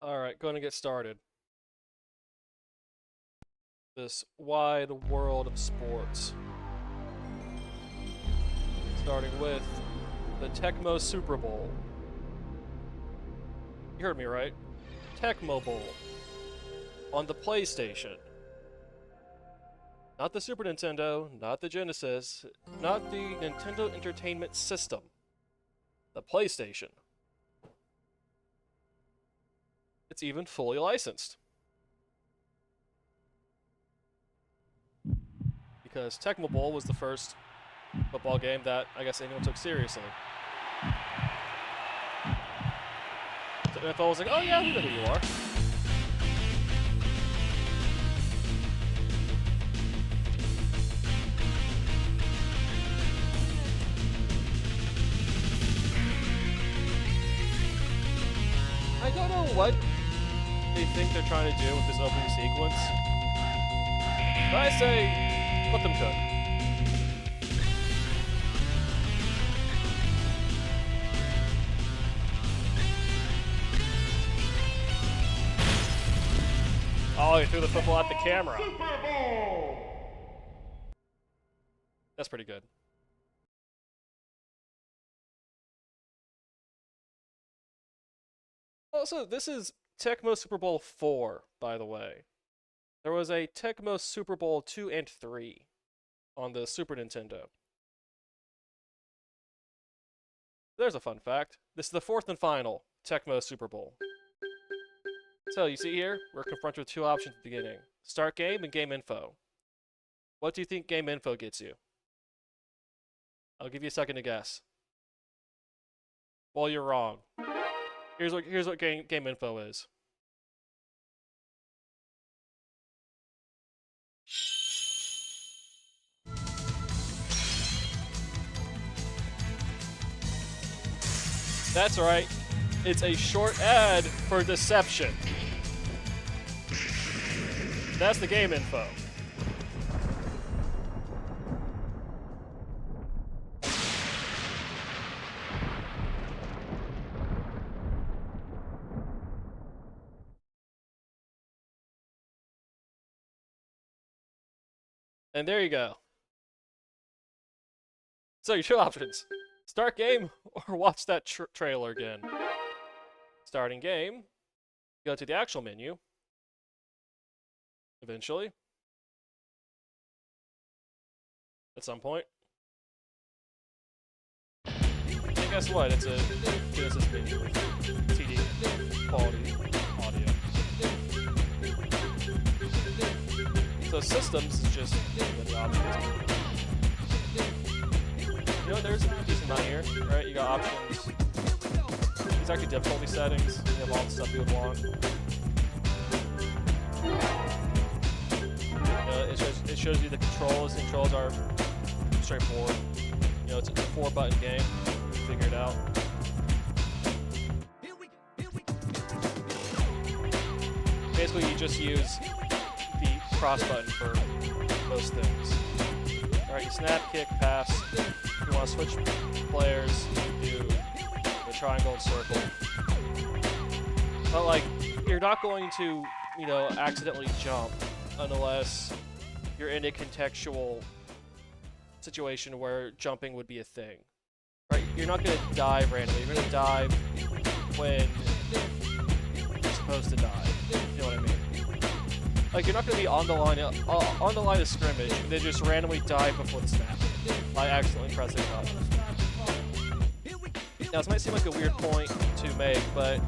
Alright, going to get started. This wide world of sports. Starting with the Tecmo Super Bowl. You heard me right. Tecmo Bowl. On the PlayStation. Not the Super Nintendo, not the Genesis, not the Nintendo Entertainment System. The PlayStation. It's even fully licensed. Because Tecmo Bowl was the first football game that I guess anyone took seriously. So the NFL was like, oh yeah, we know who you are. I don't know what they think they're trying to do with this opening sequence. But I say, let them cook. Oh, he threw the football at the camera. That's pretty good. Also, this is Tecmo Super Bowl 4, by the way. There was a Tecmo Super Bowl 2 and 3 on the Super Nintendo. There's a fun fact. This is the fourth and final Tecmo Super Bowl. So, you see here, we're confronted with two options at the beginning. Start game and game info. What do you think game info gets you? I'll give you a second to guess. Well, you're wrong. Here's what game info is. That's right. It's a short ad for deception. That's the game info. And there you go. So your two options. Start game or watch that trailer again. Starting game. Go to the actual menu. Eventually. At some point. And guess what? It's a Genesis menu with TD quality audio. So systems is just the options. You know, there's a decent amount here, right? You got options. It's actually difficulty settings. You have all the stuff you would want. It shows you the controls. The controls are straightforward. You know, it's a 4-button game. You can figure it out. Basically, you just use the cross button for most things. Alright, you snap, kick, pass. If you want to switch players, you do the triangle and circle. But, like, you're not going to, you know, accidentally jump unless you're in a contextual situation where jumping would be a thing. Right? You're not going to dive randomly. You're going to dive when you're supposed to dive. You know what I mean? Like, you're not going to be on the line of scrimmage and then just randomly dive before the snap by accidentally pressing a button. Now, this might seem like a weird point to make, but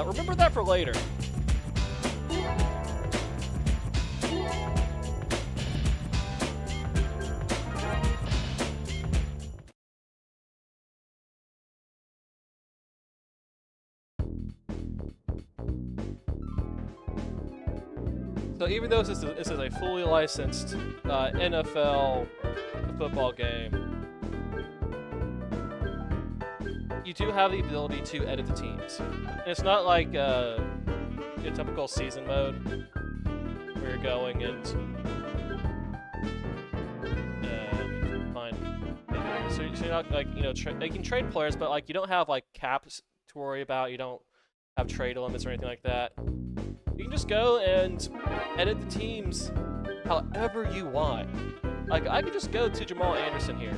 remember that for later. So even though this is a fully licensed NFL football game, you do have the ability to edit the teams. And it's not like a typical season mode where you're going and find. So you're not like, you know, you can trade players, but like you don't have like caps to worry about. You don't have trade limits or anything like that. You can just go and edit the teams however you want. Like, I could just go to Jamal Anderson here.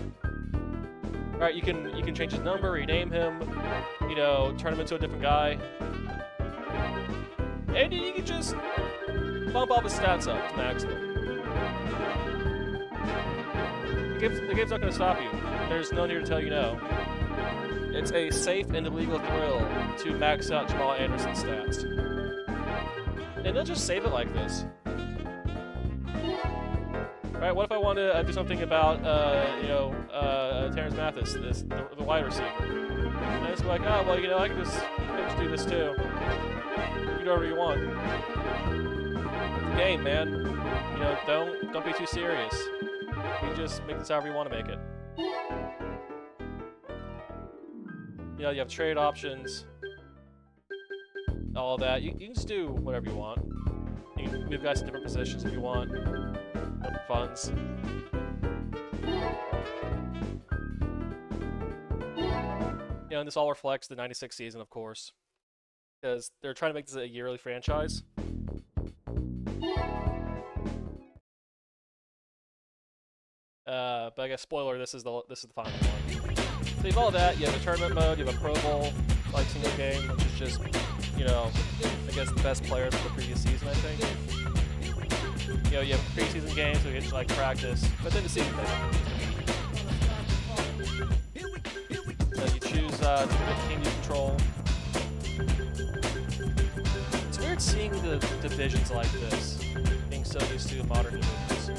Alright, you can change his number, rename him, you know, turn him into a different guy. And you can just bump all his stats up to maximum. The game's not going to stop you. There's no need to tell you no. It's a safe and illegal thrill to max out Jamal Anderson's stats. And they'll just save it like this. Alright, what if I want to do something about, you know, Terrence Mathis, the wide receiver? And I just be like, oh, well, you know, I can just do this too. You do whatever you want. It's a game, man. You know, don't be too serious. You can just make this however you want to make it. You know, you have trade options, all that. You can just do whatever you want. You can move guys to different positions if you want. Different funds. You know, and this all reflects the '96 season, of course, because they're trying to make this a yearly franchise. But I guess spoiler, this is the final one. So you have all that. You have a tournament mode. You have a Pro Bowl like single game, which is just, you know, I guess the best players from the previous season, I think. You know, you have preseason games, so you get to like practice, but then the season you choose the team you control. It's weird seeing the divisions like this, being so used to modern divisions.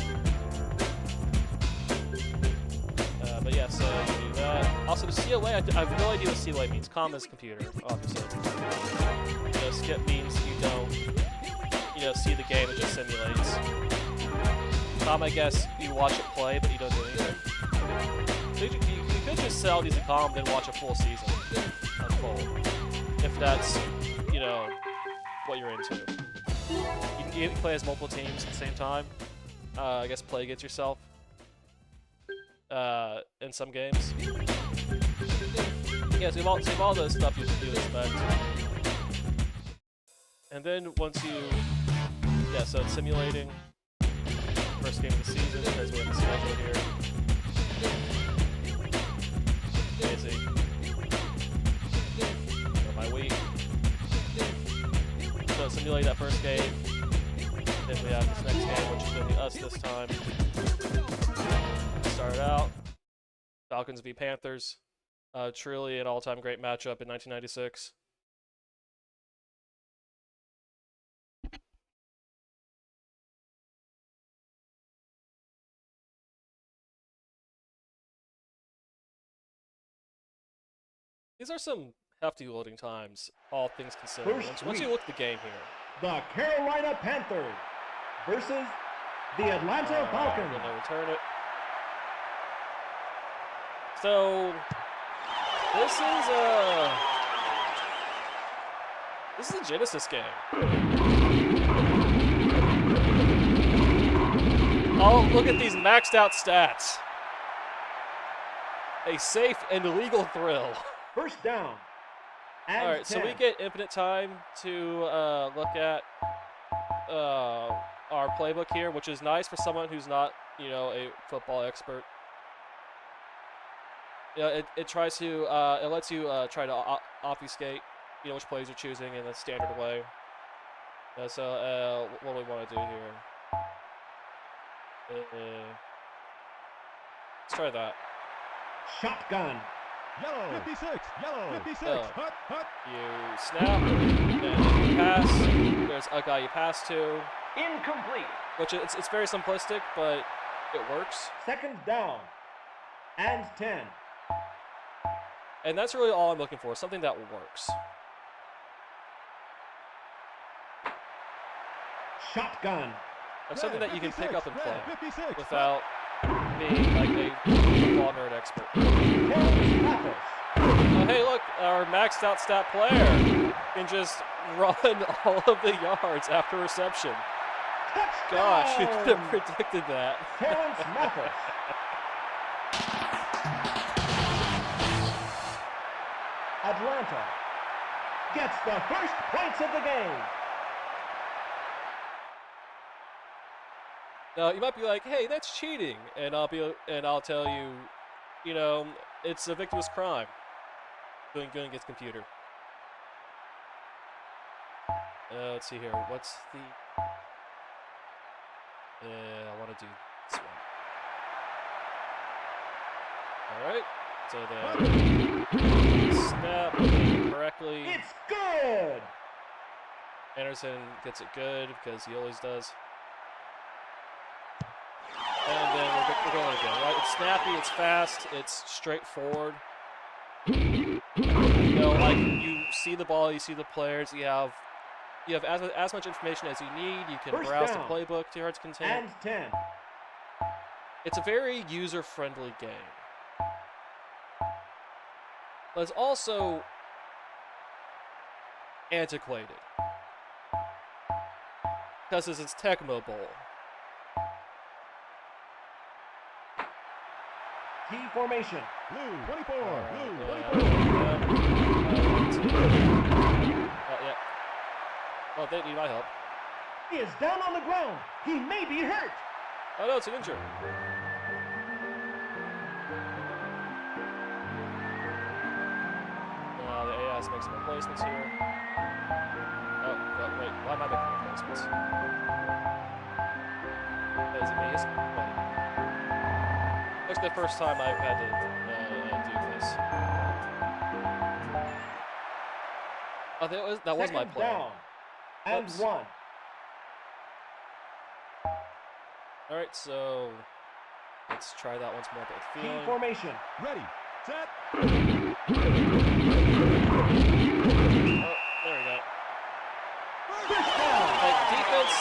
But yeah, so you do that. Also, the COA, I have no idea what COA means. Com is computer, obviously. You know, skip means you don't, you know, see the game, it just simulates. Com, I guess, you watch it play, but you don't do anything. So you could just sell these to Com, then watch a full season unfold. If that's, you know, what you're into. You can play as multiple teams at the same time. I guess play against yourself. In some games. Yeah, so you have all the stuff you would expect. And then once you... Yeah, so it's simulating. First game of the season, because we have the schedule here. Amazing. Go by week. So simulate that first game. Then we have this next game, which is going to be us this time. Start out. Falcons v Panthers. Truly an all-time great matchup in 1996. These are some hefty loading times, all things considered. Once you look at the game here. The Carolina Panthers versus the Atlanta Falcons. Then they return it. So this is a Genesis game. Oh, look at these maxed out stats. A safe and legal thrill. First down. All right, 10. So we get infinite time to look at our playbook here, which is nice for someone who's not, you know, a football expert. You know, it tries to it lets you try to obfuscate, you know, which plays you're choosing in a standard way. So what do we want to do here? Let's try that. Shotgun. Yellow. 56. Yellow. 56. Hut, hut. You snap, and you pass. There's a guy you pass to. Incomplete. Which it's very simplistic, but it works. Second down. And 10. And that's really all I'm looking for, something that works. Shotgun. Like something that you can pick up and play 56. without being like a football nerd expert. Oh, hey, look, our maxed out stat player can just run all of the yards after reception. Touchdown! Gosh, who could have predicted that? Terrence Mathis. Atlanta gets the first points of the game. Now you might be like, "Hey, that's cheating," and I'll tell you, you know, it's a victimless crime. Going against computer. Let's see here. What's the? I want to do this one. All right. So then snap correctly. It's good. Anderson gets it good because he always does. And then we're going again, right? It's snappy, it's fast, it's straightforward. You know, like you see the ball, you see the players, you have as much information as you need. You can First browse down. the playbook to your heart's content. And 10. It's a very user-friendly game. But it's also antiquated. Because it's Tecmo Bowl. T formation. Blue 24. Blue 24. Yeah. Oh, they need my help. He is down on the ground. He may be hurt. Oh no, it's an injury. Now the AI has to make some replacements here. Oh, wait, why am I making replacements? Is it me? Wait. That's the first time I've had to do this. Oh, that was my Second plan. down. And Oops. 1. All right, so let's try that once more. But T feeling. formation. Ready. Set. Oh, there we go. First down. Like, defense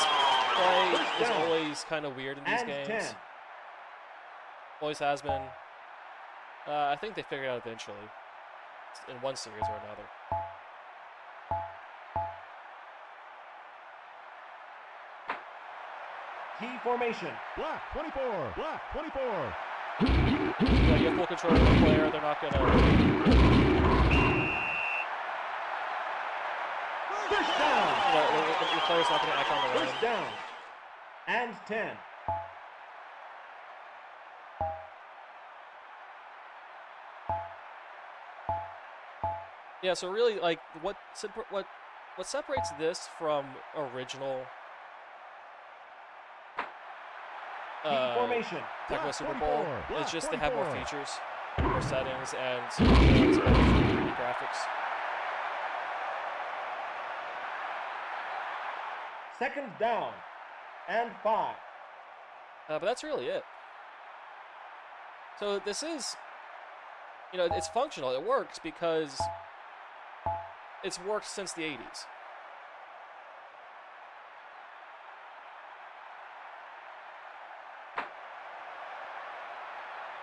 play First is down. always kind of weird in these And games. 10. Always has been. I think they figured it out eventually, in one series or another. T formation. Black 24. Black 24. Yeah, you have full control of the player. They're not gonna. First down. The player's not gonna act on their own. First down. And 10. Yeah, so really, like, what separates this from original T formation. Tecmo Super Bowl Black is just they have more 24. features, more settings, and 3D graphics. Second down. And 5. But that's really it. So this is, you know, it's functional. It works because it's worked since the 80s.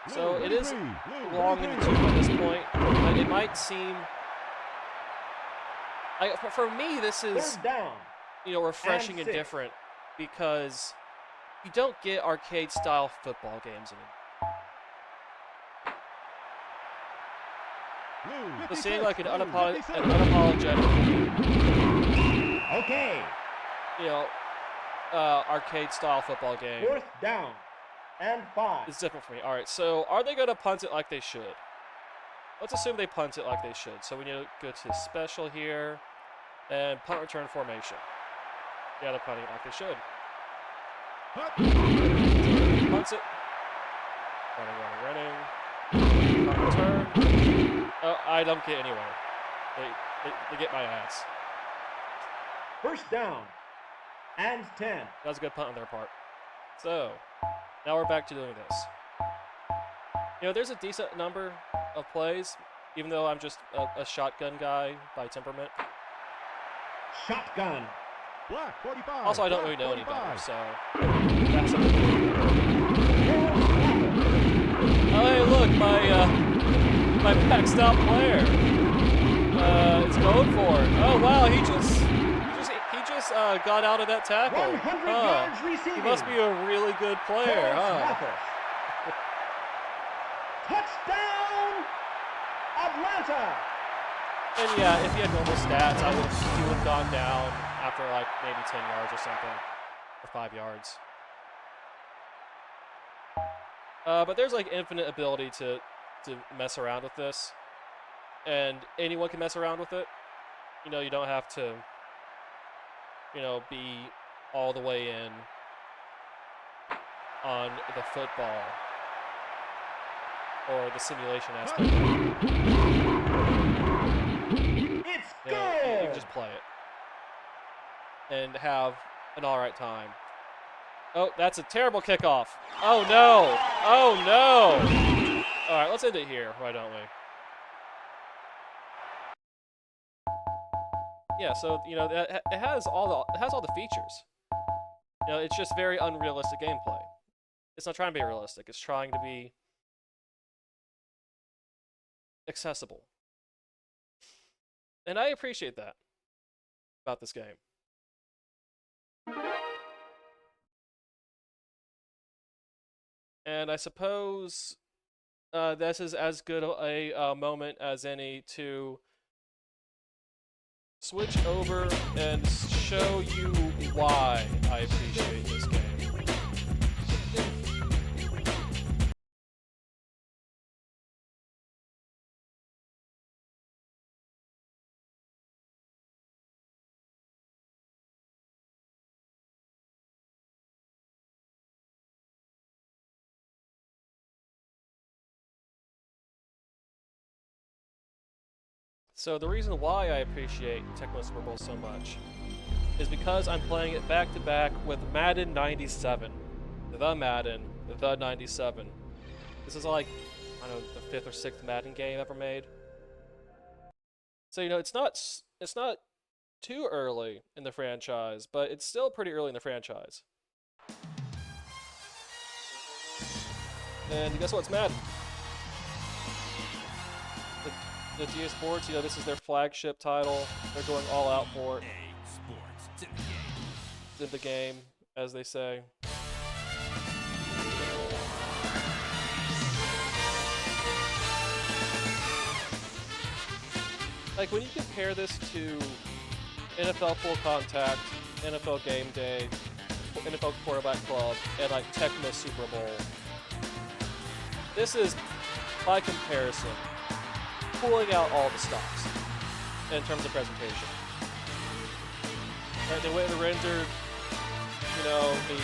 So it is long in the tooth at this point. But it might seem, for me, this is, Third down. you know, refreshing and 6. different because you don't get arcade-style football games anymore. So seeing like an unapologetic, Okay. you know, arcade-style football game Fourth down. And 5. is different for me. All right, so are they going to punt it like they should? Let's assume they punt it like they should. So we need to go to special here and punt return formation. Yeah, they're punting it like they should. Punts it. Running. Punt return. Oh, I don't get anywhere. They get my ass. First down. And 10. That was a good punt on their part. So, now we're back to doing this. You know, there's a decent number of plays, even though I'm just a shotgun guy by temperament. Shotgun. Black 45. Also, I don't really know any better, so that's something. Oh, hey, look, my backstop player. It's going for it. Oh, wow, he just got out of that tackle. 100 yards receiving. He must be a really good player, huh? Touchdown, Atlanta. And yeah, if he had normal stats, he would have gone down after like maybe 10 yards or something, or 5 yards. But there's like infinite ability to mess around with this, and anyone can mess around with it. You know, you don't have to, you know, be all the way in on the football or the simulation aspect. It's You know, you good. can just play it and have an alright time. Oh, that's a terrible kickoff. Oh no! Oh no! Alright, let's end it here, why don't we? Yeah, so you know, it has all the features. You know, it's just very unrealistic gameplay. It's not trying to be realistic, it's trying to be accessible. And I appreciate that about this game. And I suppose this is as good a moment as any to switch over and show you why I appreciate this game. So the reason why I appreciate Tecmo Super Bowl so much is because I'm playing it back to back with Madden 97. The Madden, the 97. This is like, I don't know, the 5th or 6th Madden game ever made. So, you know, it's not too early in the franchise, but it's still pretty early in the franchise. And guess what's Madden? The GA Sports, you know, this is their flagship title. They're going all out for it. It's in the game, as they say. Like, when you compare this to NFL Full Contact, NFL Game Day, NFL Quarterback Club, and like Tecmo Super Bowl, this is, by comparison, pulling out all the stops in terms of presentation. Right, the way they rendered, you know, the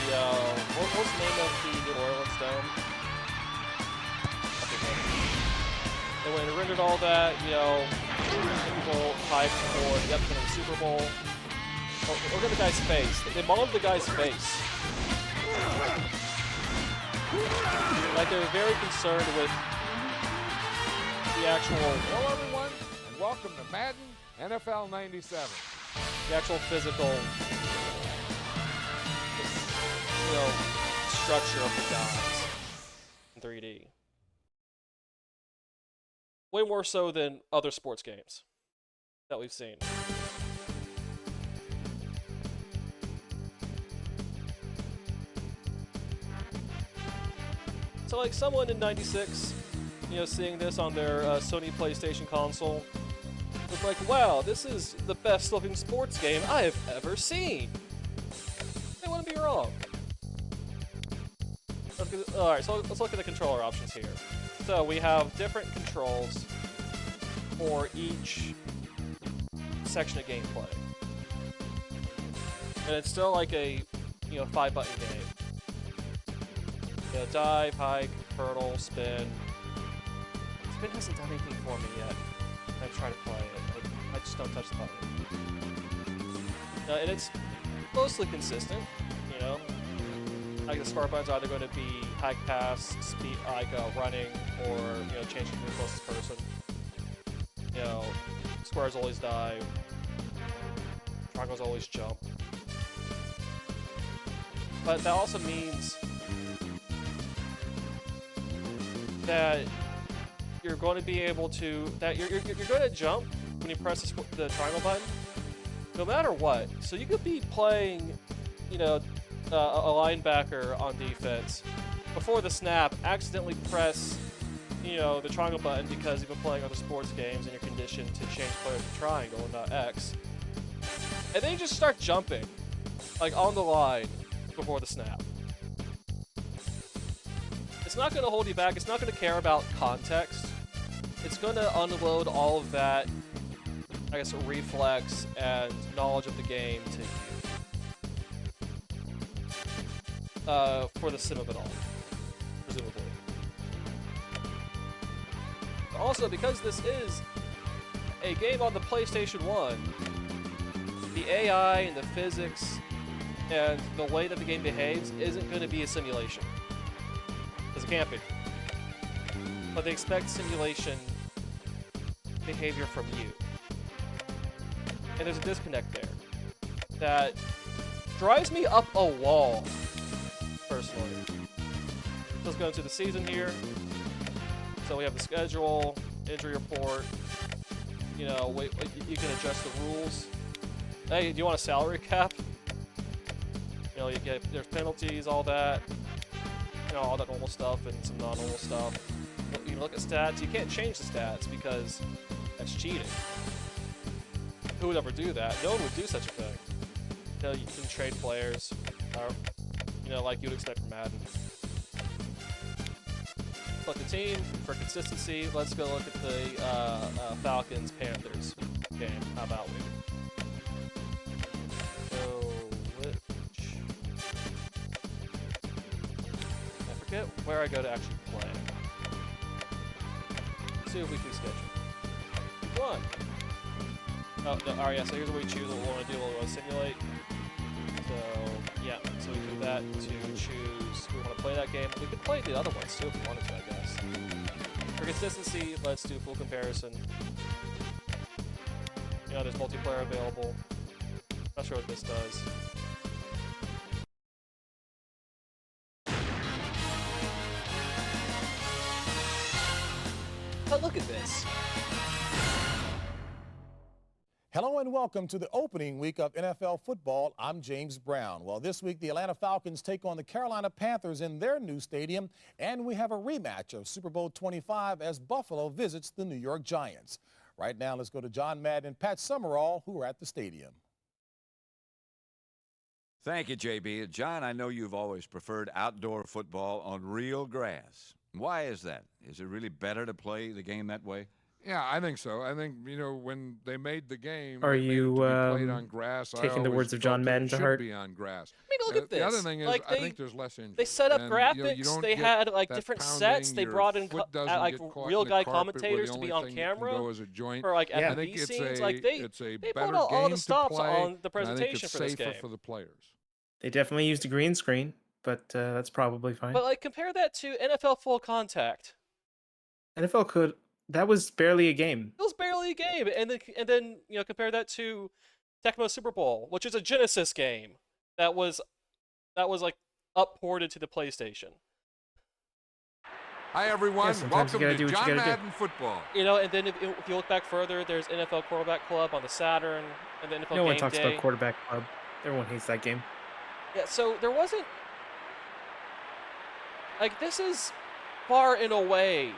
what was the name of the New Orleans Dome? The way they rendered all that, you know, people hyped for the upcoming Super Bowl. Look at the guy's face. They modeled the guy's face. Like they were very concerned with the actual. Hello, everyone, and welcome to Madden NFL 97. The actual physical, you know, structure of the guys in 3D. Way more so than other sports games that we've seen. So, like, someone in '96, you know, seeing this on their Sony PlayStation console, was like, wow, this is the best looking sports game I have ever seen. They wouldn't be wrong. Alright, so let's look at the controller options here. So we have different controls for each section of gameplay. And it's still like a, you know, 5-button game. You know, dive, hike, hurdle, spin. Spin hasn't done anything for me yet. I try to play it. I just don't touch the button. And it's mostly consistent, you know. Like the square button's either going to be hike, pass, speed, like running, or you know, changing to the closest person. You know, squares always dive. Triangles always jump. But that also means that you're going to be able to you're going to jump when you press the triangle button, no matter what. So you could be playing, you know, a linebacker on defense before the snap, accidentally press the triangle button because you've been playing other sports games and you're conditioned to change players to triangle and not X. And then you just start jumping, like on the line before the snap. It's not going to hold you back. It's not going to care about context. It's going to unload all of that, I guess, reflex and knowledge of the game to you. For the sim of it all, presumably. Also, because this is a game on the PlayStation 1, the AI and the physics and the way that the game behaves isn't going to be a simulation. Because it can't be. But they expect simulation behavior from you. And there's a disconnect there that drives me up a wall, personally. Let's go into the season here. So we have the schedule, injury report. You can adjust the rules. Hey, do you want a salary cap? There's penalties, all that. All that normal stuff and some non-normal stuff. But you look at stats. You can't change the stats because that's cheating. Who would ever do that? No one would do such a thing. You can trade players, like you would expect from Madden. Look, the team, for consistency, let's go look at the Falcons-Panthers game. How about we? So, I forget where I go to actually play. Let's see a weekly schedule. One. Oh, no, alright, yeah, so here's what we choose what we want to do, what we want to simulate. So, yeah, so we do that to choose who we want to play that game. We could play the other ones too if we wanted to, I guess. For consistency, let's do full comparison. There's multiplayer available. Not sure what this does. But look at this. Hello and welcome to the opening week of NFL football. I'm James Brown. Well, this week the Atlanta Falcons take on the Carolina Panthers in their new stadium, and we have a rematch of Super Bowl 25 as Buffalo visits the New York Giants. Right now, let's go to John Madden and Pat Summerall, who are at the stadium. Thank you, JB. John, I know you've always preferred outdoor football on real grass. Why is that? Is it really better to play the game that way? Yeah, I think so. I think, when they made the game, Are they made you it to be played on grass. taking the words of John Madden to heart? Should be on grass. I mean, look at this. The other thing is, like I think there's less injury. They set up and, graphics. you don't They get had that different pounding, sets. They your brought in foot doesn't get caught real in the guy carpet where commentators the to be only on thing that can camera go is a joint. for like Yeah. I think FMV it's scenes. it's a they better put all game the stops to play, on the presentation and I think it's for this safer game. for the players. They definitely used a green screen, but that's probably fine. But compare that to NFL Full Contact. That was barely a game. It was barely a game, and then compare that to Tecmo Super Bowl, which is a Genesis game that was upported to the PlayStation. Hi everyone, sometimes you welcome gotta to do what you John gotta do. Madden Football. And then if you look back further, there's NFL Quarterback Club on the Saturn, and then NFL No Game one talks Day. about Quarterback Club. Everyone hates that game. Yeah, so there wasn't this is far and away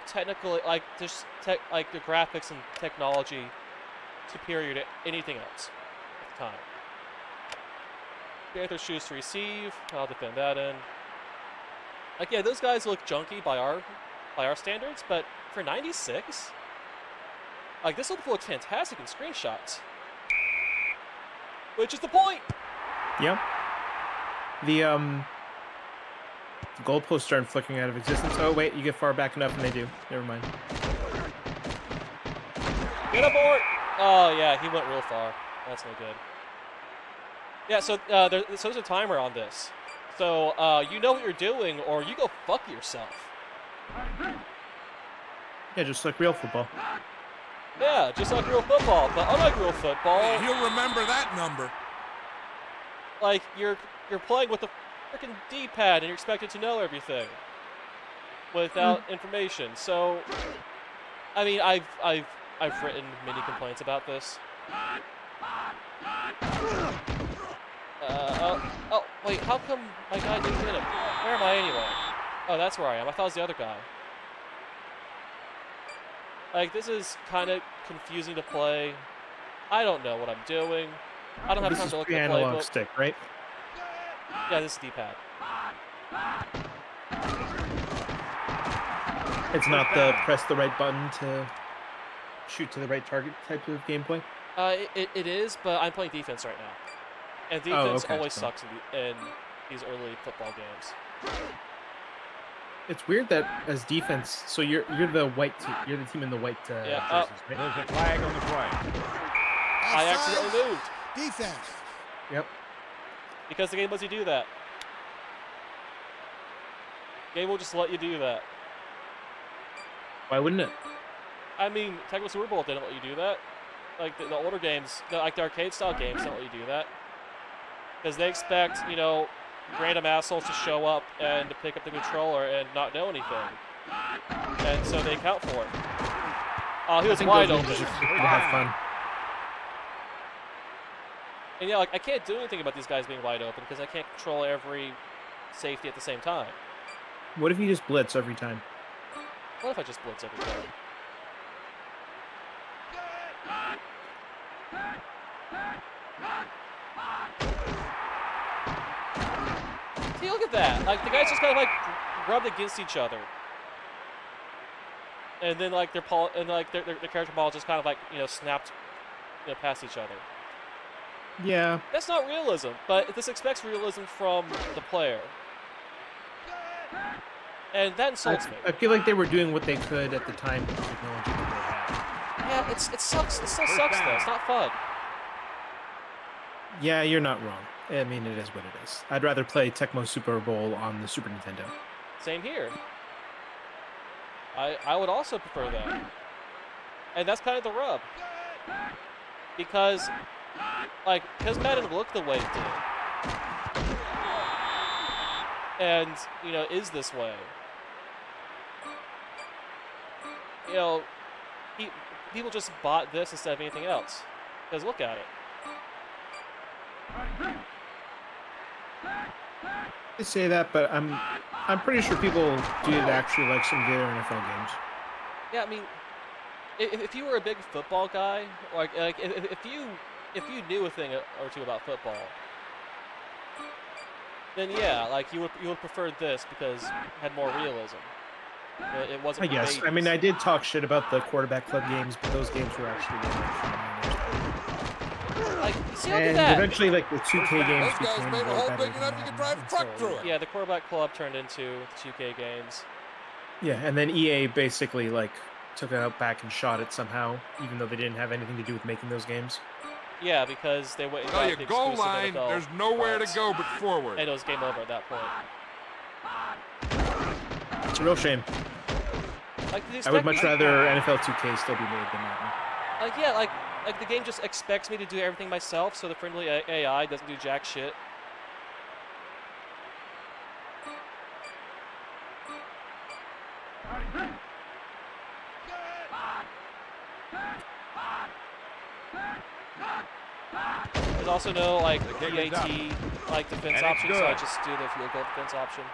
technically the graphics and technology superior to anything else at the time. Panthers choose to receive. I'll defend that end. Yeah, those guys look junky by our standards, but for '96, this looks fantastic in screenshots. Which is the point. Yep. The goalposts start flickering out of existence. Oh wait, you get far back enough and they do. Never mind. Get aboard! Oh yeah, he went real far. That's no good. Yeah, so there's a timer on this. So you know what you're doing, or you go fuck yourself. Yeah, just like real football. Yeah, just like real football. But unlike real football, He'll remember that number. You're playing with a freaking D-pad and you're expected to know everything without information. So, I mean, I've written many complaints about this. Oh, wait, how come my guy didn't hit him? Where am I anyway? Oh, that's where I am. I thought it was the other guy. Like, this is kind of confusing to play. I don't know what I'm doing. I don't have This time is to look at the pre-analog playbook. stick, right? Yeah, this is D-pad. It's not the press the right button to shoot to the right target type of gameplay. It is, but I'm playing defense right now. And defense always sucks in these early football games. It's weird that as defense, so you're the white team, you're the team in the white jerseys, right? There's a flag on the play. I accidentally moved. Defense. Yep. Because the game lets you do that. The game will just let you do that. Why wouldn't it? I mean, Tecmo Super Bowl didn't let you do that. Like, the older games, like the arcade-style games don't let you do that. Because they expect, you know, random assholes to show up and to pick up the controller and not know anything. And so they account for it. Oh, he was wide open. Just to have fun. And yeah, like, I can't do anything about these guys being wide open because I can't control every safety at the same time. What if you just blitz every time? What if I just blitz every time? See, look at that. Like, the guys just kind of, like, rubbed against each other. And then, like, their character model just kind of, like, you know, snapped, you know, past each other. Yeah. That's not realism, but this expects realism from the player. And that insults me. I feel like they were doing what they could at the time with the technology that they had. Yeah, it sucks. It still sucks, though. It's not fun. Yeah, you're not wrong. I mean, it is what it is. I'd rather play Tecmo Super Bowl on the Super Nintendo. Same here. I would also prefer that. And that's kind of the rub. Because Madden looked the way it did. And, you know, is this way. You know, people just bought this instead of anything else. Because look at it. I say that, but I'm pretty sure people did actually like some of the other NFL games. Yeah, I mean, if you were a big football guy, like if you knew a thing or two about football, then yeah, like you would prefer this because it had more realism. It wasn't. I guess. babies. I mean, I did talk shit about the quarterback club games, but those games were actually Like, see, look at and that. eventually, like the 2K games Those guys became made a more hole better big than enough you Madden, could drive a and truck so- through it. Yeah, the quarterback club turned into the 2K games. Yeah, and then EA basically like took it out back and shot it somehow, even though they didn't have anything to do with making those games. Yeah, because they went and Tell got you, the goal exclusive line, NFL there's nowhere to rights. go but forward. And it was game over at that point. It's a real shame. Like, I would much rather NFL 2K still be made than Madden. Like, yeah, like the game just expects me to do everything myself, so the friendly AI doesn't do jack shit. There's also no, like, kick is up. PAT, like, defense And it's option, so I good. just do the field goal defense option.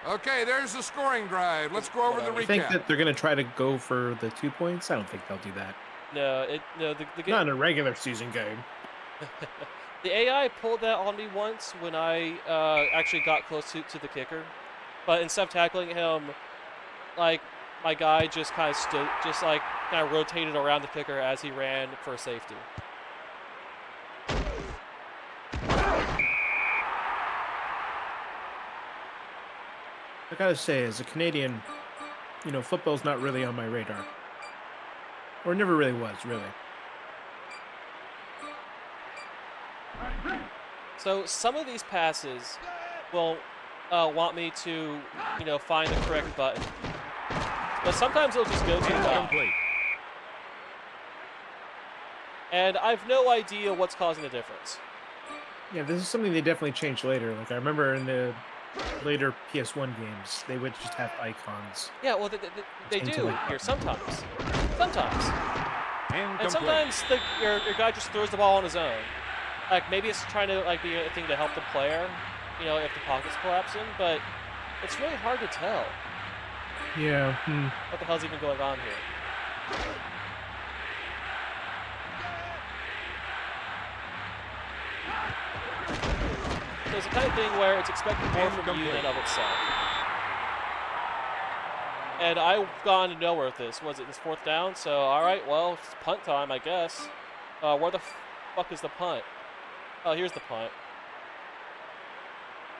Okay, there's the scoring drive. Let's go over the Whatever. I think recap. that they're gonna try to go for the 2 points. I don't think they'll do that. No, the game. Not in a regular season game. The AI pulled that on me once when I actually got close to the kicker, but instead of tackling him, like, my guy just kind of stood, just like kind of rotated around the kicker as he ran for safety. I gotta say, as a Canadian, you know, football's not really on my radar. Or it never really was, really. So some of these passes will want me to, you know, find the correct button, but sometimes it'll just go too well. Incomplete. And I've no idea what's causing the difference. Yeah, this is something they definitely changed later. Like, I remember in the later PS1 games, they would just have icons. Yeah, well, they Into do like here buttons. sometimes. Incomplete. And sometimes your guy just throws the ball on his own. Like, maybe it's trying to, like, be a thing to help the player, you know, if the pocket's collapsing, but it's really hard to tell Yeah. what the hell's even going on here. So it's the kind of thing where it's expected more from you than of itself. And I've gone nowhere with this. Was it this 4th down? So, all right, well, it's punt time, I guess. Where the fuck is the punt? Oh, here's the punt.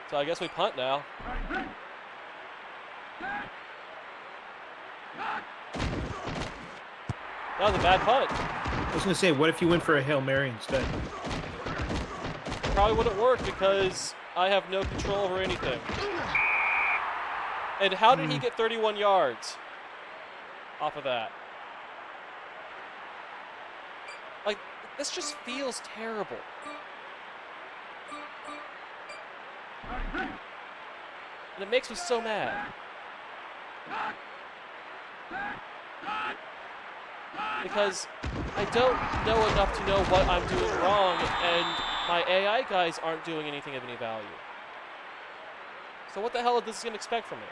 So I guess we punt now. That was a bad punt. I was going to say, what if you went for a Hail Mary instead? Probably wouldn't work because I have no control over anything. And how did he get 31 yards off of that? Like, this just feels terrible. And it makes me so mad. Because I don't know enough to know what I'm doing wrong, and my AI guys aren't doing anything of any value. So what the hell is this going to expect from me?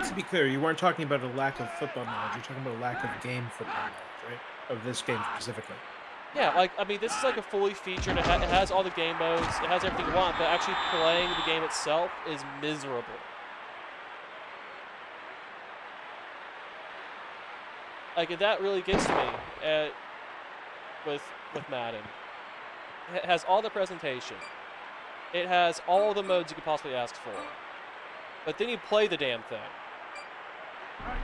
To be clear, you weren't talking about a lack of football knowledge. You're talking about a lack of game football knowledge, right? Of this game specifically. Yeah, like, I mean, this is like a fully featured, it has all the game modes, it has everything you want, but actually playing the game itself is miserable. Like, that really gets to me with Madden. It has all the presentation. It has all the modes you could possibly ask for. But then you play the damn thing.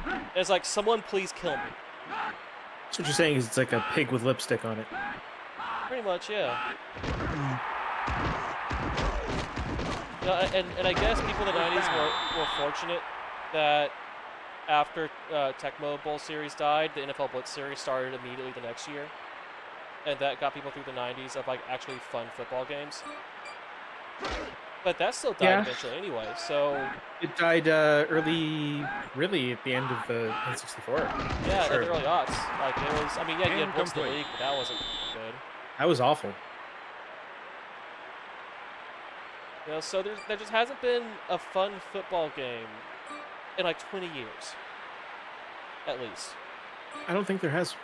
And it's like, someone please kill me. So what you're saying is it's like a pig with lipstick on it. Pretty much, yeah. You know, and I guess people in the 90s were fortunate that after Tecmo Bowl series died, the NFL Blitz series started immediately the next year. And that got people through the 90s of like actually fun football games. But that still died eventually anyway, so... It died really at the end of the N64. Yeah, sure. in the early aughts. Like, it was... I mean, yeah, you had Blitz the League, but that wasn't good. That was awful. You know, so there just hasn't been a fun football game in like 20 years. At least. I don't think there has.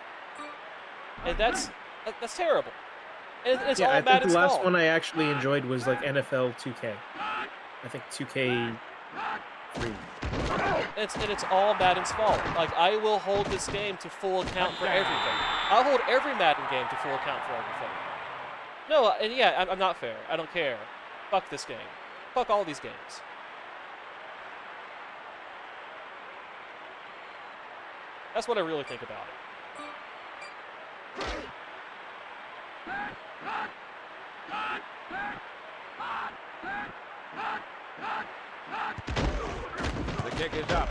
And that's terrible. And it's all I think Madden's the last fault. one I actually enjoyed was like NFL 2K. I think 2K3. And it's all Madden's fault. Like, I will hold this game to full account for everything. I'll hold every Madden game to full account for everything. No, and yeah, I'm not fair. I don't care. Fuck this game. Fuck all these games. That's what I really think about it. The kick is up.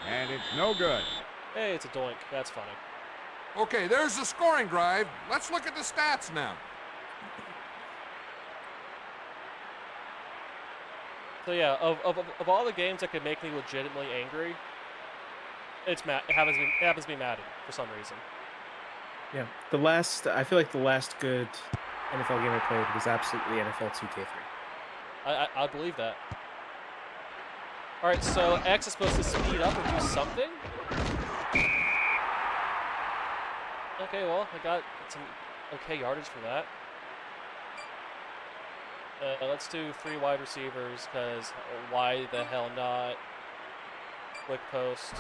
And it's no good. Hey, it's a doink. That's funny. Okay, there's the scoring drive. Let's look at the stats now. So yeah, of all the games that could make me legitimately angry, it happens to be Madden for some reason. Yeah, I feel like the last good NFL game I played was absolutely NFL 2K3. I believe that. All right, so X is supposed to speed up or do something. Okay, well, I got some okay yardage for that. Let's do 3 wide receivers, because why the hell not? Quick post.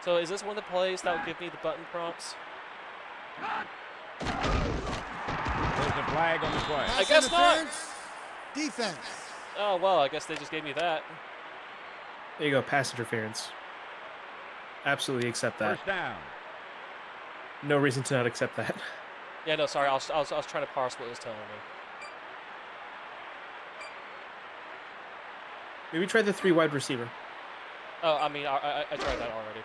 So is this one of the plays that will give me the button prompts? There's a flag on the play. I guess not. Defense. Oh, well, I guess they just gave me that. There you go, pass interference. Absolutely accept that. First down. No reason to not accept that. Yeah, no, sorry, I was trying to parse what it was telling me. Maybe try the 3 wide receiver. Oh, I mean, I tried that already.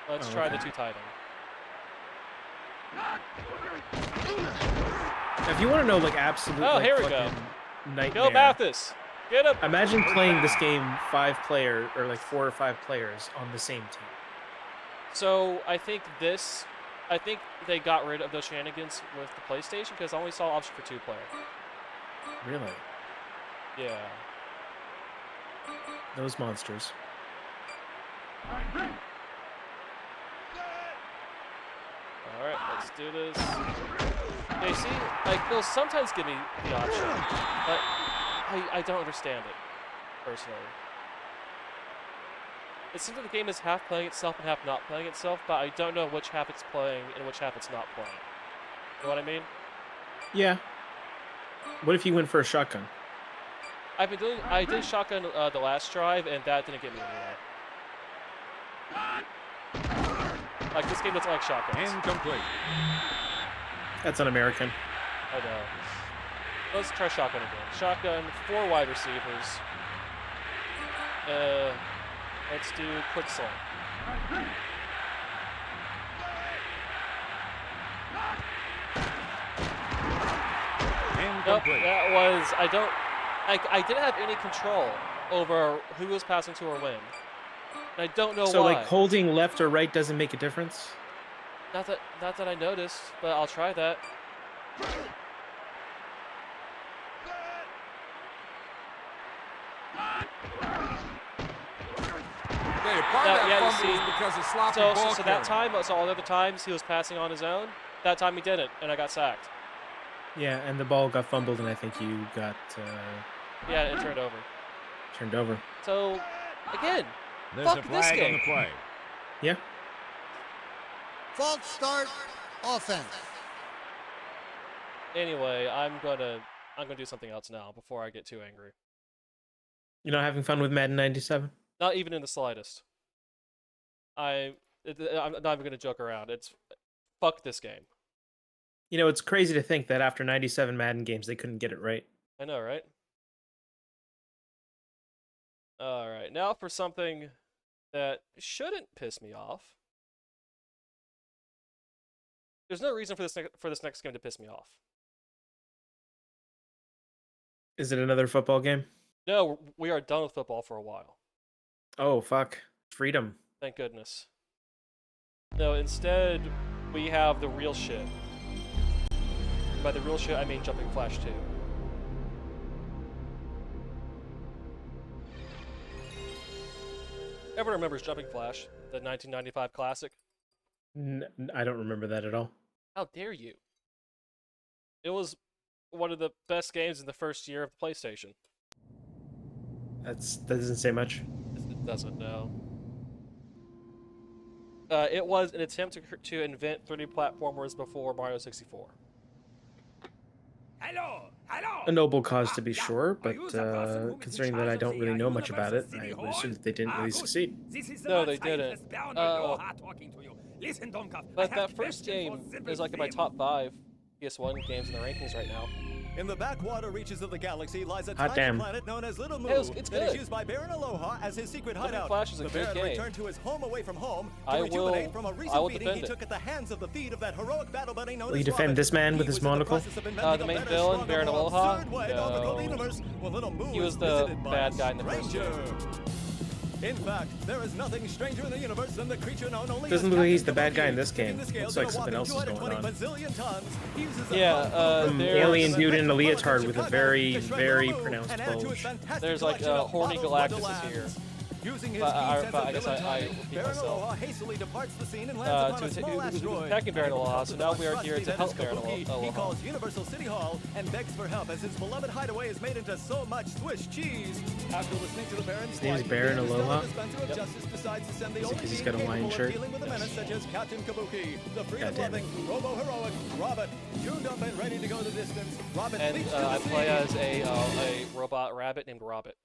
Let's try the 2 tight end. Now, if you want to know, like, absolute Here we go. fucking nightmare. Go Mathis! Get him! Imagine playing this game 4 or 5 players on the same team. So I think they got rid of those shenanigans with the PlayStation because I only saw option for 2-player. Really? Yeah. Those monsters. All right, let's do this. Hey, see, like they'll sometimes give me the option, but I don't understand it personally. It seems like the game is half playing itself and half not playing itself, but I don't know which half it's playing and which half it's not playing. You know what I mean? Yeah. What if you went for a shotgun? I did shotgun the last drive, and that didn't get me anywhere. Like, this game doesn't like shotguns. Incomplete. That's un-American. I know. Let's try shotgun again. Shotgun, 4 wide receivers. Let's do quick slant. Nope, that was, I didn't have any control over who was passing to or when. And I don't know why. So like holding left or right doesn't make a difference? Not that I noticed, but I'll try that. Because of sloppy ball so that time, so all the other times he was passing on his own, that time he didn't, and I got sacked. Yeah, and the ball got fumbled, and I think you got Yeah, it turned over. turned over. So, again, There's fuck a this flag on game. the play. Yeah. False start, offense. Anyway, I'm gonna do something else now before I get too angry. You're not having fun with Madden 97? Not even in the slightest. I'm not even gonna joke around. It's fuck this game. You know, it's crazy to think that after 97 Madden games, they couldn't get it right. I know, right? All right, now for something that shouldn't piss me off. There's no reason for this next game to piss me off. Is it another football game? No, we are done with football for a while. Oh, fuck. Freedom. Thank goodness. No, instead, we have the real shit. By the real shit, I mean Jumping Flash 2. Everyone remembers Jumping Flash, the 1995 classic? I don't remember that at all. How dare you? It was one of the best games in the first year of the PlayStation. That doesn't say much. It doesn't, no. It was an attempt to invent 3D platformers before Mario 64. A noble cause to be sure, but considering that I don't really know much about it, I would assume that they didn't really succeed. No, they didn't. But that first game is like in my top 5 PS1 games in the rankings right now. In the backwater reaches of the galaxy lies a Hot tiny damn. planet known as Little Moo It's that is good. used by Baron Aloha as his secret hideout. Flash is a the good Baron game. returned to his home away from home to I rejuvenate will- from a I recent will beating defend he it. took at the hands of the feet of that heroic battle buddy known Will as you defend Robin. this man with He his was in the monocle? process of inventing The a main better, villain, stronger, Baron more Aloha? absurd way to overthrow the No. universe when Little Moo He was is the visited by bad a guy in the first stranger. In fact, there is nothing stranger in the universe than the creature known only Doesn't as look like he's Captain the bad guy in Kabuki. this game. Tipping the scales Looks like at a something else whopping is going on. 220 bazillion tons. He uses a Yeah, powerful there's- Alien dude in a Bullets leotard from with a Chicago very, to shred very Little Moo pronounced and add to his bulge. fantastic There's like collection of horny bottled Galactus Wonderlands. is here. Using his But keen sense I of guess I villain repeat Baron myself. Aloha hastily departs the scene and lands To upon a small who's asteroid. attacking Baron Aloha, so now we are here to That is help Baron Kabuki. Aloha. He calls Universal City Hall and begs for help as his beloved hideaway is made into so much Swiss cheese. After listening to the Baron's His name's plight, Baron the Aloha? dispenser of Yep. justice decides to send the Is it only 'cause he's being got a Hawaiian capable shirt? of dealing with a menace such as Captain Kabuki, the freedom-loving, it. robo-heroic Robert, tuned up and ready to go the distance. Robert And leaps to the I play scene. as a robot rabbit named Robert.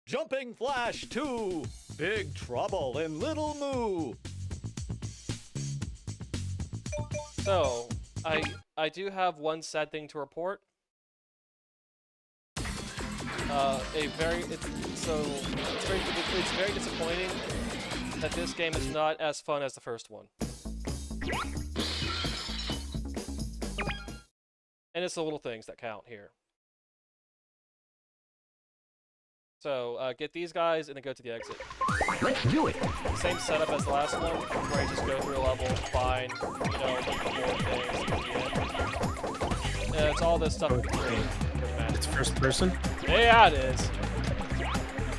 Jumping Flash 2, Big Trouble in Little Moo. So, I do have one sad thing to report. It's very disappointing that this game is not as fun as the first one. And it's the little things that count here. So, get these guys and then go to the exit. Let's do it. Same setup as the last one, where you just go through a level, find, more things, at the end. It's all this stuff with the tree, pretty much. It's first person? Yeah, it is.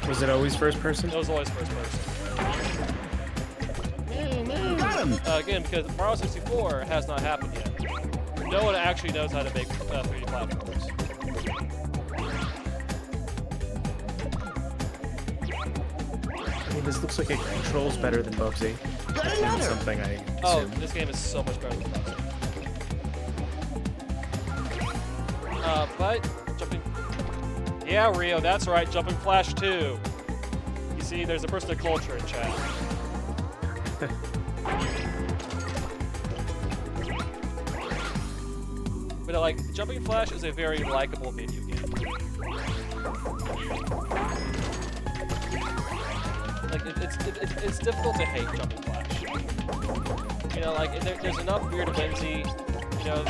Was it always first person? It was always first person. Again, because Mario 64 has not happened yet. No one actually knows how to make 3D platforms. I mean, this looks like it controls better than Bubsy. That's something I assume. Oh, this game is so much better than Bubsy. But jumping. Yeah, Rio, that's right. Jumping Flash 2. You see, there's a burst of culture in chat. But like, Jumping Flash is a very likable video game. Like, it's difficult to hate Jumping Flash. You know, like, there's enough weird whimsy. You know,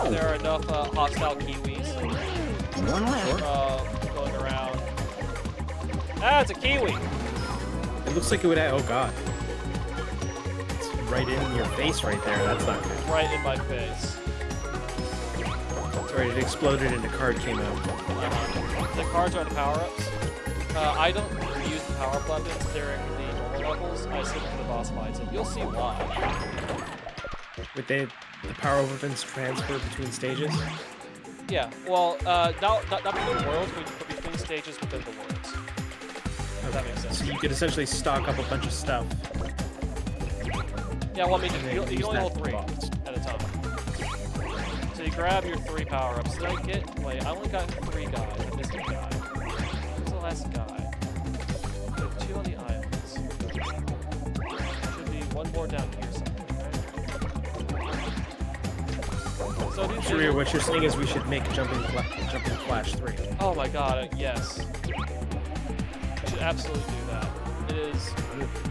there are enough hostile Kiwis going around. Ah, it's a Kiwi! It looks like it would. Oh god. It's right in your face right there. That's not good. Right in my face. Sorry, it exploded and a card came out. The cards are the power-ups. I don't use the power-up weapons during the normal levels. I save them for the boss fights, and you'll see why. Would the power weapons transfer between stages? Yeah, well, not between worlds, but between stages within the worlds. If that makes sense. So you could essentially stock up a bunch of stuff. Yeah, well, I mean, you use only that hold 3 box. at a time. So you grab your 3 power-ups. Did I get... Wait, I only got 3 guys. I missed a guy. Who's the last guy? There are 2 on the islands. Should be 1 more down here somewhere, right? So these Sharia, what you're saying is we should make Jumping Flash 3. Oh my god, yes. We should absolutely do that. It is...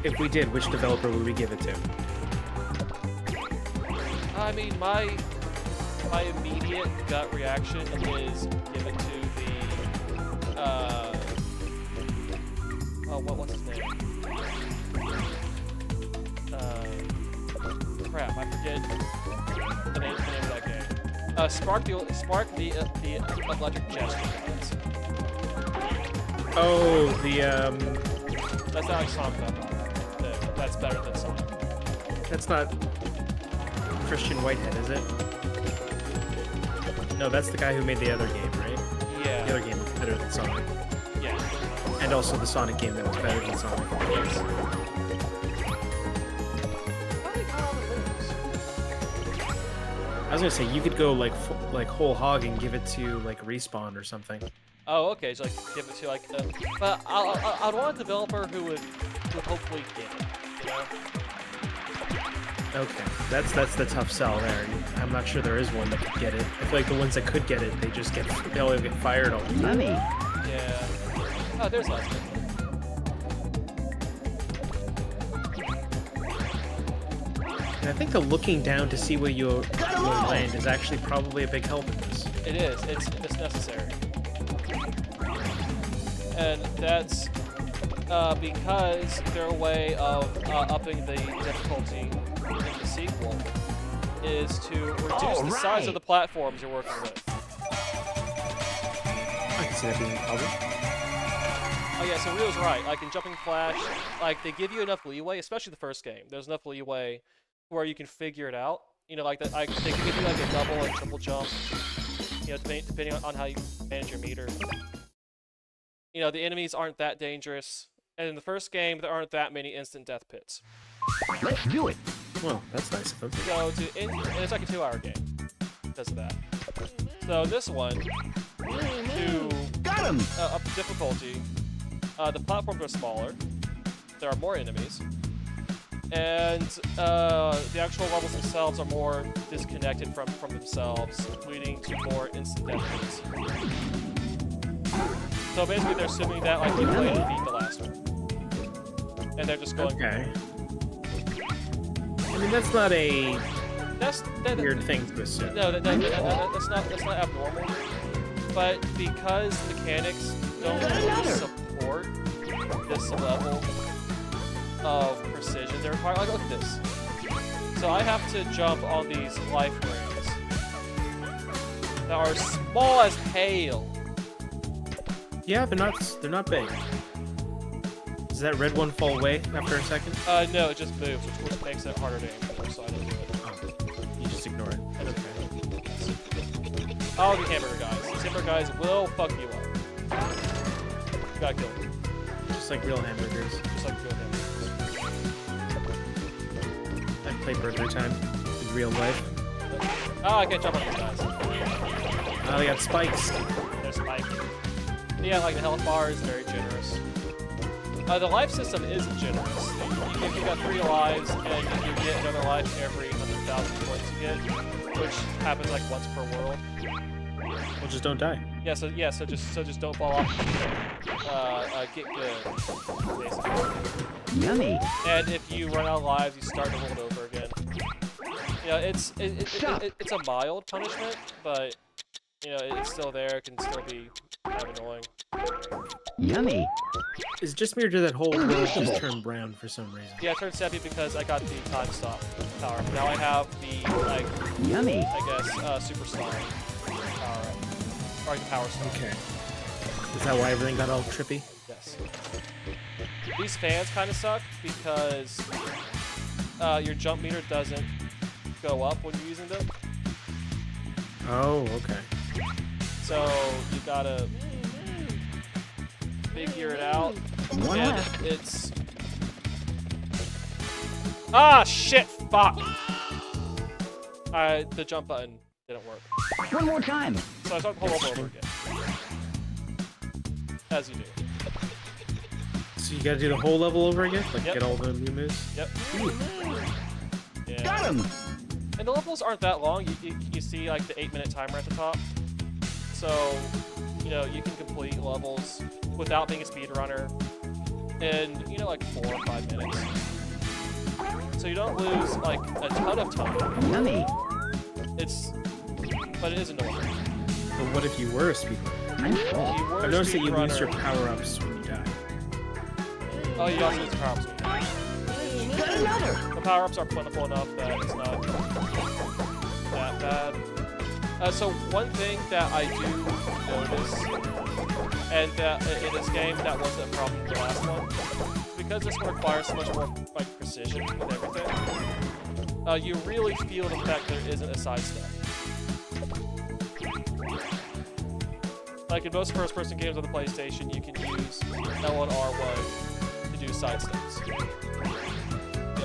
If we did, which developer would we give it to? I mean, my immediate gut reaction is give it to the, oh, what's his name? Crap, I forget the name of that game. Spark the electric gesture guns. Oh, That's not like Sonic that's better than Sonic. that's not Christian Whitehead, is it? No, that's the guy who made the other game, right? Yeah. The other game was better than Sonic. Yeah. And also the Sonic game that was better than Sonic. Yes. I was gonna say, you could go like whole hog and give it to like Respawn or something. Oh, okay. So like, give it to like, but I'd want a developer who would hopefully get it. You know? Okay, that's the tough sell there. I'm not sure there is one that could get it. I feel like the ones that could get it, they all get fired all the time. Yeah. Oh, there's last one. And I think the looking down to see where you land is actually probably a big help in this. It is. It's necessary. And that's because their way of upping the difficulty in the sequel is to reduce the size of the platforms you're working with. I can see that being a problem. Oh yeah, so Rio's right. Like in Jumping Flash, like they give you enough leeway, especially the first game. There's enough leeway where you can figure it out. You know, like they can give you like a double and triple jump. You know, depending on how you manage your meter. You know, the enemies aren't that dangerous. And in the first game, there aren't that many instant death pits. Let's do it. Well, that's nice of them. So, and it's like a 2-hour game because of that. So this one, to up the difficulty, the platforms are smaller, there are more enemies, and the actual levels themselves are more disconnected from themselves, leading to more instant death pits. So basically, they're assuming that like you played and beat the last one, and they're just going. Okay. I mean, that's not a weird thing to assume. No, that's not abnormal. But because mechanics don't really support this level of precision, they're required. Like, look at this. So I have to jump on these life rings that are small as hail. Yeah, they're not big. Does that red one fall away after a second? No, it just moves, which makes it harder to aim for, so I didn't do it. You just ignore it. That's okay. Oh, the hamburger guys. These hamburger guys will fuck you up. You gotta kill them. Just like real hamburgers. Just like real hamburgers. I play Burger Time in real life. Oh, I can't jump on these guys. Oh, they got spikes. They're spiky. Yeah, like the health bar is very generous. The life system is generous. If you got 3 lives and you get another life every 100,000 points you get, which happens like once per world. Well, just don't die. Yeah, so just don't fall off. Get good, basically. Yummy. And if you run out of lives, you start the world over again. You know, it's a mild punishment, but you know it's still there. It can still be kind of annoying. Yummy. Is it just me or did that whole world just turn brown for some reason? Yeah, it turned sepia because I got the time stop power. Now I have the like, Yummy. I guess super star power up, or like the power star. Okay. Is that why everything got all trippy? Yes. These fans kind of suck because your jump meter doesn't go up when you're using them. Oh, okay. So you gotta figure it out. One And left. it's shit! Fuck! The jump button didn't work, One more time. so I started the whole level over again. As you do. So you gotta do the whole level over again? Like Yep. get all the new moves? Yep. Yeah. Got him. And the levels aren't that long. You see like the 8-minute timer at the top. So, you know, you can complete levels without being a speedrunner in, you know, like 4 or 5 minutes. So you don't lose like a ton of time. Yummy. But it is annoying. But what if you were a speedrunner? I'm full. If you were I've a noticed that you lose your speedrunner- power-ups when you die. Oh, you also lose the power-ups. Got another. The power-ups are plentiful enough that it's not that bad. So one thing that I do notice, and that in this game that wasn't a problem in the last one, because this one requires so much more like precision with everything, you really feel the fact there isn't a sidestep. Like in most first-person games on the PlayStation, you can use L1 R1 to do side steps. You know,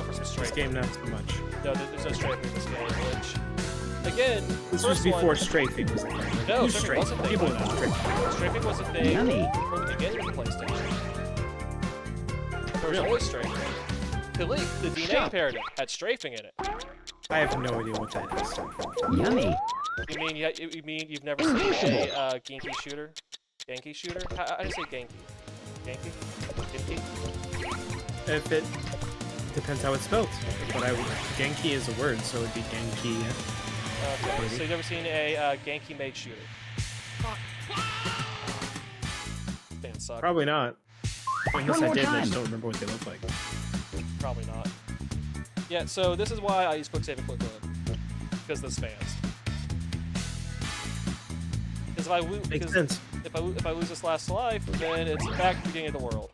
for some This straight. game, not so much. No, there's no strafing in this game, which, again, This was first before one, strafing was a thing. No, Who's strafing wasn't a thing. People know strafing. Strafing was a thing Yummy. from the beginning of the PlayStation. There was Really? always strafing. Philippe, the DNA imperative, had strafing in it. I have no idea what that is. Yummy. You mean you've never seen a Genki shooter? Genki shooter? How do you say Genki? Genki? Genki? If it depends how it's spelled. But Genki is a word, so it'd be Genki. Okay, so you've never seen a Genki made shooter? Fans suck. Probably not. Unless One I more did, I time. just don't remember what they look like. Probably not. Yeah, so this is why I use quick save and quick load. Because those fans. Because Makes sense. if I lose this last life, then it's back to the beginning of the world.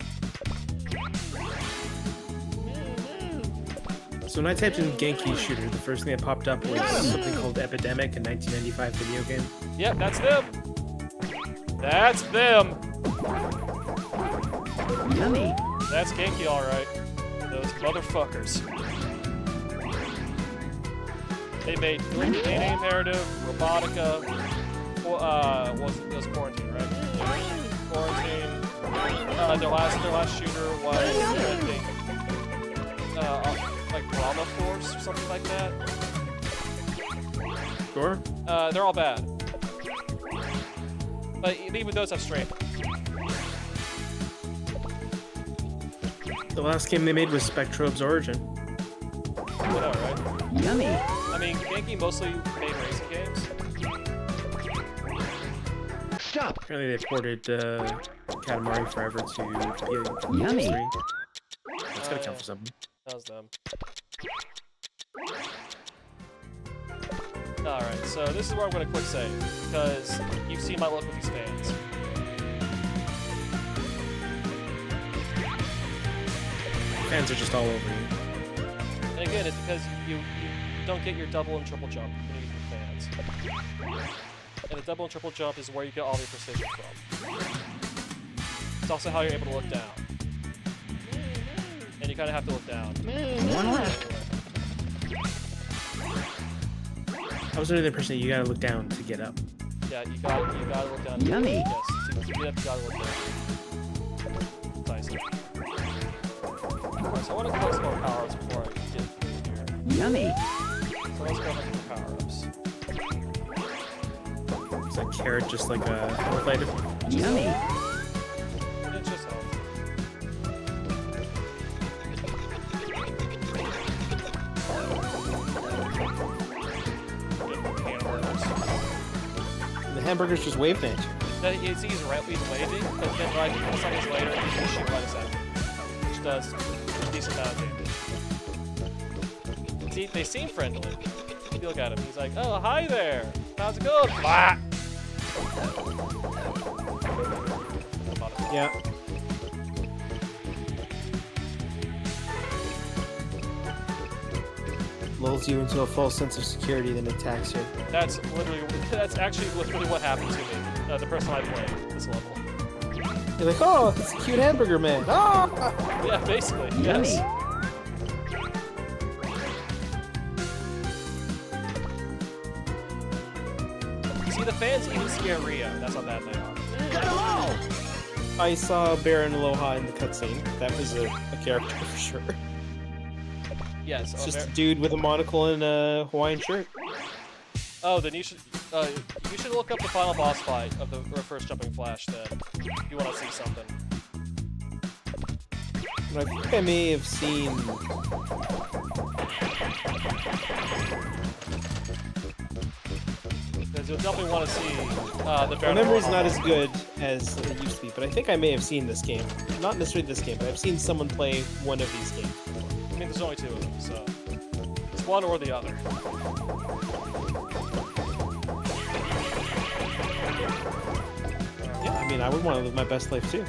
So when I typed in Genki shooter, the first thing that popped up was something called Epidemic, a 1995 video game. Yep, that's them. That's them. Yummy. That's Genki, all right. Those motherfuckers. They made DNA Imperative, Robotica. What was Quarantine, right? Quarantine. Their last shooter was, I think, like Drama Force or something like that. Sure. They're all bad. But even those have strength. The last game they made was Spectrobe's Origin. I know, right? Yummy. I mean, Genki mostly made racing games. Stop. Apparently they ported Katamari Forever to Yummy. PS3. That's gotta count for something. That was them. Alright, so this is where I'm going to quick save, because you've seen my luck with these fans. Fans are just all over you. And again, it's because you don't get your double and triple jump when you use the fans. And the double and triple jump is where you get all your precision from. It's also how you're able to look down. And you kind of have to look down. One left. I was under the impression that you gotta look down to get up. Yeah, you gotta look down. Yummy. Yes, to get up, you gotta look down. Nice. Alright, so I want to collect some more power-ups before I get through here. Yummy. So let's go with the power-ups. Is that carrot just like a health item? Yummy. It's just health. The hamburger's just wave dancing. He's waving, but then like a couple seconds later, he's gonna shoot right at him, which does a decent amount of damage. See, they seem friendly. If you look at him, he's like, "Oh, hi there. How's it going?" Blah! Yeah. Lulls you into a false sense of security, then attacks you. That's actually literally what happened to me. The first time I played this level. You're like, oh, it's a cute hamburger man. Ah! Yeah, basically. Yummy. Yes. See, the fans even scare Rio. That's how bad they are. I saw Baron Aloha in the cutscene. That was a character for sure. Yes. It's just a dude with a monocle and a Hawaiian shirt. Oh, then you should look up the final boss fight of the first Jumping Flash. Then if you want to see something. I think I may have seen. Because you'll definitely want to see the My Baron memory's Aloha. not as good as it used to be, but I think I may have seen this game. Not necessarily this game, but I've seen someone play one of these games. I mean, there's only two of them, so it's one or the other. Yeah, I mean, I would want to live my best life too.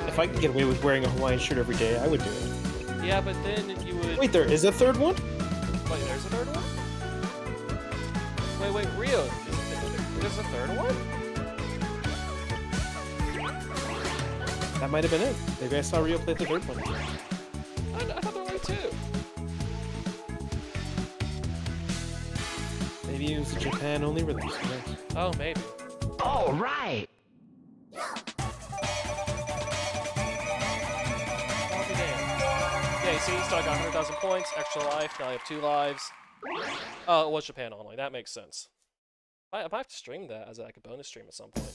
If I could get away with wearing a Hawaiian shirt every day, I would do it. Yeah, but then you would. Wait, there is a third one? Wait, there's a third one? Wait, Rio. There's a third one? That might have been it. Maybe I saw Rio play the third one. I thought there were only two. Maybe it was a Japan-only release. Who knows? Oh, maybe. All right. Yeah, you see, so I got 100,000 points, extra life, now I have 2 lives. Oh, it was Japan only, that makes sense. I might have to stream that as like a bonus stream at some point.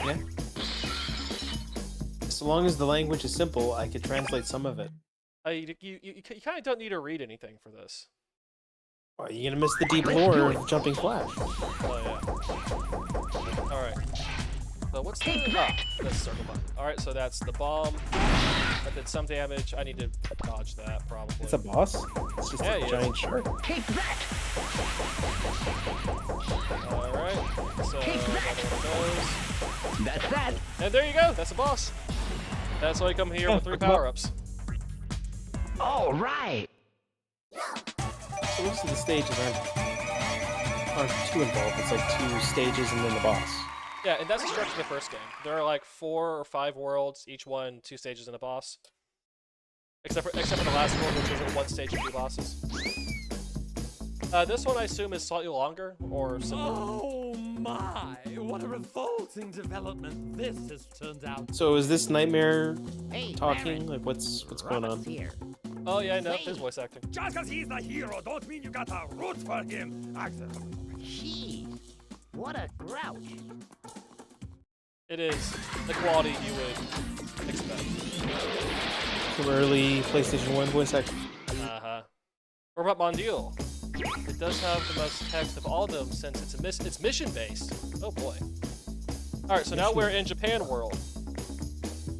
Yeah. So long as the language is simple, I could translate some of it. You kind of don't need to read anything for this. Well, you're gonna miss the deep lore of Jumping Flash. Oh, yeah. Alright. So what's the... Ah, that's the circle button. Alright, so that's the bomb. That did some damage. I need to dodge that, probably. It's a boss? It's just a giant shark. Take that. Alright, so another one of those. That's that. And there you go, that's a boss. That's why you come here with 3 power-ups. All right. So most of the stages aren't too involved. It's like 2 stages and then the boss. Yeah, and that's the structure of the first game. There are like 4 or 5 worlds, each one 2 stages and a boss. Except for the last world, which is 1 stage and 2 bosses. This one I assume is slightly longer or similar. Oh my! What a revolting development this has turned out. So is this Nightmare talking? Like what's going on? Here. Oh yeah, I know, his voice acting. Just because he's the hero, don't mean you gotta root for him. Jeez. What a grouch. It is the quality you would expect. Some early PlayStation 1 voice acting. Uh-huh. Or about Mondial. It does have the most text of all of them since it's mission-based. Oh boy. Alright, so now we're in Japan world.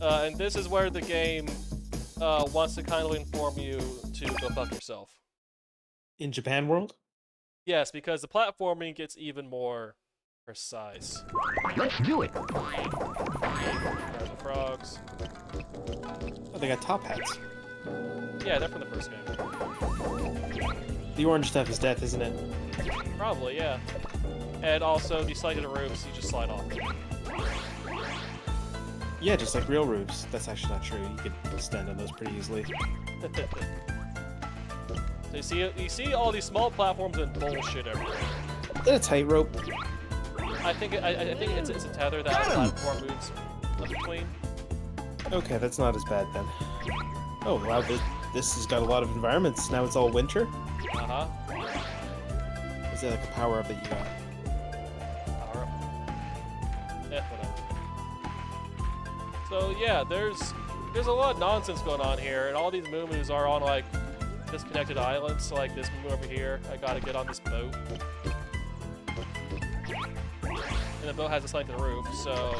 And this is where the game wants to kindly inform you to go fuck yourself. In Japan world? Yes, because the platforming gets even more precise. Let's do it. There's the frogs. Oh, they got top hats. Yeah, they're from the first game. The orange stuff is death, isn't it? Probably, yeah. And also, the slide to the roofs, you just slide off. Yeah, just like real roofs. That's actually not true. You could stand on those pretty easily. So you see all these small platforms and bullshit everywhere. Is that a tightrope? I think it's a tether that the platform moves between. Okay, that's not as bad then. Oh wow, this has got a lot of environments. Now it's all winter? Uh-huh. Is that like a power-up that you got? Power up. Yeah, whatever. So yeah, there's a lot of nonsense going on here, and all these moo-moos are on like disconnected islands. So like this moo over here, I gotta get on this boat. And the boat has a slide to the roof, so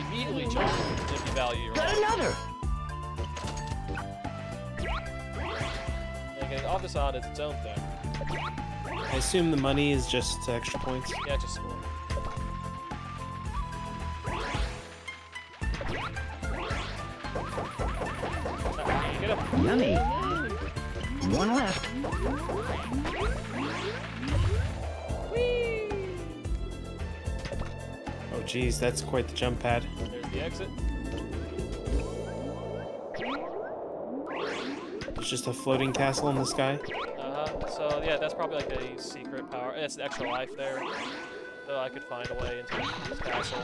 immediately jump if you value your Got life. another. And getting off this on is its own thing. I assume the money is just extra points. Yeah, just score. You get him. Yummy. One left. Oh geez, that's quite the jump pad. There's the exit. There's just a floating castle in the sky. So yeah, that's probably like a secret power. It's an extra life there. So I could find a way into this castle.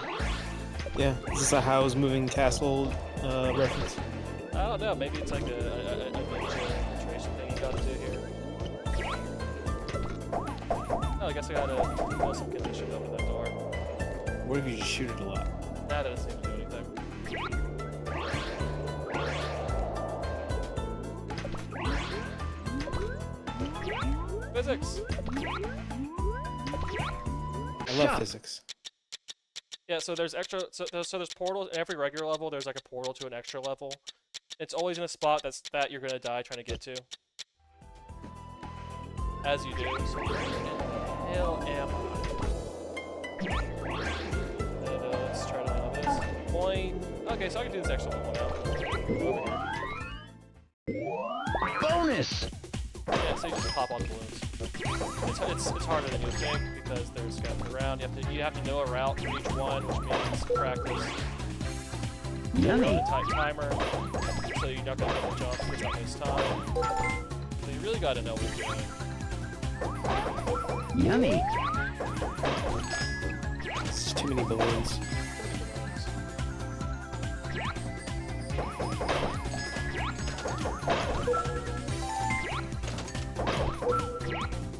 Yeah, is this a How's Moving Castle reference? I don't know, maybe it's like a infiltration thing you gotta do here. Oh, I guess I gotta know some condition over that door. What if you just shoot it a lot? Nah, that doesn't seem to do anything. Physics! I love physics. Yeah, so there's extra. So there's portals in every regular level. There's like a portal to an extra level. It's always in a spot that you're gonna die trying to get to. As you do. So where the hell am I? Let's try to know this. Point. Okay, so I can do this extra level now. Over here. Bonus. Yeah, so you just pop on the balloons. It's harder than you think because they're scattered around. You have to know a route for each one, which means practice. Yummy. A tight timer, so you're not gonna double jump because that wastes time. So you really gotta know what you're doing. Yummy. It's too many balloons.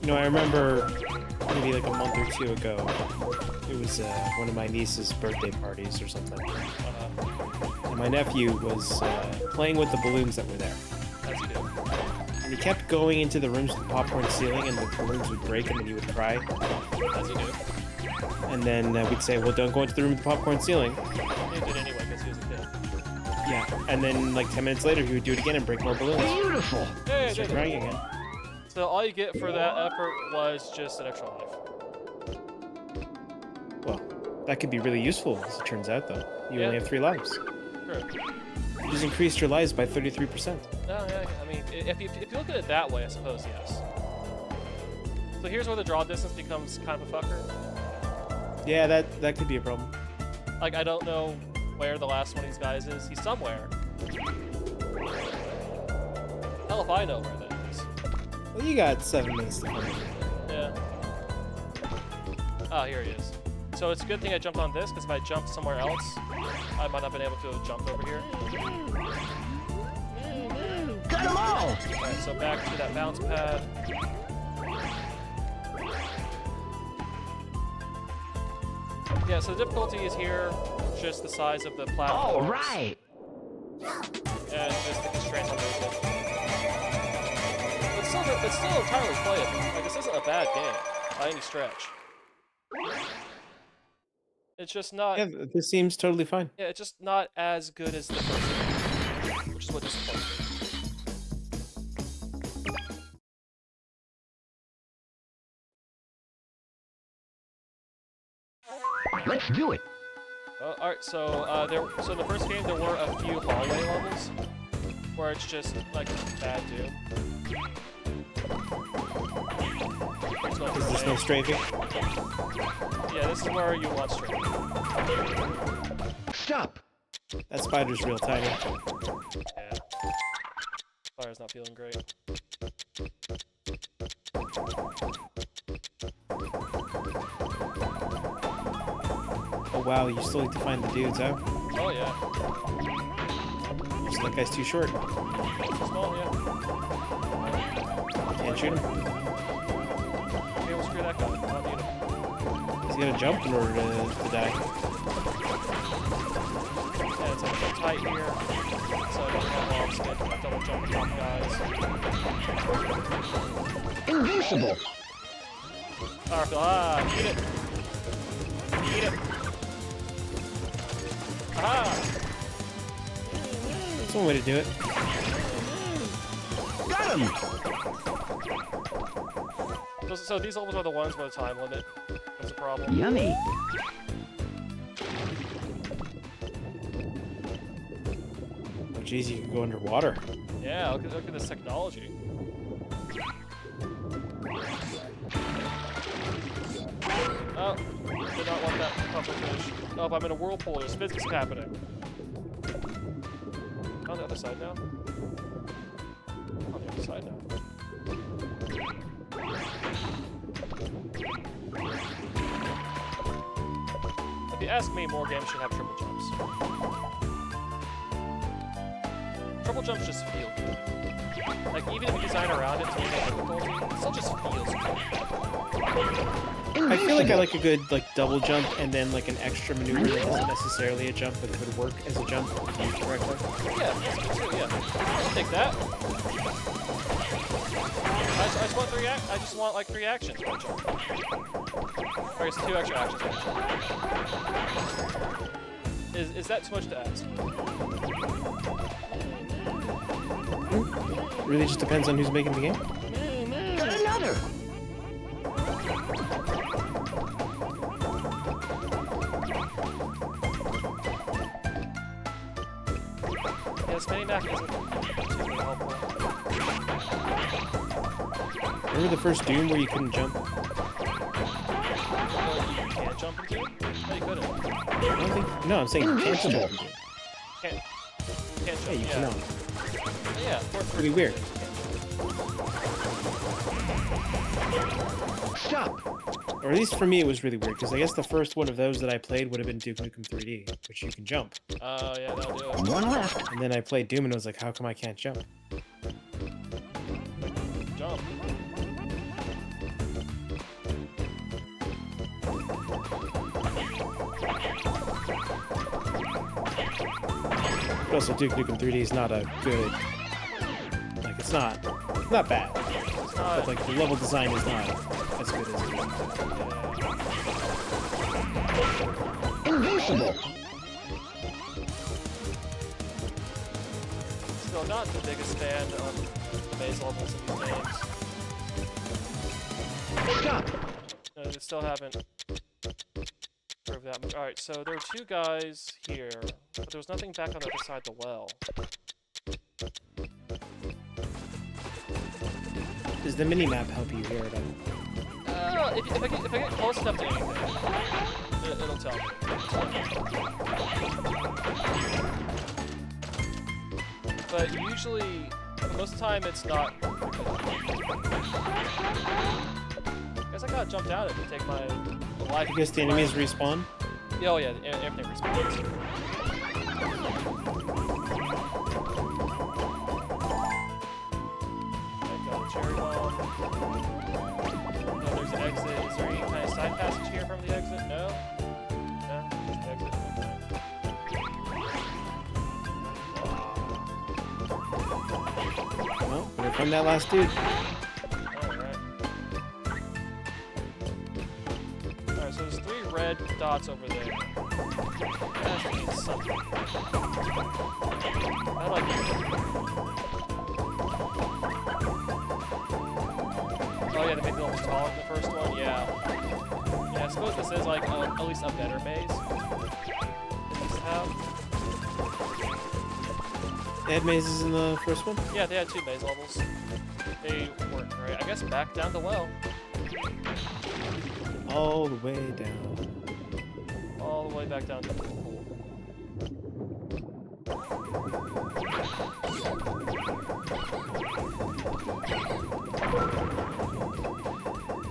You know, I remember maybe like a month or two ago, it was one of my niece's birthday parties or something. And my nephew was playing with the balloons that were there. As you do. And he kept going into the rooms with the popcorn ceiling and the balloons would break and then he would cry. As you do. And then we'd say, well, don't go into the room with the popcorn ceiling. He did anyway because he was a kid. Yeah. And then like 10 minutes later, he would do it again and break more balloons. Beautiful. Yeah, Start crying again. So all you get for that effort was just an extra life. Well, that could be really useful, as it turns out, though. You Yeah. only have 3 lives. True. You just increased your lives by 33%. No, yeah, I mean, if you look at it that way, I suppose, yes. So here's where the draw distance becomes kind of a fucker. Yeah, that could be a problem. Like, I don't know where the last one of these guys is. He's somewhere. Hell if I know where that is. Well, you got 7 minutes to come in. Yeah. Oh, here he is. So it's a good thing I jumped on this, because if I jumped somewhere else, I might not have been able to have jumped over here. Got them all. Alright, so back to that bounce pad. Yeah, so the difficulty is here, just the size of the platform. All right. And just the constraints on movement. It's still entirely playable. Like, this isn't a bad game, by any stretch. It's just not... Yeah, this seems totally fine. Yeah, it's just not as good as the first game, which is what disappoints me. Let's do it. All right, so so in the first game there were a few hallway levels where it's just like bad dude. Is this no strafing? Yeah, this is where you want strafing. Stop. That spider's real tiny. Yeah. Fire's not feeling great. Oh wow, you still need to find the dudes, huh? Oh yeah. So that guy's too short. Small, yeah. Can't shoot him. Okay, we'll screw that guy. I don't need him. He's gotta jump in order to die. Yeah, it's like tight here. So I don't have long skin. I double jump top guys. Invincible. Eat it. Eat it. Ah! That's one way to do it. Got him. So these levels are the ones where the time limit is a problem. Yummy. Oh geez, you can go underwater. Yeah, look at this technology. Oh, did not want that proper fish. Oh, if I'm in a whirlpool, there's physics happening. On the other side now. On the other side now. If you ask me, more games should have triple jumps. Triple jumps just feel good. Like, even if you design around it to make it difficulty, it still just feels good. I feel like I like a good double jump and then like an extra maneuver that isn't necessarily a jump but could work as a jump if used correctly. Yeah, that's good too, yeah. I'll take that. I just want I just want like 3 actions per jump. Or I guess 2 extra actions per jump. Is that too much to ask? Really just depends on who's making the game. Got another. Yeah, this mini-map isn't particularly helpful. Remember the first Doom where you couldn't jump? You can't jump into it? No, you couldn't. I don't think. No, I'm saying you can't jump. Can't jump. Yeah, you cannot. Yeah, Pretty weird. Stop. Or at least for me, it was really weird because I guess the first one of those that I played would have been Duke Nukem 3D, which you can jump. Oh, yeah, that'll do it. One left. And then I played Doom and I was like, how come I can't jump? Jump. But also, Duke Nukem 3D is not a good. Like, it's not bad. It's not. But like the level design is not as good as it is. Invincible. Still not the biggest fan of maze levels in these games. Stop. No, they still haven't proved that much. Alright, so there are 2 guys here, but there was nothing back on the other side of the well. Does the mini-map help you here? If I get close enough to anything, it'll tell me. But usually, most of the time, it's not. I guess I got jumped out at to take my life. I guess the enemies respawn? Oh yeah, everything respawns. Cherry bomb. No, there's an exit. Is there any kind of side passage here from the exit? No? No? Just the exit. Well, here come that last dude. Alright. Alright, so there's 3 red dots over there. That means something. I like it. Oh yeah, they made it almost taller than the first one? Yeah. Yeah, I suppose this is like at least a better maze. Than this have. They had mazes in the first one? Yeah, they had 2 maze levels. They weren't great. I guess back down the well. All the way down. All the way back down to the pool.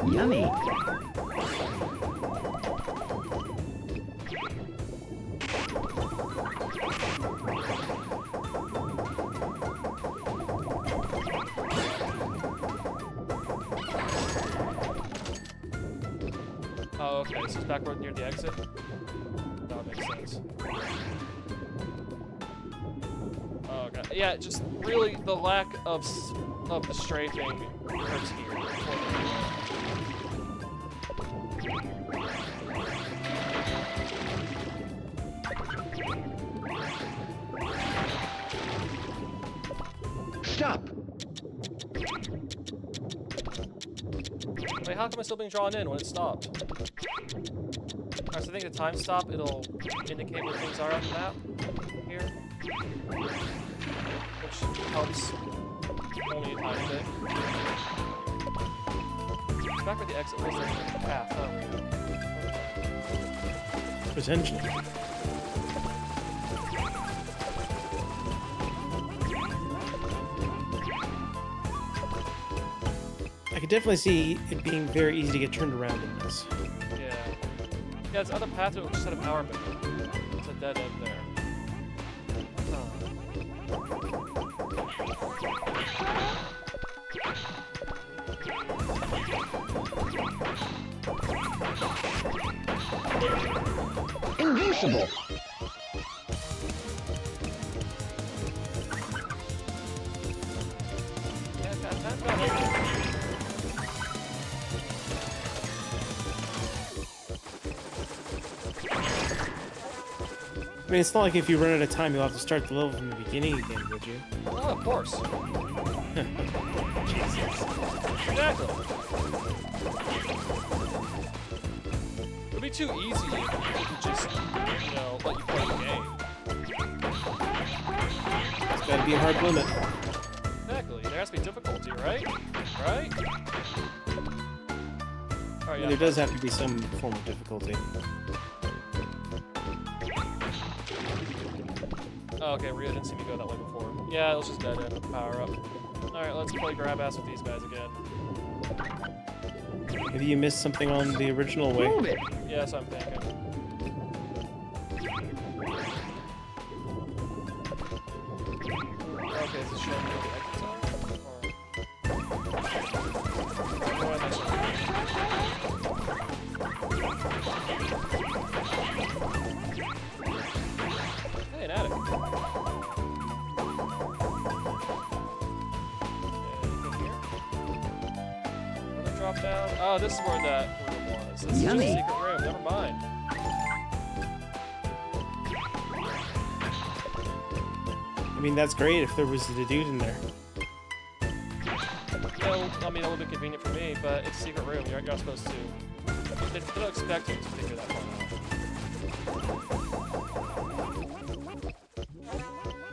Yummy. Oh, okay. So it's back near the exit. That would make sense. Oh god. Yeah, just really the lack of the strafing hurts here. Stop. Wait, how come it's still being drawn in when it stopped? Alright, so I think the time stop, it'll indicate where things are on the map here. Which helps only a tiny bit. Back where the exit was, there's a path, Potentially. I could definitely see it being very easy to get turned around in this. Yeah. Yeah, this other path that just had a power bit. It's a dead end there. Invincible. I mean, it's not like if you run out of time, you'll have to start the level from the beginning again, would you? Oh, of course. Exactly. It would be too easy to just, you know, let you play the game. It's gotta be a hard limit. Exactly. There has to be difficulty, right? Right? Alright, yeah. There does have to be some form of difficulty. Oh, okay, Rhea didn't see me go that way before. Yeah, it was just dead end power up. Alright, let's play grab ass with these guys again. Maybe you missed something on the original way. Move it. Yeah, that's what I'm thinking. Okay, is this showing me where the exits are? Hey, an attic. Anything here? Another drop down. Oh, this is where that room was. This is just a Yummy. secret room. Never mind. I mean, that's great if there was the dude in there. No, I mean, a little bit convenient for me, but it's a secret room. You're not supposed to. They don't expect you to figure that one out.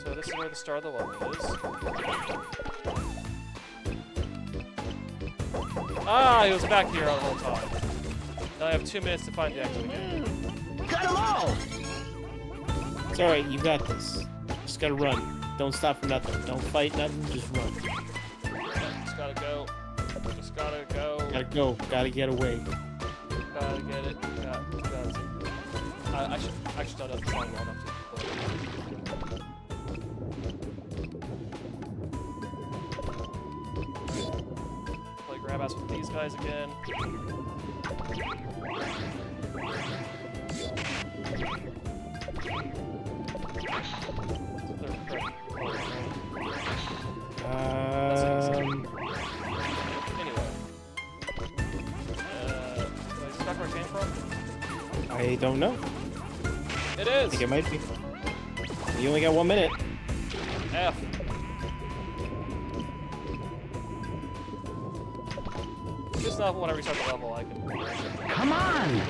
So this is where the start of the level is. Ah, he was back here all the whole time. Now I have 2 minutes to find the exit again. Got 'em all. It's alright, you got this. Just gotta run. Don't stop for nothing. Don't fight nothing, just run. Just gotta go. Just gotta go. Gotta go. Gotta get away. Gotta get it. I should not have the song well enough to play grab ass with these guys again. Anyway. Is this back where it came from? I don't know. It I is! think it might be. You only got 1 minute. F. This just not when I restart the level. I can. Come on!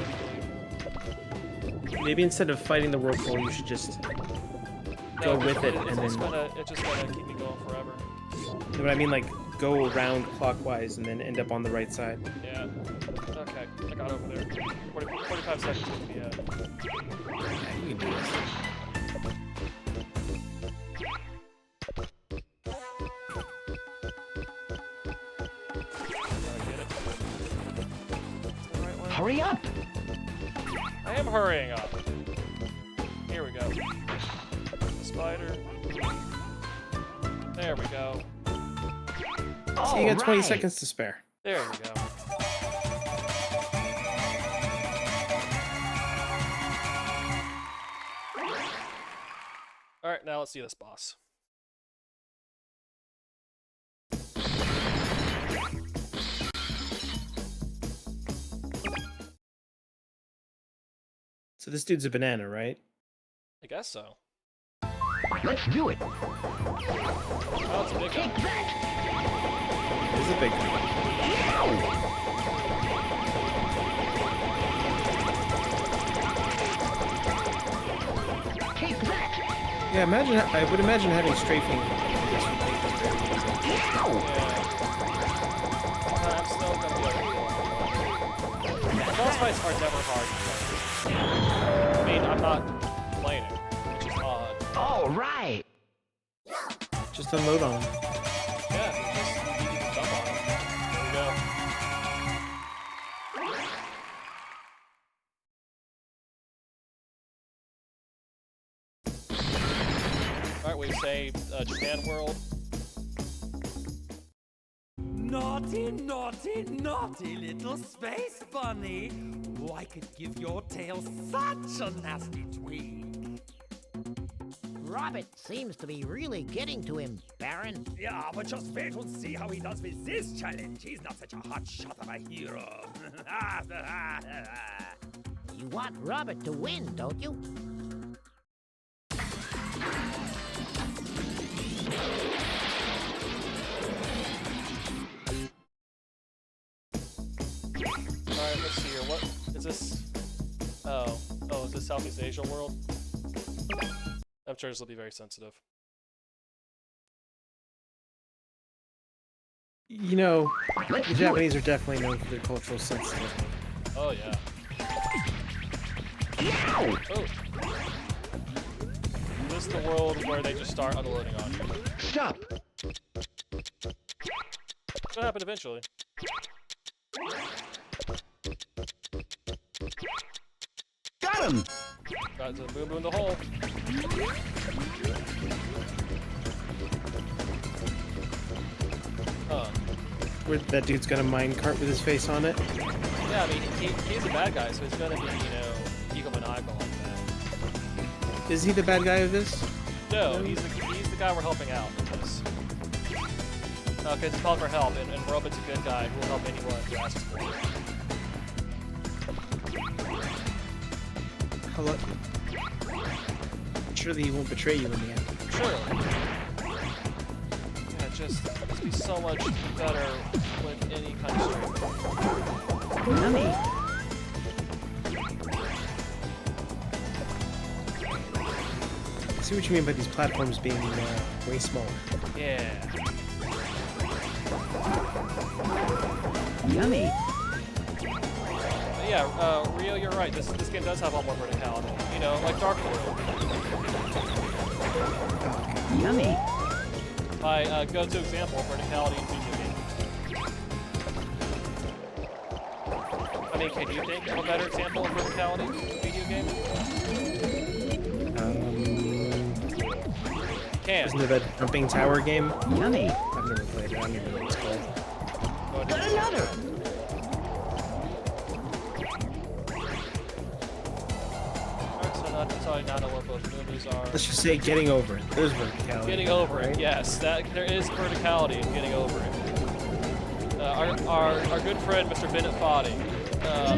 Maybe instead of fighting the whirlpool, you should just go with it and it's then. it's just gonna keep me going forever. But I mean, like, go around clockwise and then end up on the right side. Yeah. Okay, I got over there. 45 seconds would be Yeah, you can do this. Hurry up! I am hurrying up. Here we go. Spider. There we go. So you got 20 seconds to spare. There we go. Alright, now let's see this boss. So this dude's a banana, right? I guess so. Let's do it! Oh, it's a big guy. He's a big guy. Take that! Yeah, imagine. I would imagine having strafing. I'm still gonna be able to boss fights are never hard. I mean, I'm not complaining, which is odd. All right! Just unload on him. Yeah, you just dump on him. There we go. Alright, we say Japan World. Naughty, naughty, naughty little space bunny. Oh, I could give your tail such a nasty tweak. Robert seems to be really getting to him, Baron. Yeah, but just wait and see how he does with this challenge. He's not such a hot shot of a hero. You want Robert to win, don't you? Alright, let's see here. What is this? Oh, is this Southeast Asia world? I'm sure this will be very sensitive. You know, the Japanese are definitely known for their cultural sensitivity. Oh yeah. Ow! Oh. This is the world where they just start unloading on you. Stop! It'll happen eventually. Got him! Got to boom boom the hole. Where that dude's got a minecart with his face on it. Yeah, I mean, he's a bad guy, so he's gonna be, egomaniacal like that. Is he the bad guy of this? No, he's the guy we're helping out with this. Okay, it's called for help, and Robot's a good guy who will help anyone who asks for it. Hello. Surely he won't betray you in the end. Surely. Yeah, just be so much better with any kind of strength. Yummy! I see what you mean by these platforms being way smaller. Yeah. Yummy! But yeah, Rio, you're right. This game does have a lot more verticality. You know, like Dark World. Yummy! My go-to example of verticality in video games. I mean, can you think of a better example of verticality in video games? Can. Isn't it that jumping tower game? Yummy! I've never played it. I don't even know what it's called. Got another! Alright, so not what both movies are. Let's just say getting over it. There's verticality. Getting over it, right? yes. There is verticality in getting over it. Our good friend, Mr. Bennett Foddy,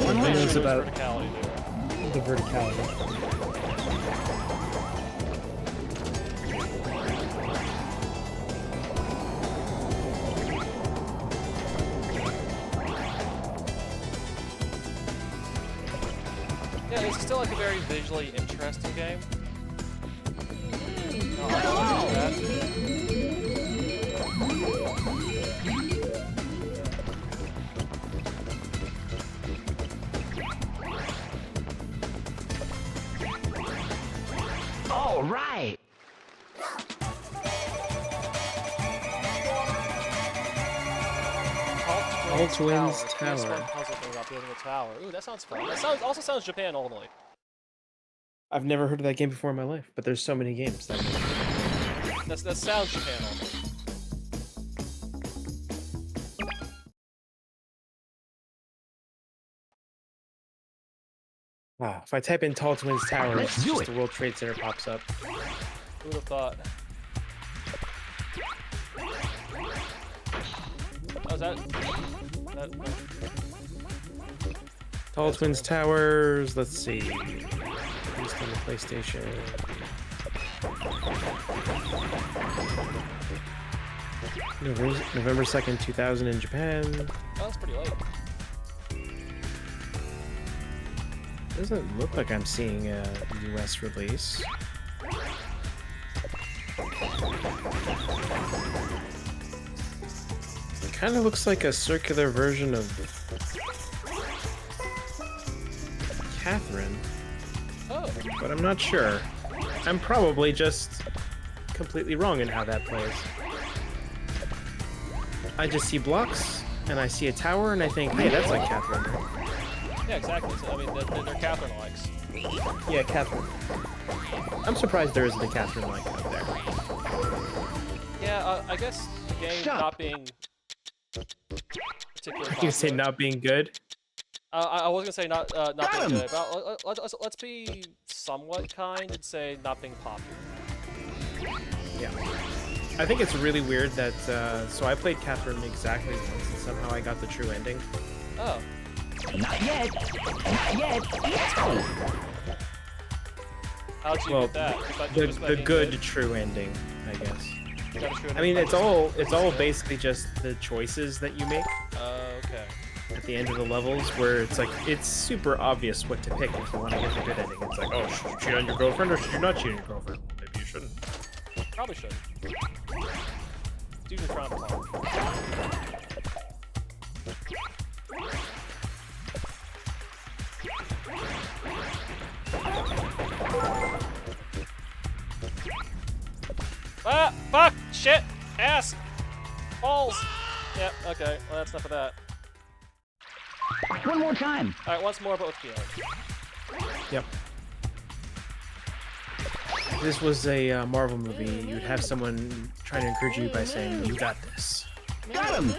One made knows sure there about was verticality there. the verticality. still like a very visually interesting game. I'll do that. All right. Tall Twins Tower. PS1 puzzle thing about building a tower. Ooh, that sounds fun. That also sounds Japan only. I've never heard of that game before in my life, but there's so many games that. That sounds Japan only. If I type in Tall Twins Tower, Let's do just it. the World Trade Center pops up. Who would have thought? Oh, is that? Tall Twins Towers, let's see. Released on the PlayStation. November 2nd, 2000 in Japan. Oh, that's pretty late. Doesn't look like I'm seeing a US release. It kind of looks like a circular version of Catherine, Oh, but I'm not sure. I'm probably just completely wrong in how that plays. I just see blocks, and I see a tower, and I think, hey, that's like Catherine. yeah, exactly. So, I mean, they're Catherine likes. Yeah, Catherine. I'm surprised there isn't a Catherine like out there. Yeah, I guess the game Stop. not being particularly You say popular. not being good? I was gonna say not being him. good, but let's be somewhat kind and say not being popular. Yeah. I think it's really weird that, so I played Catherine exactly once, and somehow I got the true ending. Oh, Not yet. Not yet. how'd you Well, get that? Just by the being good true ending, I guess. You got a true I mean, ending by it's all good? basically just the choices that you make Okay. at the end of the levels, where it's like, it's super obvious what to pick if you want to get the good ending. It's like, oh, should you cheat on your girlfriend or should you not cheat on your girlfriend? Maybe you shouldn't. Probably should. It's usually frowned upon. Ah! Fuck! Shit! Ass! Balls! Yep, okay. Well, that's enough of that. One more time. Alright, once more, but with feeling. Yep. If this was a Marvel movie, you'd have someone trying to encourage you by saying, you got this. Got him.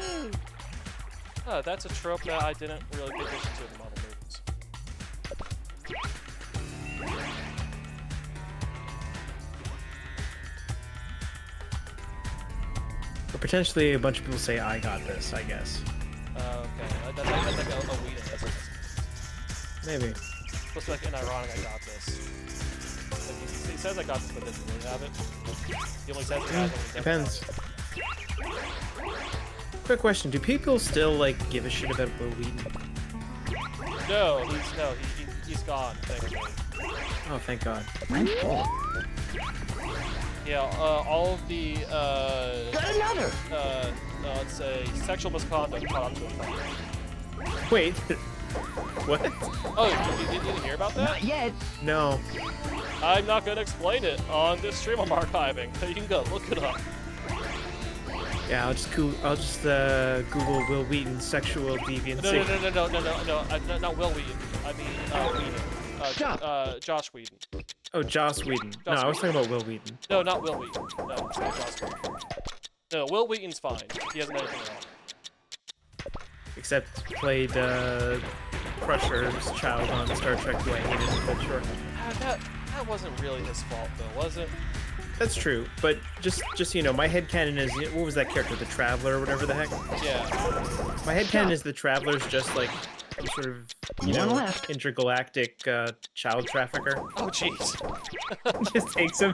Oh, that's a trope that I didn't really pay attention to in the Marvel movies. Or potentially a bunch of people say, I got this, I guess. Okay. That's like a Whedon, isn't it? Maybe. Supposed to be like an ironic, I got this. Like, he says I got this, but doesn't really have it. He only says he has it when he doesn't Depends. have Quick question, do people still, like, give a shit about Will Wheaton? it. He's gone, thankfully. Oh, thank God. Yeah, all of the, Got another. let's say, sexual misconduct caught up to him. Wait. What? Oh, you didn't hear about that? Not yet. No. I'm not gonna explain it on this stream I'm archiving. You can go look it up. Yeah, I'll just Google Will Wheaton sexual deviancy. No, not Will Wheaton. I mean, Whedon. Josh Whedon. Oh, Joss Whedon. No, I was talking about Will Wheaton. No, not Will Wheaton. No, it's not Josh Whedon. No, Will Wheaton's fine. He hasn't done anything wrong. Except played Crusher's child on Star Trek, who I hated, but sure. That wasn't really his fault, though, was it? That's true, but just so you know, my headcanon is, what was that character, the Traveler or whatever the heck? Yeah. My headcanon is the Traveler's just like some sort of, One left. intergalactic child trafficker. Oh, jeez. Just takes him,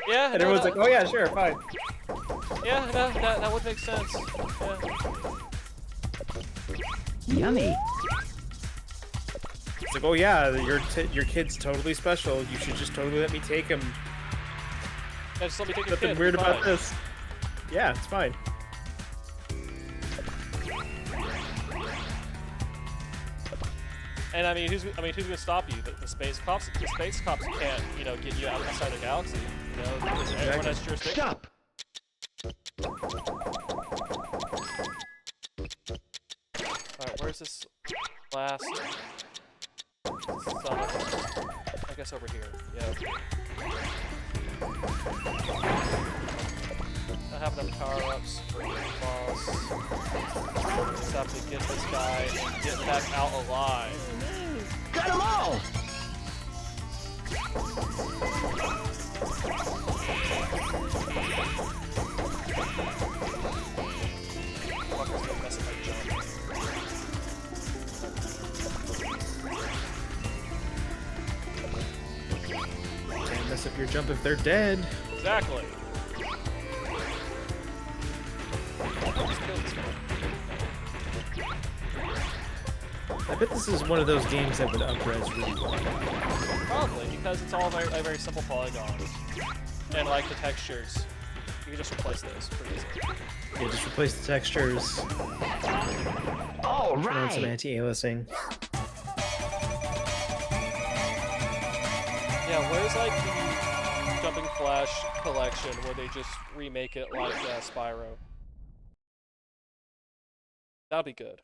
Yeah. and everyone's like, oh yeah, sure, fine. Yeah, that would make sense. Yeah. Yummy. It's like, oh yeah, your kid's totally special. You should just totally let me take him. Yeah, just let me take your Nothing kid. weird about fine. this. Yeah, it's fine. And I mean, who's gonna stop you? The space cops. The space cops can't, you know, get you outside the galaxy. You know, because everyone has jurisdiction. Stop! Alright, where's this last summon? I guess over here. Yeah. I have enough power-ups for the boss. Just have to get this guy and get back out alive. Got them all! Fucker's gonna mess up my jump. Can't mess up your jump if they're dead. Exactly. I bet this is one of those games that would up-res really well. Probably, because it's all a very simple polygon. And like the textures, you can just replace those pretty easily. Yeah, just replace the textures. All Turn on some right. anti-aliasing. Yeah, where's like the Jumping Flash collection where they just remake it like Spyro? That'd be good.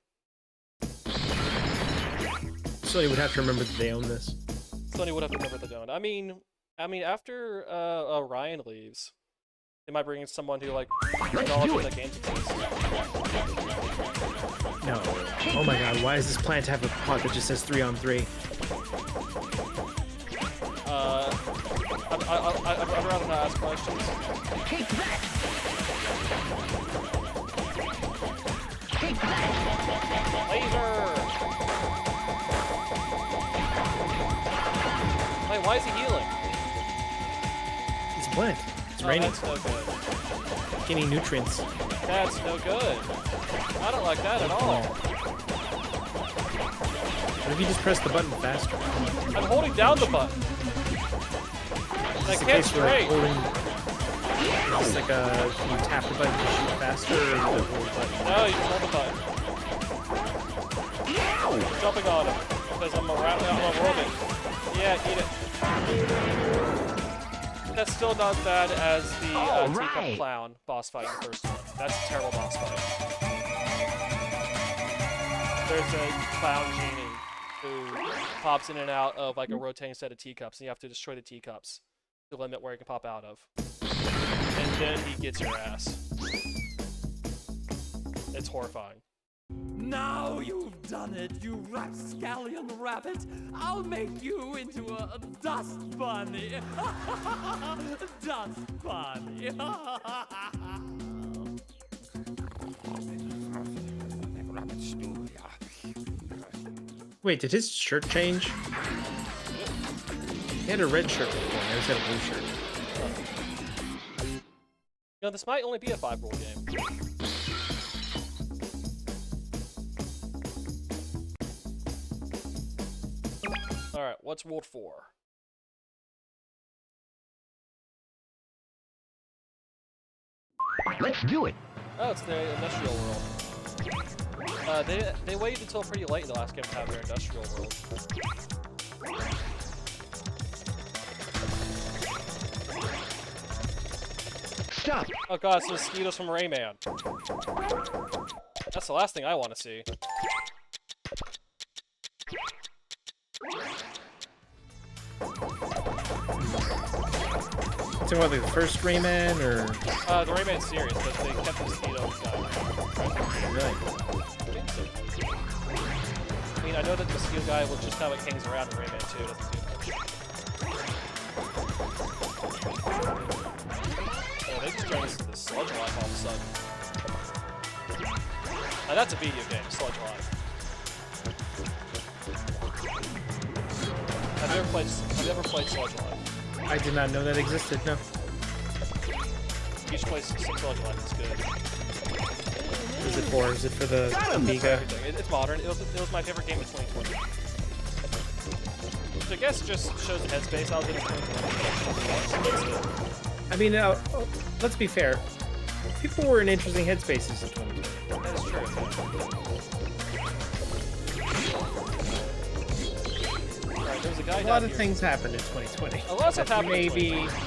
Sony would have to remember that they own this. Sony would have to remember the don't. I mean, after Ryan leaves, they might bring in someone who like acknowledges that games exist. No. Oh my god, why does this plant have a pot that just says 3-on-3? I'd rather not ask questions. Take that! Take that! Laser! Wait, why is he healing? It's a plant. It's Oh, raining. that's no good. Getting nutrients. That's no good. I don't like that at all. What if you just press the button faster? I'm holding down the button. I Is this the can't case where straight. it's like you tap the button to shoot faster, or is it hold the button? No, you just hold the button. I'm jumping on him because I'm a robot. Yeah, eat it. That's still not as bad as the Teacup Clown boss fight in the first one. That's a terrible boss fight. There's a clown genie who pops in and out of like a rotating set of teacups, and you have to destroy the teacups to limit where he can pop out of. And then he gets your ass. It's horrifying. Now you've done it, you rapscallion rabbit! I'll make you into a dust bunny! Dust bunny! Wait, did his shirt change? He had a red shirt before, now he's got a blue shirt. You know, this might only be a 5-rule game. Alright, what's World 4? Let's do it. Oh, it's the industrial world. They waited until pretty late in the last game to have their industrial world. Stop. Oh god, it's the mosquitoes from Rayman. That's the last thing I want to see. So what, like the first Rayman, or? The Rayman series, but they kept the mosquito guy. Really? I mean, I know that the mosquito guy will just kind of like hangs around in Rayman 2, doesn't do much. Yeah, they just turned this into Sludge Life all of a sudden. Now that's a video game, Sludge Life. Have you ever played Sludge Life? I did not know that existed, no. You should play some Sludge Life, it's good. What is it for? Is it for the Amiga? It's modern. It was my favorite game of 2020. Which I guess just shows the headspace I was in 2020. I mean, let's be fair. People were in interesting headspaces in 2020. That is true. Alright, there's a guy A lot of things happened in 2020. A lot of stuff happened in maybe 2020.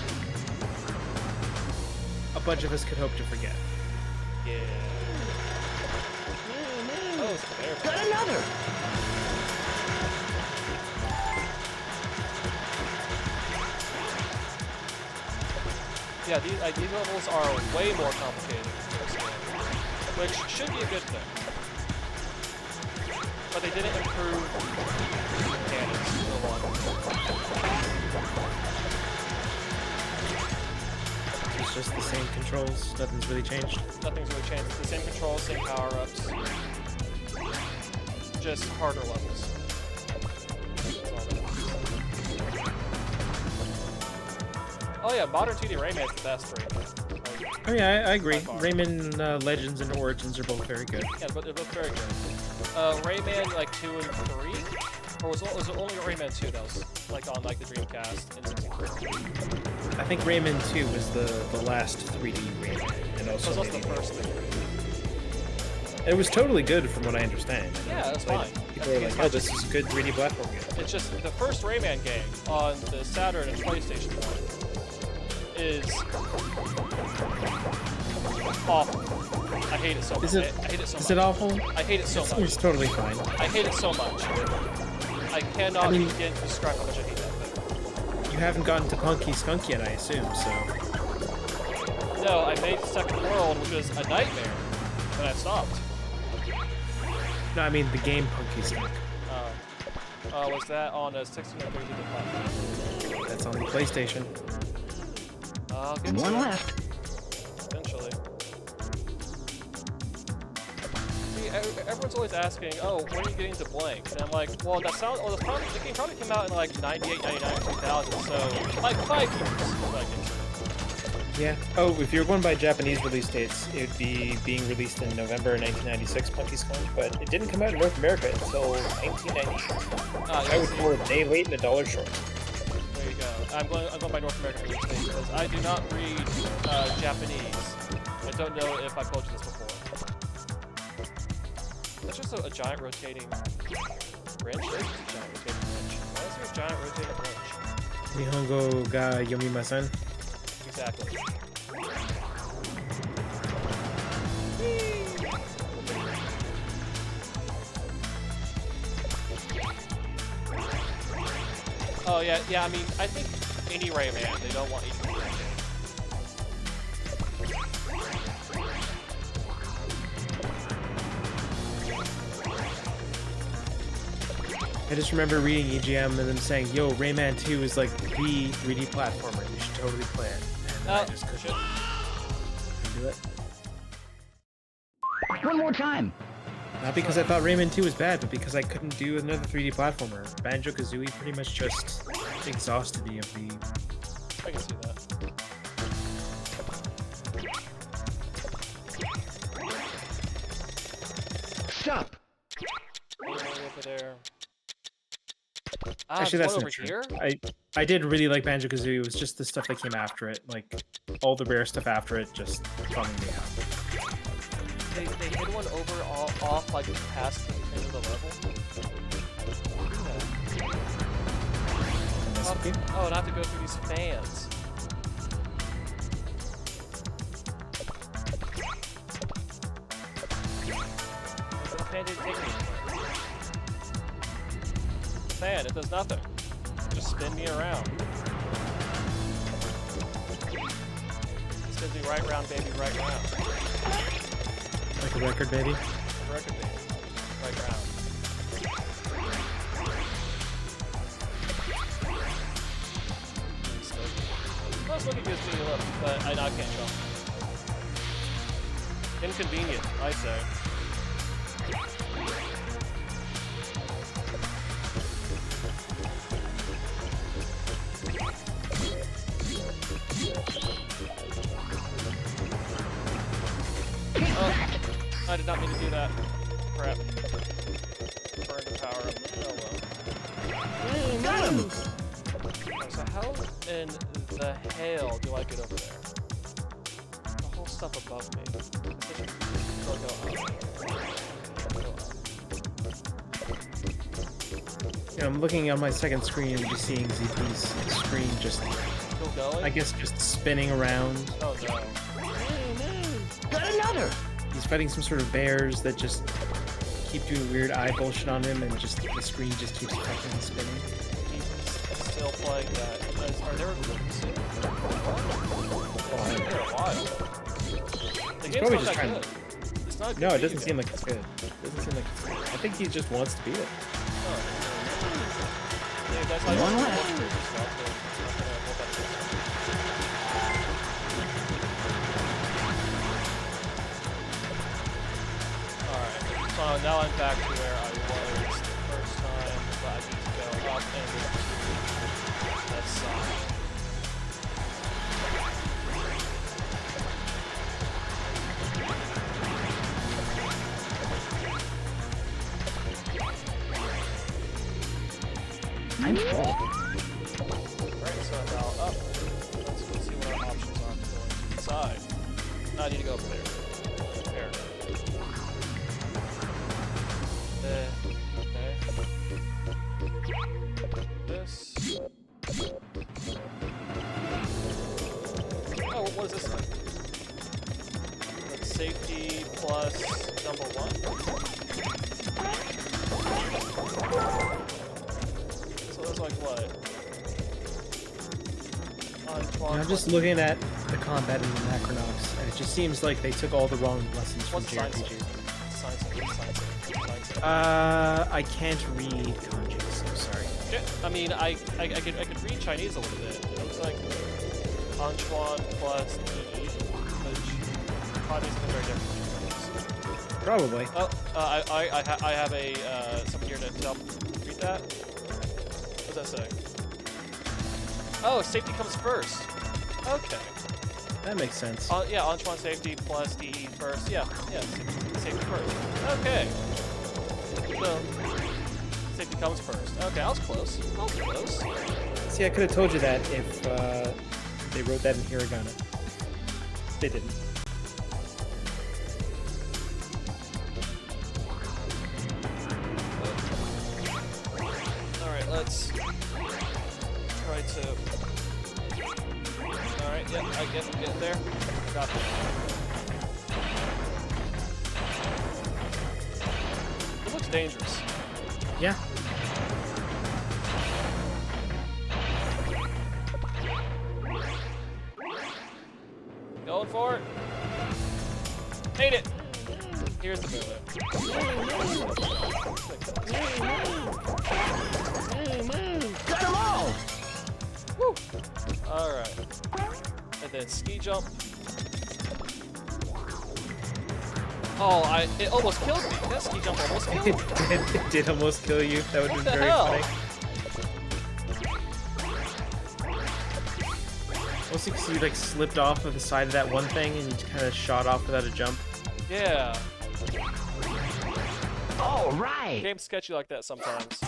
a bunch of us could hope to forget. Yeah. Oh, it's fair. Got another. Yeah, these levels are way more complicated, which should be a good thing. But they didn't improve mechanics for one. It's just the same controls. Nothing's really changed. Nothing's really changed. It's the same controls, same power-ups. Just harder levels. That's all that is. Oh yeah, modern 2D Rayman's the best Rayman. Oh yeah, I agree. By far. Rayman Legends and Origins are both very good. Yeah, but they're both very good. Rayman like 2 and 3, or was it only Rayman 2 that was like on like the Dreamcast and 64? I think Rayman 2 was the last 3D Rayman, and That was also also the first thing. it was totally good from what I understand. Yeah, that's Like, fine. people were like, "Oh, this is a good 3D platform game." It's just the first Rayman game on the Saturn and PlayStation 1 is awful. I hate it so much. Is it? I hate it so much. Is it awful? I hate it so much. It's totally fine. I hate it so much. I cannot begin to describe how much I hate that thing. You haven't gotten to Punky Skunk yet, I assume. So No, I made the second world, which was a nightmare, and I stopped. no, I mean the game Punky Skunk. Was that on a 16 or 32-bit platform? That's on the PlayStation. I'll get One to it left. eventually. See, everyone's always asking, oh, when are you getting to blank? And I'm like, well, the game probably came out in like 98, 99, 2000, so like 5 years before I get to it. Yeah. Oh, if you're going by Japanese release dates, it would be being released in November 1996, Punky Skunk, but it didn't come out in North America until 1996. I would call it a day late and $1 short. There you go. I'm going by North American release date because I do not read Japanese. I don't know if I've told you this before. That's just a giant rotating wrench. It's just a giant rotating wrench. Why is there a giant rotating wrench? Nihongo ga yomimasen. Exactly. Oh yeah, I mean, I think any Rayman, they don't want you to be Rayman. I just remember reading EGM and them saying, "Yo, Rayman 2 is like the 3D platformer. You should totally play it." And I just couldn't do it. One more time. Not because I thought Rayman 2 was bad, but because I couldn't do another 3D platformer. Banjo-Kazooie pretty much just exhausted me of the... I can see that. Stop. Over there. Actually, there's that's one not over true. here? I did really like Banjo-Kazooie. It was just the stuff that came after it. Like, all the rare stuff after it just bummed me out. They hid one over off like past the end of the level. Oh, and I have to go through these fans. The fan didn't take me. Fan, it does nothing. Just spin me around. It spins me right round, baby, right round. Like a record, baby? Record baby. Right round. Well, Smokey gives me a look, but I can't jump. Inconvenient, I say. Oh, I did not mean to do that. Crap. Burned the power up. Oh well. Got him! So how in the hell do I get over there? The whole stuff above me. I'll go up. Yeah, I'm looking on my second screen and just seeing ZP's screen just, Still going? I guess, just spinning around. Oh no. Got another! He's fighting some sort of bears that just keep doing weird eye bullshit on him, and just the screen just keeps fucking spinning. He's still playing that. Are there rooms? Oh, they're alive. The game's probably not just that trying good. It's not a good No, it video doesn't game. seem like it's good. It doesn't seem like it's good. I think he just wants to beat it. Oh. Yeah, that's how you One want to left. look for yourself, but I'm not gonna hold that against you. Alright, so now I'm back to where I was the first time, but I need to go up and that side. I'm full. Alright, so now up. Let's go see what our options are for going inside. Now I need to go up there. Fair enough. Okay. This. Oh, what is this like? That's safety plus number 1? So that's like what? I'm just looking at the combat in the Macronauts, and it just seems like they took all the wrong lessons from What's science? JRPG. Science. I can't read kanjis, I'm sorry. Yeah, I mean, I could read Chinese a little bit. It looks like Anchuan plus E, which probably isn't very different. Probably. Oh, I have a someone here to help read that. What's that say? Oh, safety comes first. Okay. That makes sense. Yeah, Anchuan safety plus DE first. Yeah, safety first. Okay. So, safety comes first. Okay, I was close. See, I could have told you that if they wrote that in hiragana. They didn't. Alright, let's try to... Alright, yep, I guess I'm getting there. Got it. It looks dangerous. Yeah. Going for it. Made it. Here's the movement. Got them all! Woo! Alright. And then ski jump. Oh, it almost killed me. That ski jump almost killed me. It did almost kill you. That would have What been the very hell? funny. Also, because you like slipped off of the side of that one thing and you kind of shot off without a jump. Yeah. All right! Game's sketchy like that sometimes.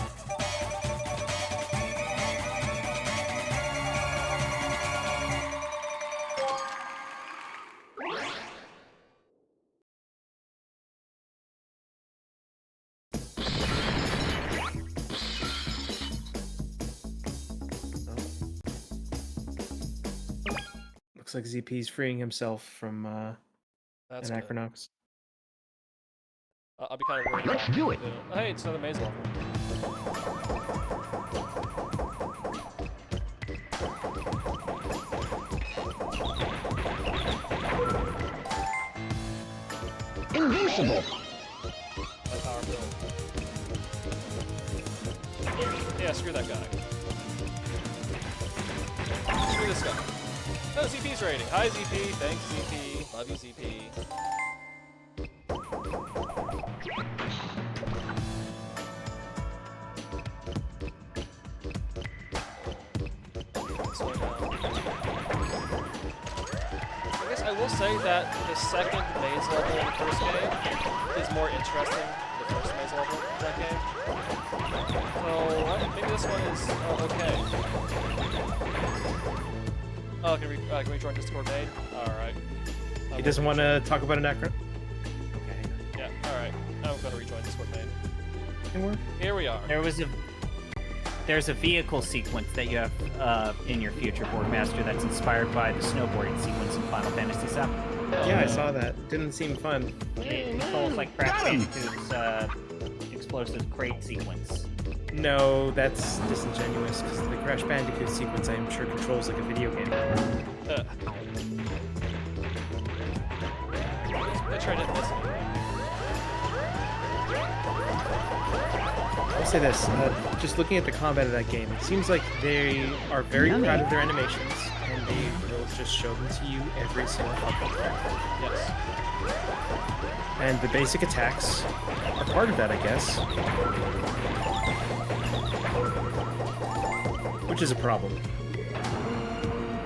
Looks like ZP's freeing himself from That's good. Anachronox. I'll be kind of worried. Let's do it. Oh, hey, it's another maze level. Invincible! My power build. Yeah, screw that guy. Screw this guy. Oh, ZP's rating. Hi, ZP. Thanks, ZP. Love you, ZP. So now, I guess I will say that the second maze level in the first game is more interesting than the first maze level in that game. maybe this one is okay. Oh, can we join Discord main? Alright. He doesn't want to talk about an acronym? Okay. Yeah, alright. I'm going to rejoin Discord main. Here we are. There's a vehicle sequence that you have in your future Boardmaster that's inspired by the snowboarding sequence in Final Fantasy VII. Yeah, I saw that. Didn't seem fun. It feels like Crash Bandicoot's explosive crate sequence. No, that's disingenuous, because the Crash Bandicoot sequence I'm sure controls like a video game. I tried to miss it. I'll say this, just looking at the combat of that game, it seems like they are very proud of their animations, and they will just show them to you every single fucking time. Yes. And the basic attacks are part of that, I guess. Which is a problem.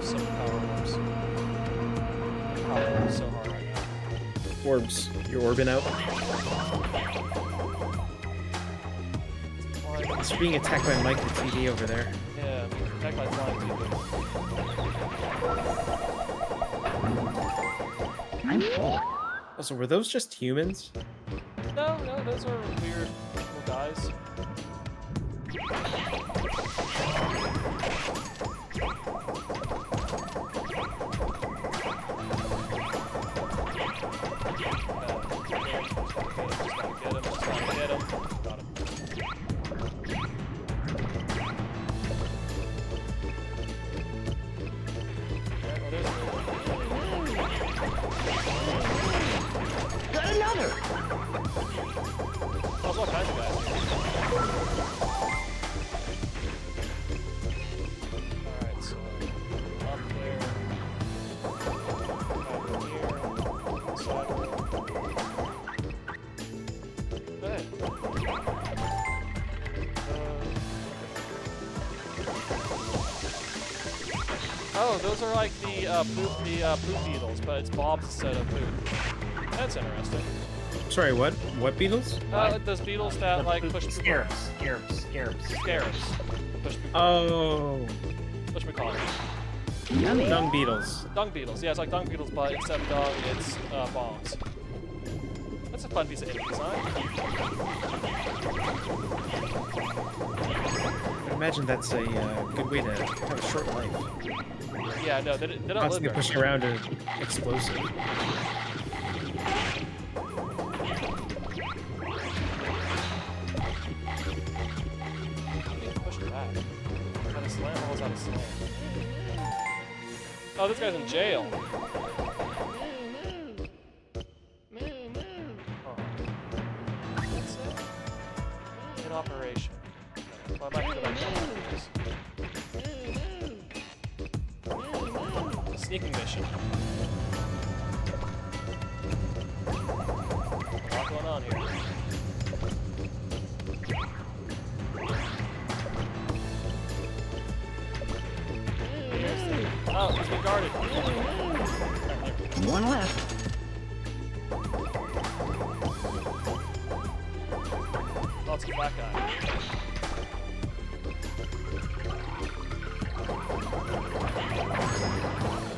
Some power orbs. Power orbs so hard right now. Orbs, you're orbing out. It's being attacked by Mike the TV over there. Yeah, attacked by flying TV. I'm full. Also, were those just humans? No, those are weird little guys. Just gotta get him. Got him. Got another. There's all kinds of guys here. Alright, so up there. Over here. Side road. Hey. Oh, those are like the poop beetles, but it's Bob's instead of poop. That's interesting. Sorry, what? What beetles? Those beetles that like push people. Scarabs. Push people. Oh. What should we call it? Dung beetles. Dung beetles. Yeah, it's like dung beetles, but instead of dung, it's bombs. That's a fun piece of enemy design. I imagine that's a good way to have a short life. Yeah, no, they don't live Constantly very pushing around an explosive. Push it back. How to slam? What was how to slam? Oh, this guy's in jail. Oh. What's that? In operation. Well, I might have to go back to sneaking mission. A lot going on here. Oh, he's been guarded. One left. Let's get that guy.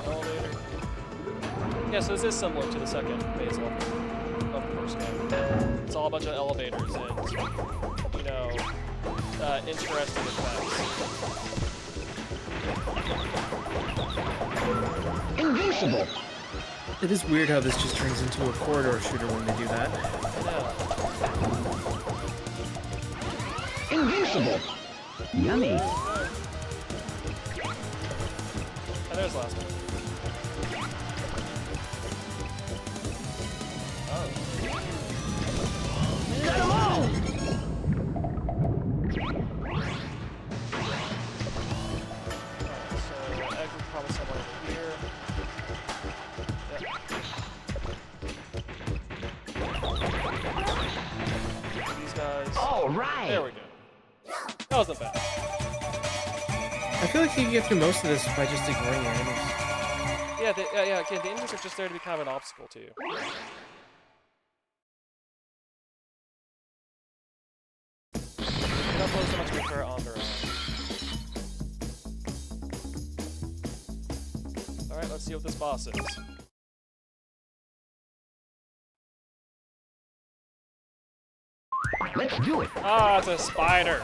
Elevator. Yeah, so this is similar to the second phase of the first game. It's all a bunch of elevators and, you know, interesting effects. Invincible. It is weird how this just turns into a corridor shooter when they do that. Yeah. Invincible. Yummy. And there's the last one. Oh. Got them all. So exit probably somewhere over here. Yep. These guys. All right. There we go. That wasn't bad. I feel like you can get through most of this by just ignoring your enemies. Yeah, again, the enemies are just there to be kind of an obstacle to you. They don't pose so much Alright, let's see what this boss is. Let's do it. Ah, it's a spider.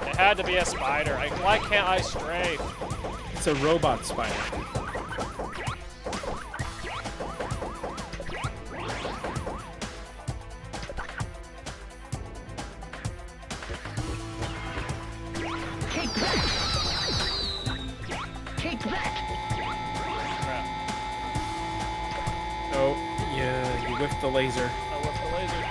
It had to be a spider. Why can't I strafe? It's a robot spider. Take that. Take that. Crap. Oh, yeah, you whiffed the laser. I whipped the laser.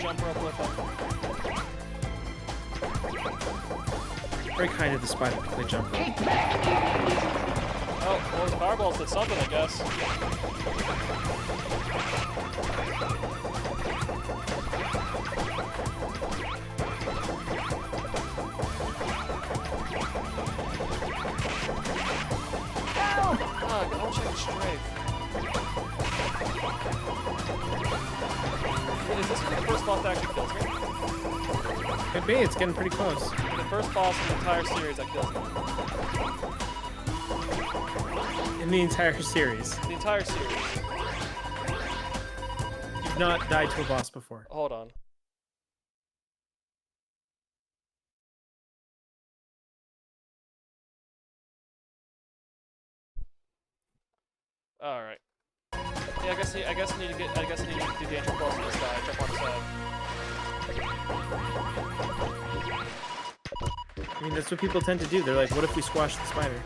Jump rope with him. Very kind of the spider to play jump rope. Oh, well, those fireballs did something, I guess. Ah, I wish I could strafe. Is this the first boss that actually kills me? Could be, it's getting pretty close. The first boss in the entire series that kills me. In the entire series. The entire series. You've not died to a boss before. Hold on. All right. Yeah, I guess I need to do the entry boss on this guy. Jump on his head. I mean, that's what people tend to do. They're like, what if we squash the spider?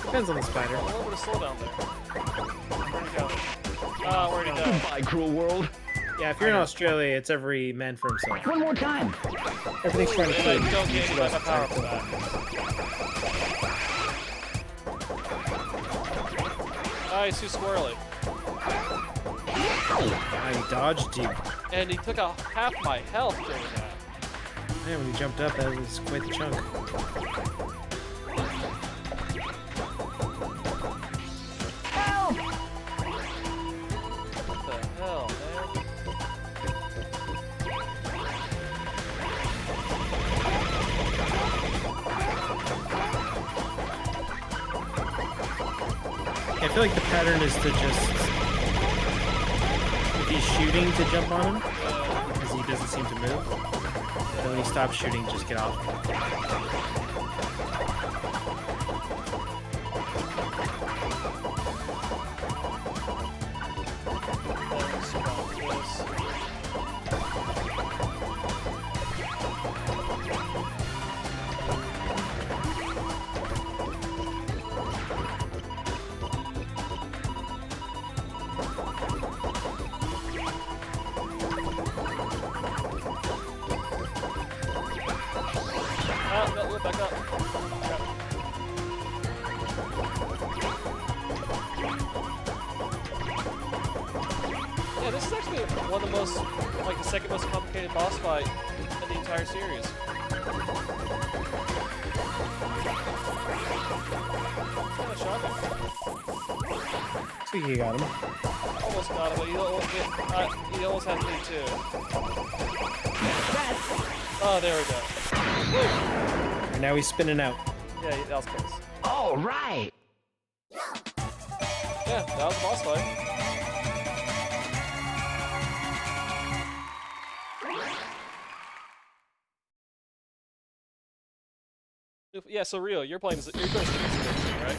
Depends on the spider. A little bit of slowdown there. Where'd he go? Ah, where'd he go? Goodbye, cruel world. Yeah, if you're in Australia, it's every man for himself. One more time. Everything's trying to kill you. Don't get any of my power for that. Ah, he's too squirrely. I dodged you. And he took out half my health doing that. Yeah, when you jumped up, that was quite the chunk. Help! What the hell, man? I feel like the pattern is to just... If he's shooting, to jump on him, because he doesn't seem to move. But when he stops shooting, just get off. Ah, no, back up. Crap. Yeah, this is actually one of the most, like the second most complicated boss fight in the entire series. Kind of shocking. So you got him. Almost got him, but he almost has me too. Oh, there we go. And now he's spinning out. Yeah, that was close. All right. Yeah, that was the boss fight. Yeah, so Rio, you're playing this, you're doing this, right?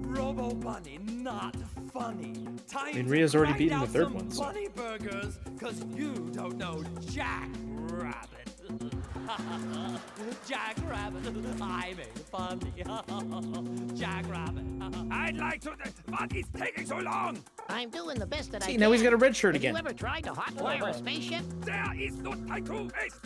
Robo Bunny, not funny. Time I mean, Rio's already to beaten grind the third out one, so. some Bunny burgers, cause you don't know Jack Rabbit. Jack Rabbit, I'm a funny. Jack Rabbit. I'd like to. What is taking so long? I'm doing the best that I See, can. now he's got a red shirt Have again. you ever tried to hotwire a spaceship? There is no time to waste.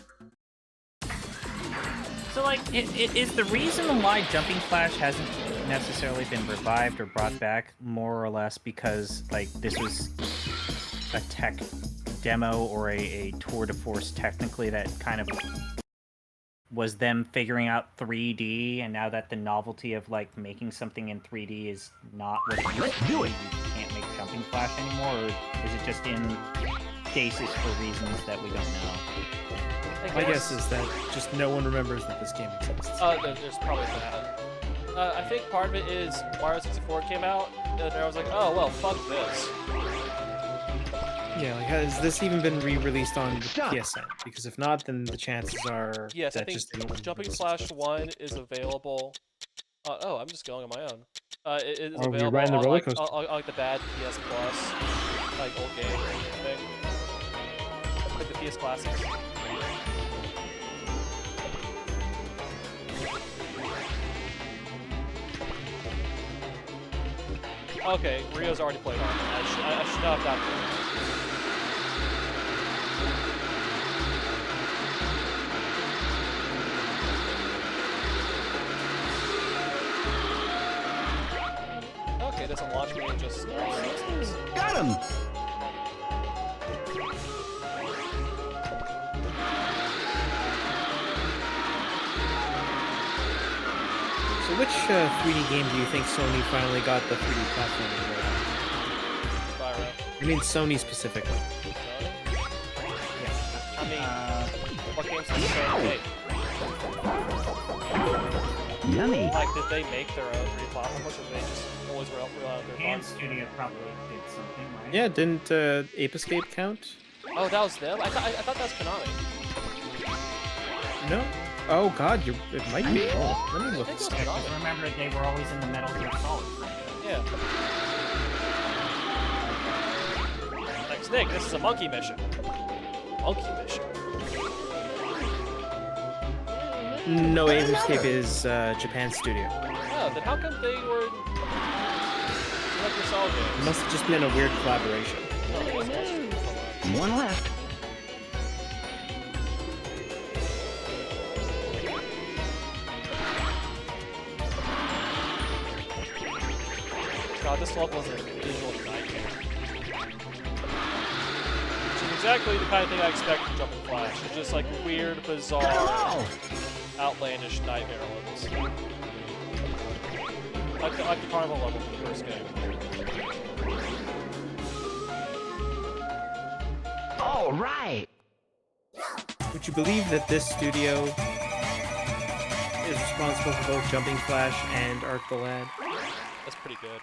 So, like, it is the reason why Jumping Flash hasn't necessarily been revived or brought back more or less because, like, this was a tech demo or a tour de force technically that kind of was them figuring out 3D, and now that the novelty of like making something in 3D is not what it used to be, you can't make Jumping Flash anymore, or is it just in stasis for reasons that we don't know? My guess is that just no one remembers that this game exists. There's probably that. I think part of it is Mario 64 came out, and I was like, oh, well, fuck this. Yeah, like, has this even been re-released on the PSN? Because if not, then the chances are Yes, I that think just didn't Jumping Flash 1 is available. Oh, I'm just going on my own. It is Oh, you're available riding the on, roller like, coaster. on like the bad PS Plus, like old game thing. Like the PS Classics. Okay, Rio's already played on it. I should not have gotten it. Okay, doesn't launch me, it just starts. Got him! So which 3D game do you think Sony finally got the 3D platforming right on? Spyro. I mean Sony specifically. I mean, what games did Sony make? Yummy. Like, did they make their own 3D platform, or did they just always rely on their Hand funds? Studio probably did something, right? Yeah, didn't Ape Escape count? Oh, that was them? I thought that was Konami. No. Oh God, it might be. Oh, let me look I think this it was up. Konami. Remember, they were always in the Metal Gear Solid. Yeah. Like, Snake, this is a monkey mission. Monkey mission. No, Ape Escape is Japan Studio. Oh, then how come they were like your Solid It games? must have just been a weird collaboration. No, it wasn't. One left. God, this level is a visual nightmare. Which is exactly the kind of thing I expect from Jumping Flash. It's just like weird, bizarre, outlandish nightmare levels. Like the carnival level from the first game. All right. Would you believe that this studio is responsible for both Jumping Flash and Arc the Lad? That's pretty good.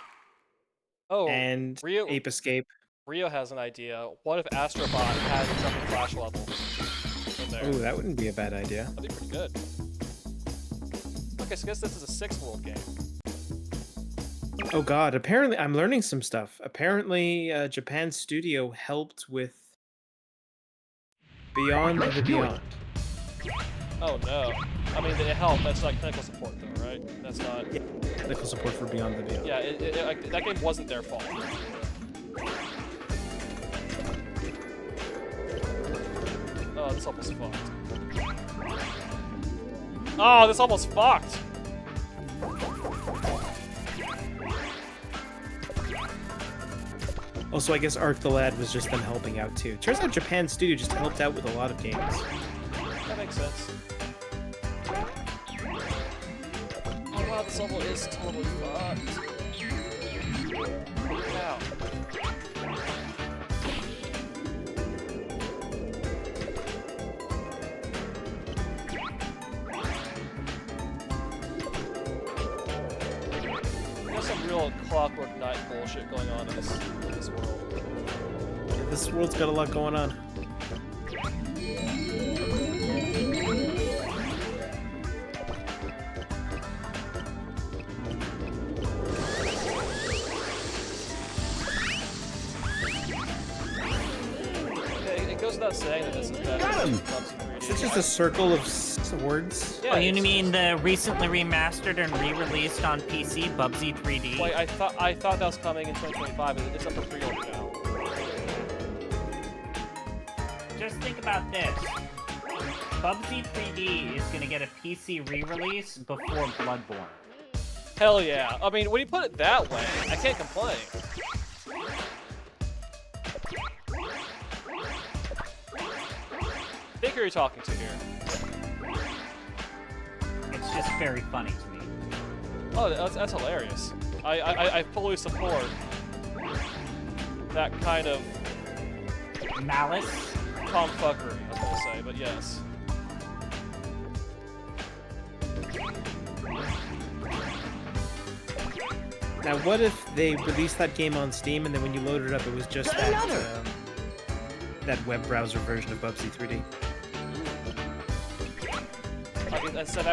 Oh, And Rio, Ape Escape. Rio has an idea. What if Astrobot had a Jumping Flash level in there? Ooh, that wouldn't be a bad idea. That'd be pretty good. Okay, so I guess this is a 6-world game. Oh God, apparently I'm learning some stuff. Apparently Japan Studio helped with Beyond the Beyond. Oh no. I mean, it helped. That's like technical support though, right? That's not... Yeah, technical support for Beyond the Beyond. Yeah, like, that game wasn't their fault. Oh, this almost fucked. Oh, this almost fucked! Also, I guess Arc the Lad was just them helping out too. Turns out Japan Studio just helped out with a lot of games. That makes sense. Oh wow, this level is totally fucked. Ow. There's some real Clockwork Knight bullshit going on in this world. This world's got a lot going on. It goes without saying that this is better than Bubsy 3D. It's just a circle of swords. Yeah, Oh, you it's mean the recently remastered and re-released on PC, Bubsy 3D? Like, I thought that was coming in 2025, and it's up for pre-order now. Just think about this. Bubsy 3D is gonna get a PC re-release before Bloodborne. Hell yeah. I mean, when you put it that way, I can't complain. Think who you're talking to here. just very funny to me. Oh, that's hilarious. I fully support that kind of malice, tomfuckery, I was gonna say, but yes. Now, what if they released that game on Steam and then when you loaded it up, it was just that web browser version of Bubsy 3D? Instead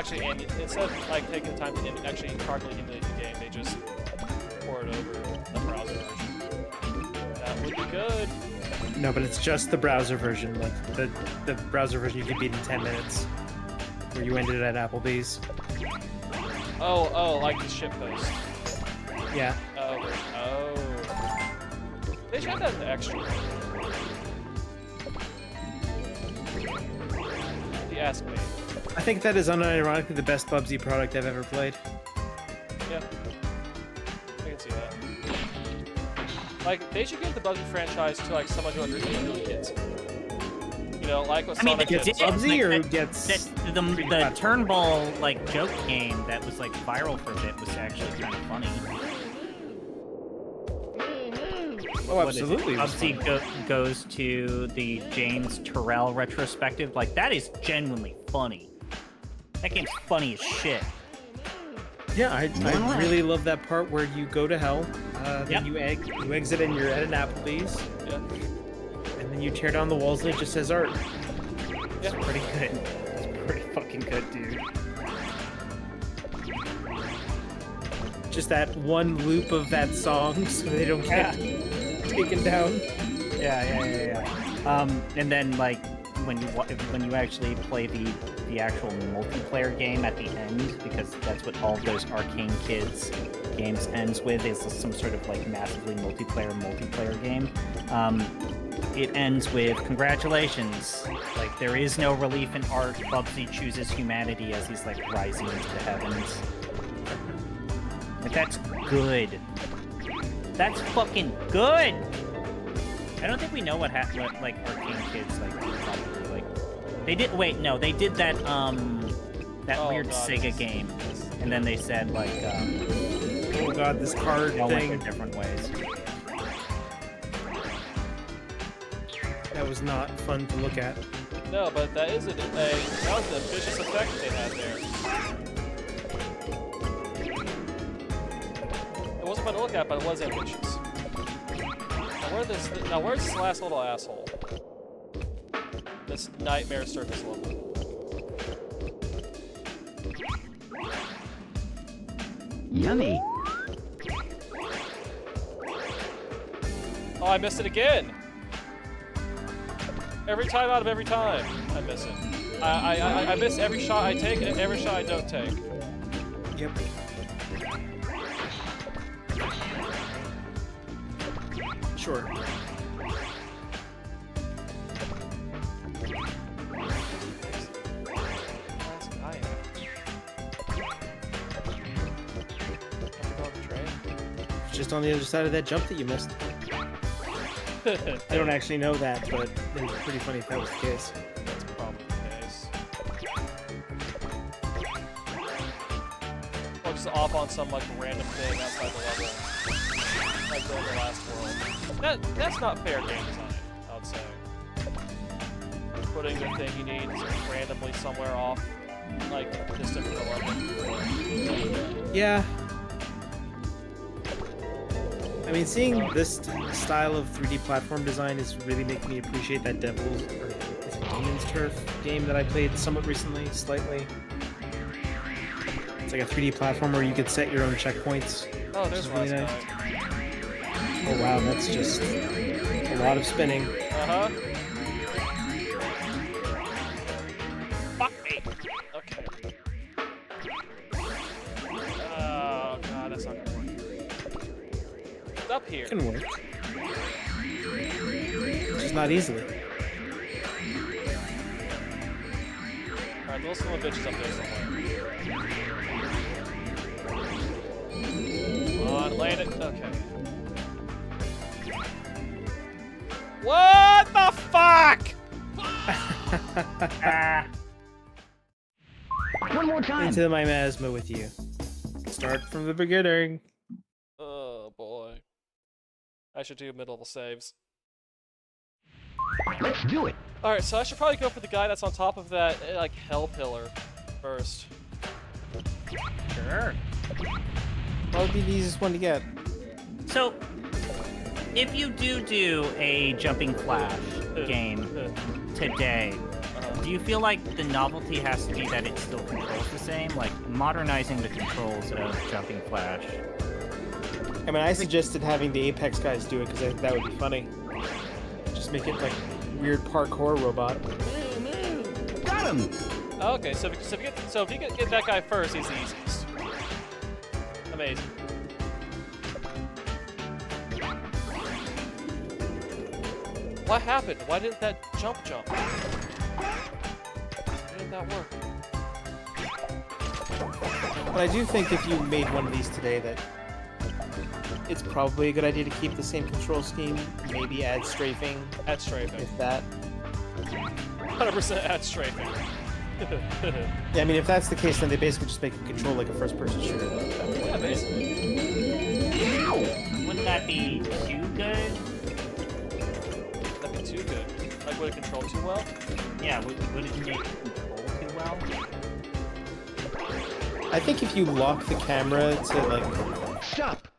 of like taking the time to actually properly emulate the game, they just pour it over the browser version. That would be good. No, but it's just the browser version, like the browser version you could beat in 10 minutes, where you ended at Applebee's. Oh, like the shitpost. Yeah. Oh. They should have that in the extra. If you ask me. I think that is unironically the best Bubsy product I've ever played. Yeah. I can see that. Like, they should give the Bubsy franchise to, like, someone who understands kids. You know, like what Sonic gets Bubsy or gets the Turnbull, like, joke game that was, like, viral for a bit was actually kind of funny. Oh, absolutely. Bubsy goes to the James Terrell retrospective. Like, that is genuinely funny. That game's funny as shit. Yeah, I really love that part where you go to hell, then you exit and you're at an Applebee's. Yeah. And then you tear down the walls and it just says art. It's pretty good. It's pretty fucking good, dude. Just that one loop of that song so they don't get taken down. Yeah. And then, like, when you actually play the actual multiplayer game at the end, because that's what all of those Arcane Kids games ends with, is some sort of like massively multiplayer game. It ends with congratulations. Like, there is no relief in art. Bubsy chooses humanity as he's like rising into the heavens. Like, that's good. That's fucking good. I don't think we know what like Arcane Kids like probably like. They did they did that weird Sega game, and then they said like oh god, this card thing. Went their different ways. That was not fun to look at. No, but that was an ambitious effect they had there. It wasn't fun to look at, but it was ambitious. Now where's this last little asshole? This Nightmare Circus level. Yummy. Oh, I missed it again! Every time out of every time, I miss it. I miss every shot I take and every shot I don't take. Yep. Sure. Just on the other side of that jump that you missed. I don't actually know that, but it's pretty funny if that was the case. That's probably the case. Or just off on some like random thing outside the level. Like going to the last world. That's not fair game design, I would say. Putting the thing you need randomly somewhere off, like distant from the level. Yeah. I mean, seeing this style of 3D platform design is really making me appreciate that Demon's Turf game that I played somewhat recently, slightly. It's like a 3D platform where you could set your own checkpoints. Oh, there's really nice. Oh wow, that's just a lot of spinning. Uh-huh. Fuck me! Okay. Oh god, that's not gonna work. It's up here. It can work. Just not easily. Alright, those little bitches up there somewhere. Come on, land it. Okay. What the fuck? What One more time. Into my miasma with you. Start from the beginning. Oh boy. I should do mid-level saves. Let's do it. Alright, so I should probably go for the guy that's on top of that, like, hell pillar first. Sure. What would be the easiest one to get? So, if you do a jumping flash game today, do you feel like the novelty has to be that it still controls the same? Like, modernizing the controls of jumping flash. I mean, I suggested having the Apex guys do it because I think that would be funny. Just make it like weird parkour robot. Got him. Okay, so if you get that guy first, he's the easiest. Amazing. What happened? Why didn't that jump? Why didn't that work? But I do think if you made one of these today that it's probably a good idea to keep the same control scheme, maybe add strafing. Add strafing. If that. 100% add strafing. Yeah, I mean, if that's the case, then they basically just make it control like a first-person shooter. Yeah, basically. Wouldn't that be too good? That'd be too good. Like, would it control too well? Yeah, would it make it control too well? I think if you lock the camera to, like, Stop.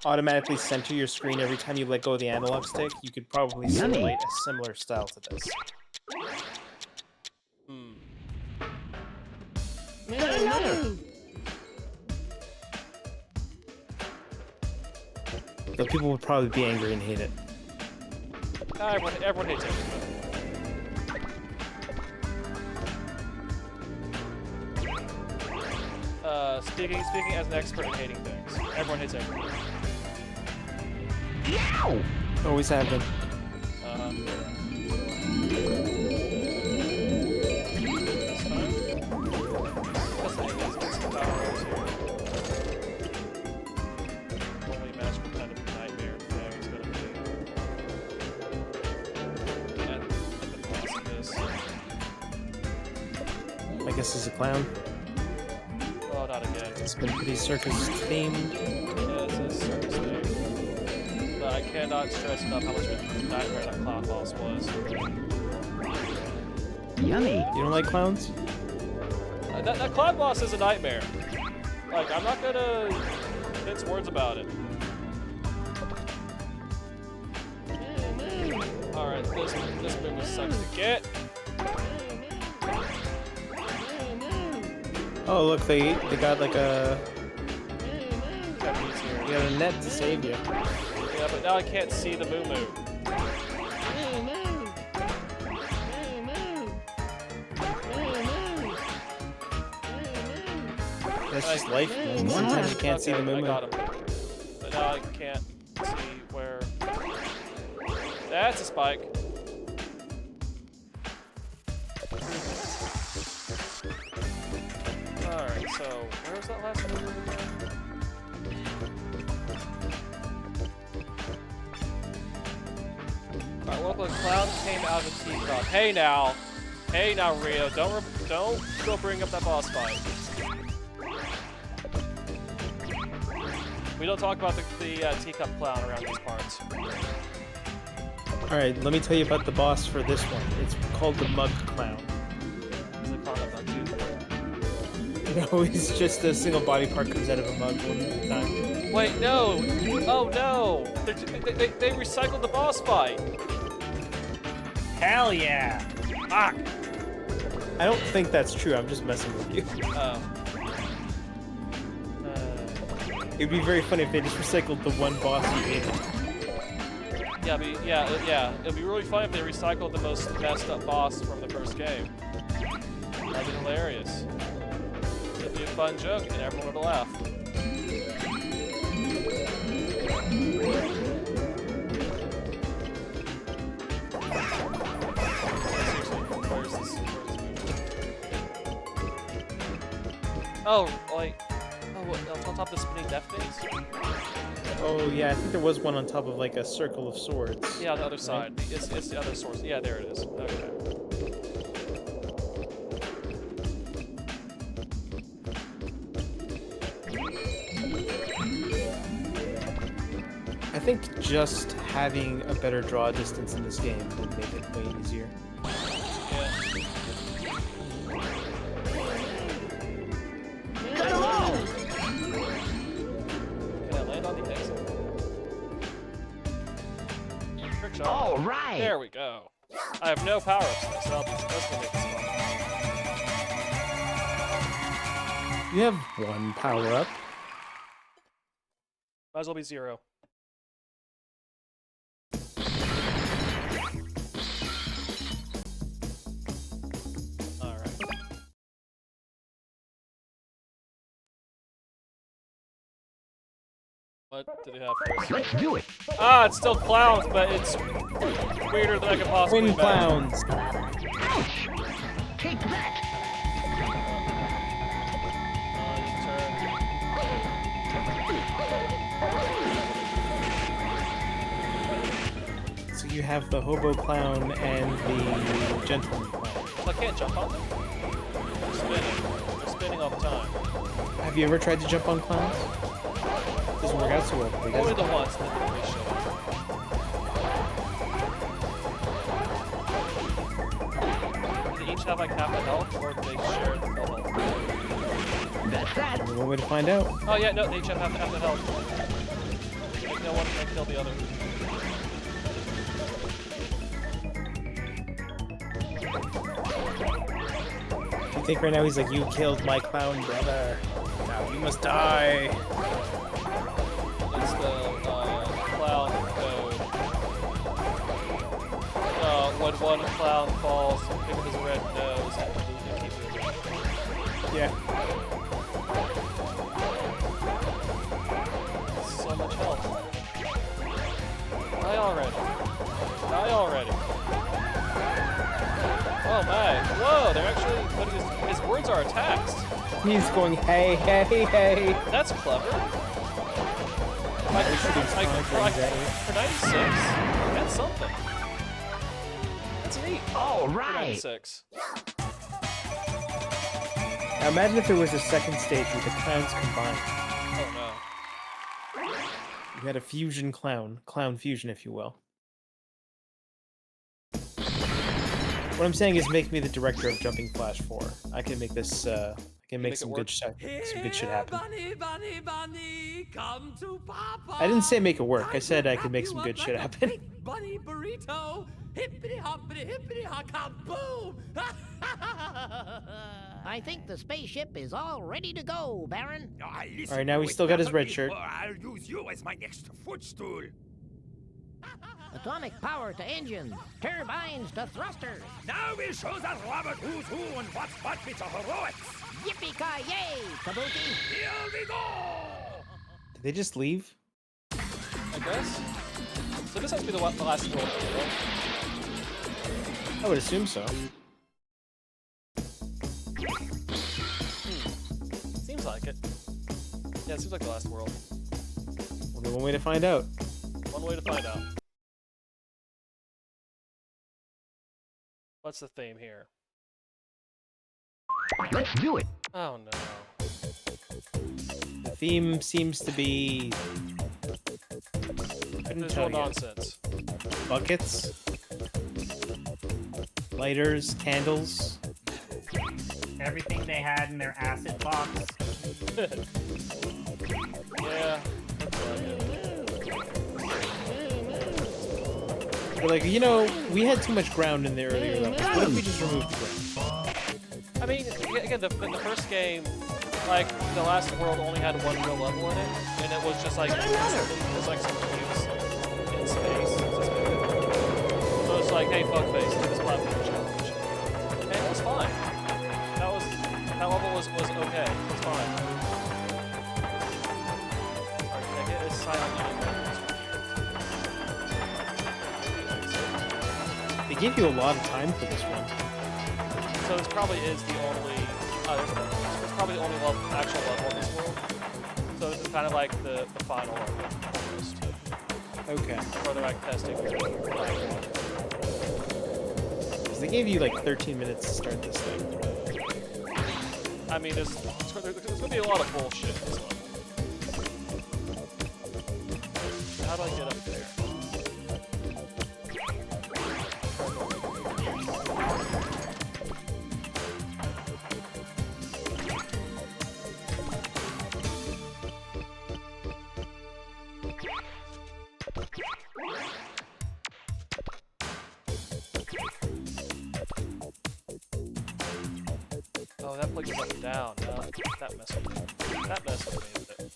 automatically center your screen every time you let go of the analog stick, you could probably simulate a similar style to this. Another. Though people would probably be angry and hate it. Everyone hates it. Speaking as an expert in hating things, everyone hates everything. Always have been. Only imagine what kind of nightmare thing it's gonna be. And the boss of this. I guess he's a clown. Oh, not again. It's been pretty circus themed. Yeah, it's a circus thing. But I cannot stress enough how much of a nightmare that clown boss was. Yummy. You don't like clowns? That clown boss is a nightmare. Like, I'm not gonna mince words about it. Alright, this movie sucks to get. Oh, look, they got like a... Japanese here. You got a net to save you. Yeah, but now I can't see the moo moo. That's just life, man. Sometimes you can't see the moo I moo. got him. But now I can't see where... That's a spike. Alright, so where was that last movie again? Alright, look, the clown came out of a teacup. Hey now, Rio, don't go bring up that boss fight. We don't talk about the teacup clown around these parts. Alright, let me tell you about the boss for this one. It's called the Mug Clown. Is it called a mug too? No, it's just a single body part comes out of a mug one at a time. Wait, no! Oh no! They recycled the boss fight! Hell yeah! Fuck! I don't think that's true, I'm just messing with you. Oh. It'd be very funny if they just recycled the one boss you hated. Yeah, it'd be really funny if they recycled the most messed up boss from the first game. That'd be hilarious. It'd be a fun joke and everyone would laugh. Where's this movie? Oh, like, what, on top of the spinning death things? Oh yeah, I think there was one on top of like a circle of swords. Yeah, on the other side. It's the other source. Yeah, there it is. Okay. I think just having a better draw distance in this game would make it way easier. Got 'em all! Can I land on the exit? Trick shot. All right. There we go. I have no power-ups, so that's gonna make this fun. You have one power-up. Might as well be 0. Alright. What did it have first? Let's do it. Ah, it's still clowns, but it's weirder than I could possibly Twin imagine. clowns. Ouch! Take that. So you have the hobo clown and the gentleman clown. I can't jump on them. They're spinning. They're spinning all the time. Have you ever tried to jump on clowns? Doesn't work out so well. But Only the ones that they show up. Do they each have like half the health, or do they share the full health? That's that. One way to find out. Oh yeah, no, they each have half the health. Like no one can kill the other. You think right now he's like, you killed my clown brother. Now you must die. It's the clown code. When one clown falls, pick up his red nose and keep moving. Yeah. So much health. Die already. Die already. Oh my. Whoa, they're actually putting his words are attacks. He's going, hey, hey, hey. That's clever. For 96, that's something. That's neat. All For right. 96. Now imagine if there was a second stage with the clowns combined. Oh no. You had a fusion clown fusion, if you will. What I'm saying is, make me the director of Jumping Flash 4. I can make this. I can make some good shit happen. Bunny, bunny, bunny, come to Papa. I didn't say make it work. I said I could make some good shit happen. Bunny burrito, hippity hoppity ha kaboom! I think the spaceship is all ready to go, Baron. All right, now he's still got his red shirt. I'll use you as my next footstool. Atomic power to engines, turbines to thrusters. Now we'll show that Robert who's who and what's what with the heroics. Yippee-ki-yay, Kabuki. Here we go! Did they just leave? I guess. So this has to be the last world, right? I would assume so. Seems like it. Yeah, it seems like the last world. Only one way to find out. One way to find out. What's the theme here? Let's do it. Oh no. The theme seems to be... Visual nonsense. Buckets. Lighters, candles. Everything they had in their acid box. Yeah. That's like it. But like, you know, we had too much ground in the earlier levels. What if we just removed the ground? I mean, again, the first game, like, the last world only had one real level in it, and it was just like, it was like some cubes in space. So it's like, hey, fuckface, do this platform challenge. And it was fine. That level was okay. It's fine. Alright, can I get a silent They give you a lot of time for this one. So this probably is the only, it's probably the only actual level in this world. So this is kind of like the final level, almost. Okay. Where they're like testing. Because they gave you like 13 minutes to start this thing. I mean, there's going to be a lot of bullshit in this one. how do I get up there? Oh, that plug is up and down. That messed with me. That messed with me a bit.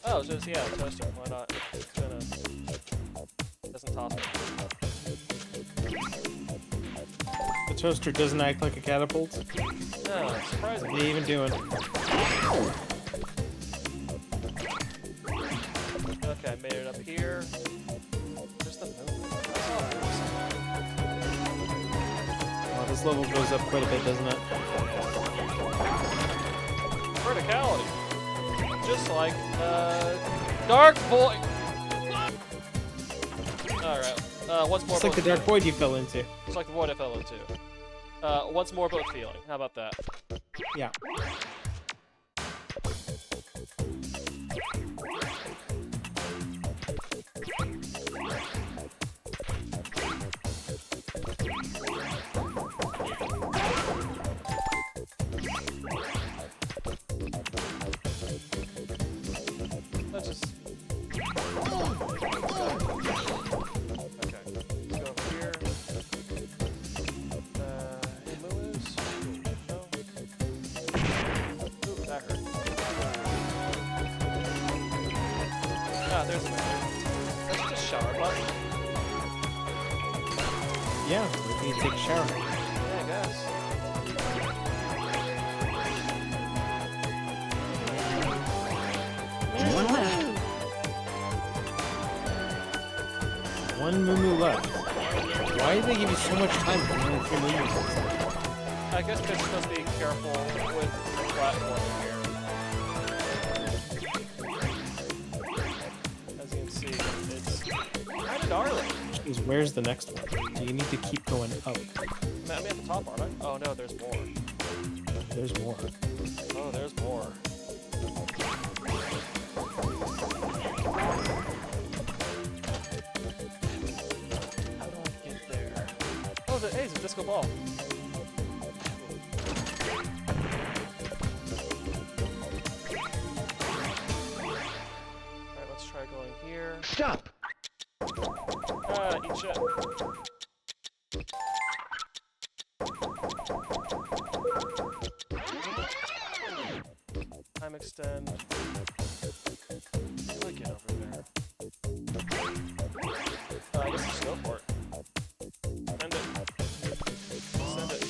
Oh, it's just, yeah, toaster. Why not? It's gonna... doesn't toss me. The toaster doesn't act like a catapult? No, surprisingly. What are you even doing? Okay, I made it up here. There's the moon. Oh, this level goes up quite a bit, doesn't it? Verticality. Just like, Dark Void! Alright, once more. It's like the dark void you fell into. It's like the void I fell into. Once more boat feeling. How about that? Yeah. Let's just... Okay, let's go over here. Hey, Moos. No? Ooh, that hurt. Ah, there's the man. That's just a shower button. Yeah, maybe you take a shower. Yeah, I guess. One left. One moo left. Why did they give you so much time if you only 3 moves? I guess because you're supposed to be careful with the platform here. As you can see, it's kind of gnarly. Jeez, where's the next one? Do you need to keep going up? I'm at the top, aren't I? Oh no, there's more. There's more. Oh, there's more. How do I get there? Oh, hey, it's a disco ball. Alright, let's try going here. Stop. Eat shit. Time extend. How do I get over there? I guess just go for it. Send it. Send it.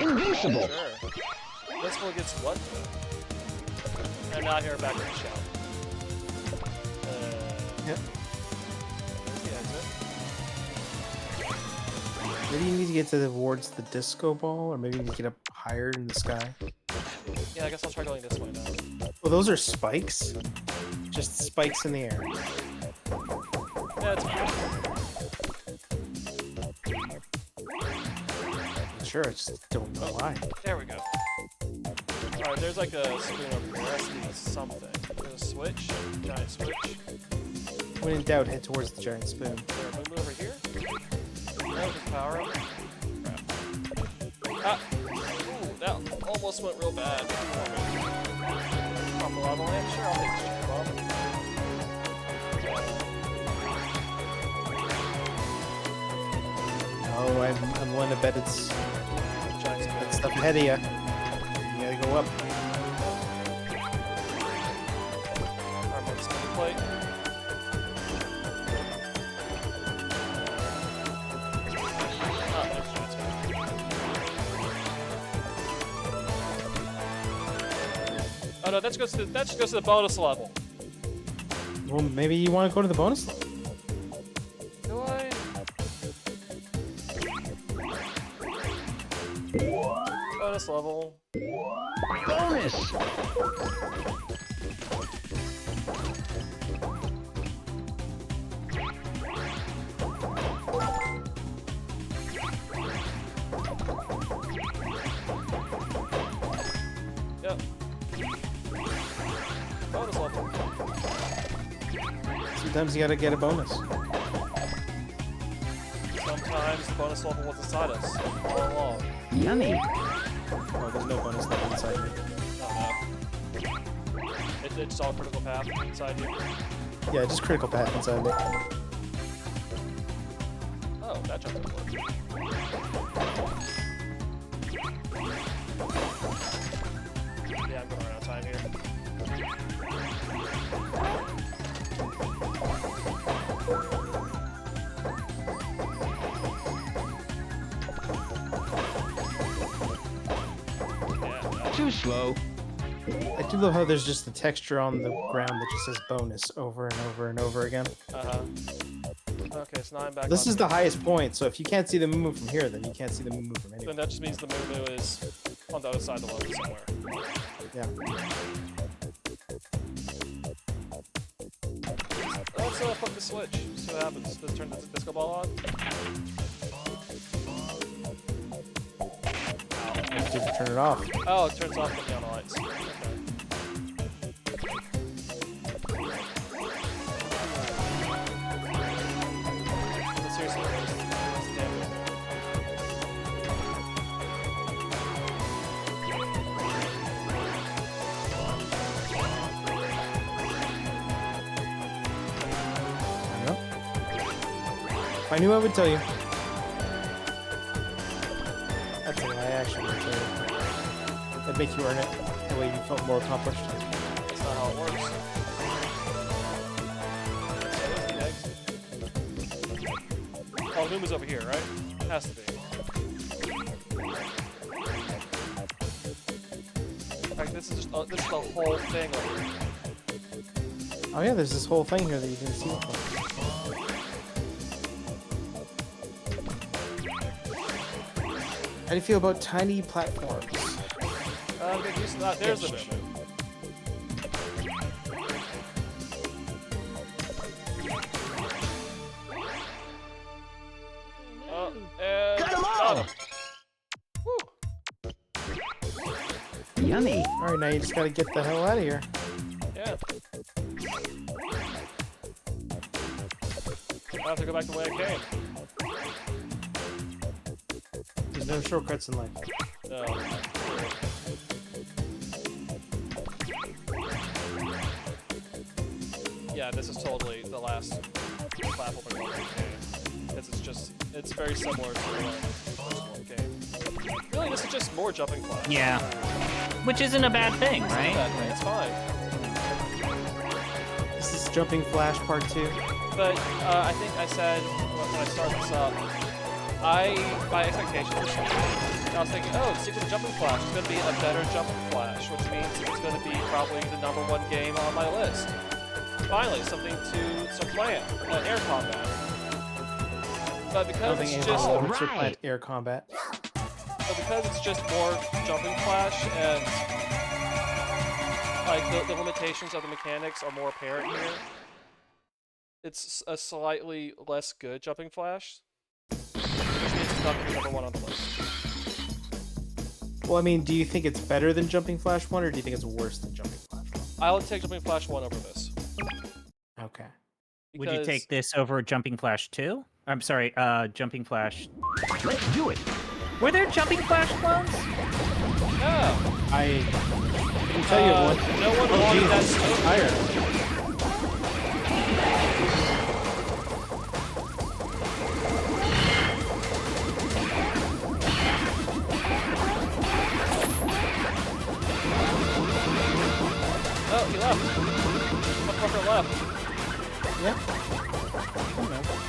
Invincible. Sure. This one gets what? And now here back in the shell. Yep. There's the exit. Maybe you need to get towards the disco ball, or maybe you need to get up higher in the sky. Yeah, I guess I'll try going this way now. Well, those are spikes. Just spikes in the air. Yeah, it's fine. Sure, I just don't know why. There we go. Alright, there's like a spoon over here. That's the something. There's a switch. Giant switch. When in doubt, head towards the giant spoon. Is there a boom over here? No, just power up. Crap. Ah! Ooh, that almost went real bad. Pop the lava lamp? Sure, I'll take the sugar bomb. Oh, I'm willing to bet it's Giant spoon. that stuff ahead of you. You gotta go up. Alright, spin plate. Ah, there's giant spoon. Oh no, that just goes to the bonus level. Well, maybe you want to go to the bonus level. Do I? Bonus level. Bonus. Sometimes you gotta get a bonus. Sometimes the bonus level was inside us all along. Yummy. Oh, there's no bonus level inside me. Oh, no. It's all critical path inside you. Yeah, just critical path inside me. Oh, that jump didn't work. Yeah, I'm going around time here. Too slow. I do love how there's just the texture on the ground that just says bonus over and over and over again. Okay, so now I'm back. This is the highest point, so if you can't see the moo from here, then you can't see the moo from anywhere. Then that just means the moo is on the other side of the level somewhere. Yeah. Let's flip the switch. See what happens. Does it turn the disco ball on? You have to turn it off. Oh, it turns off the neon lights. Okay. Seriously, where's the damn I know. If I knew, I would tell you. That's a lie, I actually would tell you. That'd make you earn it. The way you felt more accomplished. That's not how it works. Oh, Numa's over here, right? Has to be. In fact, this is just this is the whole thing over here. Oh yeah, there's this whole thing here that you didn't see before. How do you feel about tiny platforms? Get used to that. There's the movement. Got 'em all! Yummy. Alright, now you just gotta get the hell out of here. Yeah. I have to go back the way I came. There's no shortcuts in life. No. Yeah, this is totally the last platformer in the game. It's very similar to the first game. Really, this is just more jumping flash. Yeah. Which isn't a bad thing, It's not a right? bad thing, it's fine. This is Jumping Flash Part 2. But I think I said when I started this up, my expectations were changed. I was thinking, oh, Secret Jumping Flash is going to be a better Jumping Flash, which means it's going to be probably the #1 game on my list. Finally, something to playing, air combat. But because it's just air combat. But because it's just more Jumping Flash and like the limitations of the mechanics are more apparent here, it's a slightly less good Jumping Flash. Which means it's not going to be #1 on the list. Well, I mean, do you think it's better than Jumping Flash 1, or do you think it's worse than Jumping Flash 1? I would take Jumping Flash 1 over this. Okay. Would you take this over Jumping Flash 2? I'm sorry, Jumping Flash. Let's do it. Were there Jumping Flash clones? No. I can tell you one. No one wanted that smoke. Higher. Oh, he left. Motherfucker left. Yeah.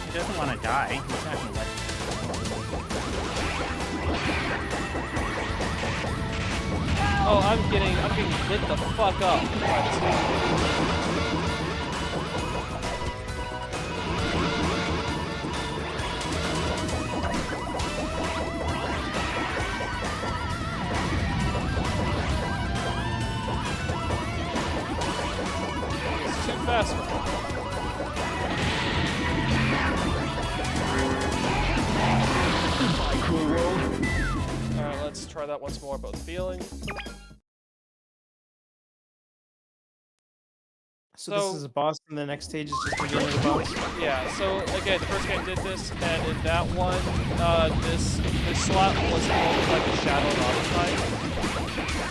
He doesn't want to die. He's not going to let Oh, I'm getting lit the fuck up by this game. It's too fast for me. Alright, let's try that once more, both feeling. So this is a boss, and the next stage is just the beginning of the boss? Yeah, so again, the first game did this, and in that one, this slot was called like a shadow and auto type.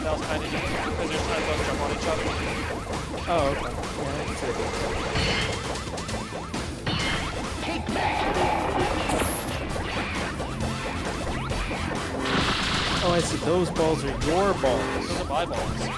That was kind of neat, because they're trying to both jump on each other. Oh, okay. Yeah, I can see it. Oh, I see. Those balls are your balls. Those are my balls.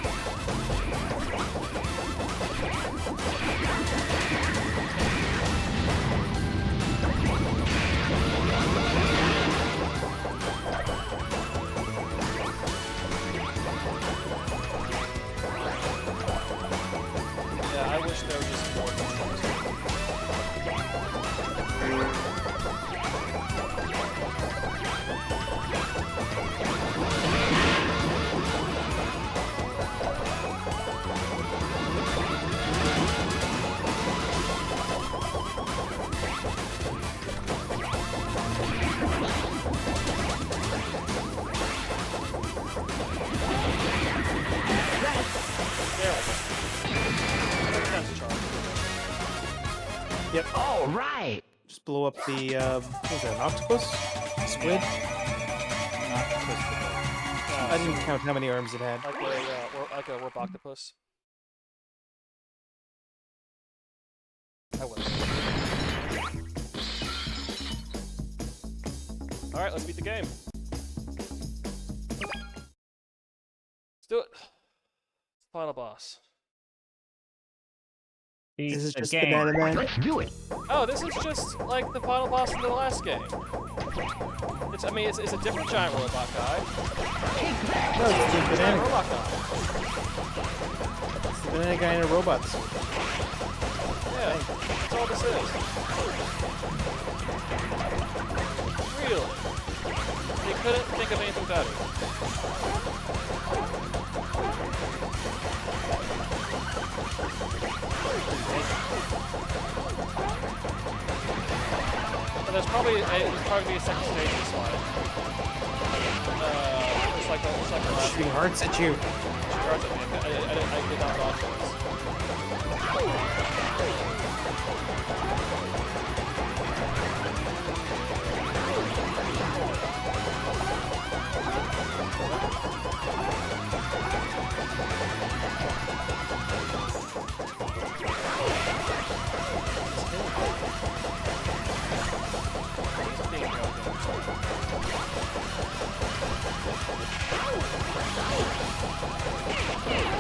Yeah, I wish there were just more controls. Yep. All right. Just blow up the, what was that, an octopus? Squid? I didn't count how many arms it had. Like a warp octopus. I will. Alright, let's beat the game. Let's do it. Final boss. This is just Banana Man. Let's do it. Oh, this is just like the final boss in the last game. It's a different giant robot guy. No, it's the Giant banana. robot guy. It's the banana guy in a robot suit. Yeah, that's all this is. Really? They couldn't think of anything better. But there's probably a second stage this one. It's like the last Shooting hearts at you. Shooting hearts at me. I did not dodge this.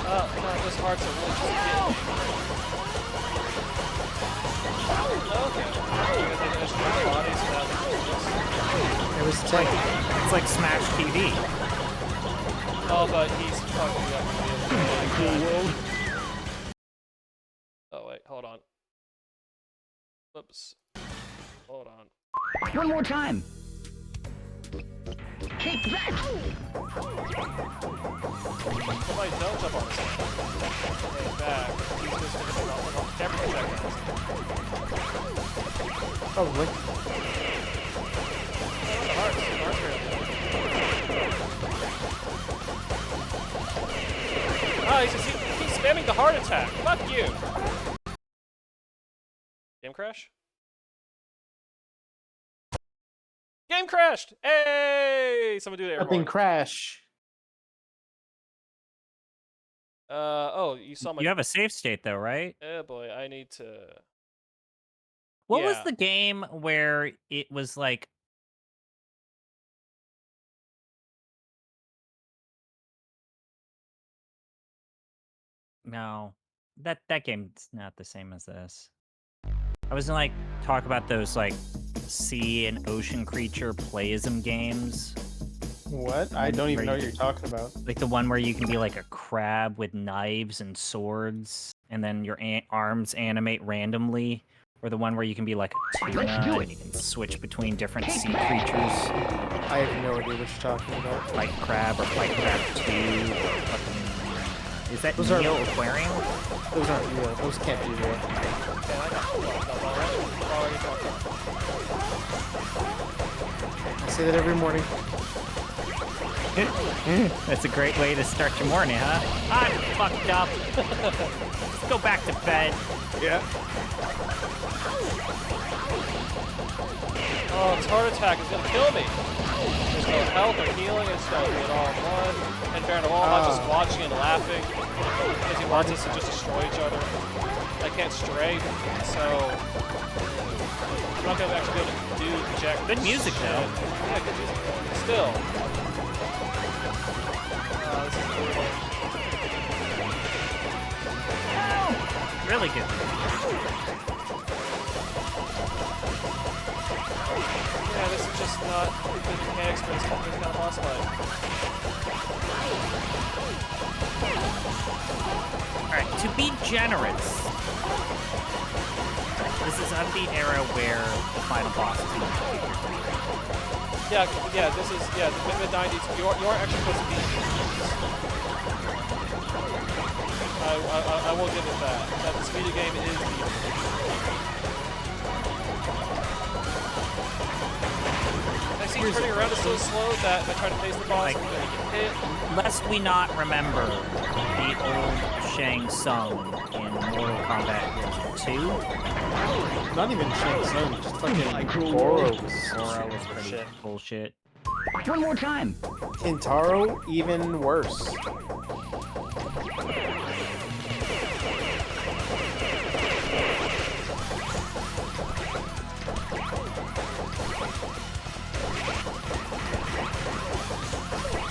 No, those hearts are really just getting me. Okay. It's like Smash TV. Oh, but he's fucking up the world. Oh, wait, hold on. Oops. Hold on. One more time. Take that! Somebody don't jump on this thing. Hey, back. He's just gonna go off every projectile. Probably. Hearts oh, he's spamming the heart attack. Fuck you. Game crash? Game crashed! Hey! Someone do that. Nothing crash. Oh, you saw my. You have a save state though, right? Oh boy, I need to. What was the game where it was like? No, that game's not the same as this. I was gonna like talk about those like sea and ocean creature playism games. What? I don't even know what you're talking about. Like the one where you can be like a crab with knives and swords, and then your arms animate randomly, or the one where you can be like a tuna and you can switch between different sea creatures. I have no idea what you're talking about. Fight Crab or Fight Crab 2. Is that Those Neo aren't- Aquarium? Those aren't real. Those can't be real. I say that every morning. That's a great way to start your morning, huh? I'm fucked up. Let's go back to bed. Yeah. Oh, this heart attack is gonna kill me. There's no health or healing, it's gotta be it all in one. And Baron of all, I'm not just watching and laughing because he wants us to just destroy each other. I can't strafe, so I'm not gonna actually be able to do jack. Good music though. Yeah, good music. Still. This is brutal. Really good. Yeah, this is just not the mechanics for this kind of boss fight. Alright, to be generous, this is of the era where the final boss is not. Yeah, this is, the mid-90s. You are actually supposed to be I will give it that. That this video game is beautiful. I see turning around is so slow that if I try to face the boss, I'm going to get hit. Lest we not remember the old Shang Tsung in Mortal Kombat 2. Not even Shang Tsung, just fucking Goro was pretty bullshit. One more time. Kintaro, even worse.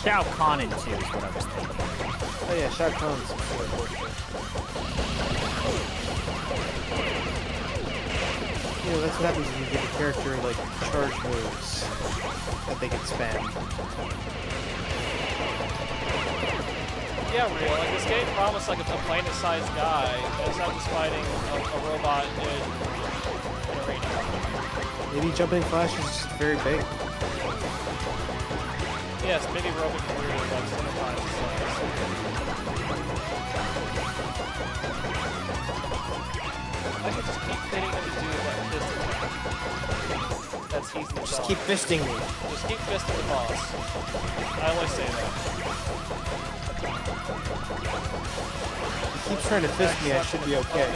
Shao Kahn in 2 is what I was thinking. Oh yeah, Shao Kahn's really bullshit. You know, that's what happens when you give a character, like, charge moves that they can spam. Yeah, real. Like, this game promised, like, a planet-sized guy, and it's not just fighting a robot in an arena. Maybe Jumping Flash is just very big. Yes, maybe Robot can really, like, sometimes. I could just keep hitting him to do that fist attack. That's easy to Just keep fisting me. Just keep fisting the boss. I always say that. He keeps trying to fist me, I should be okay.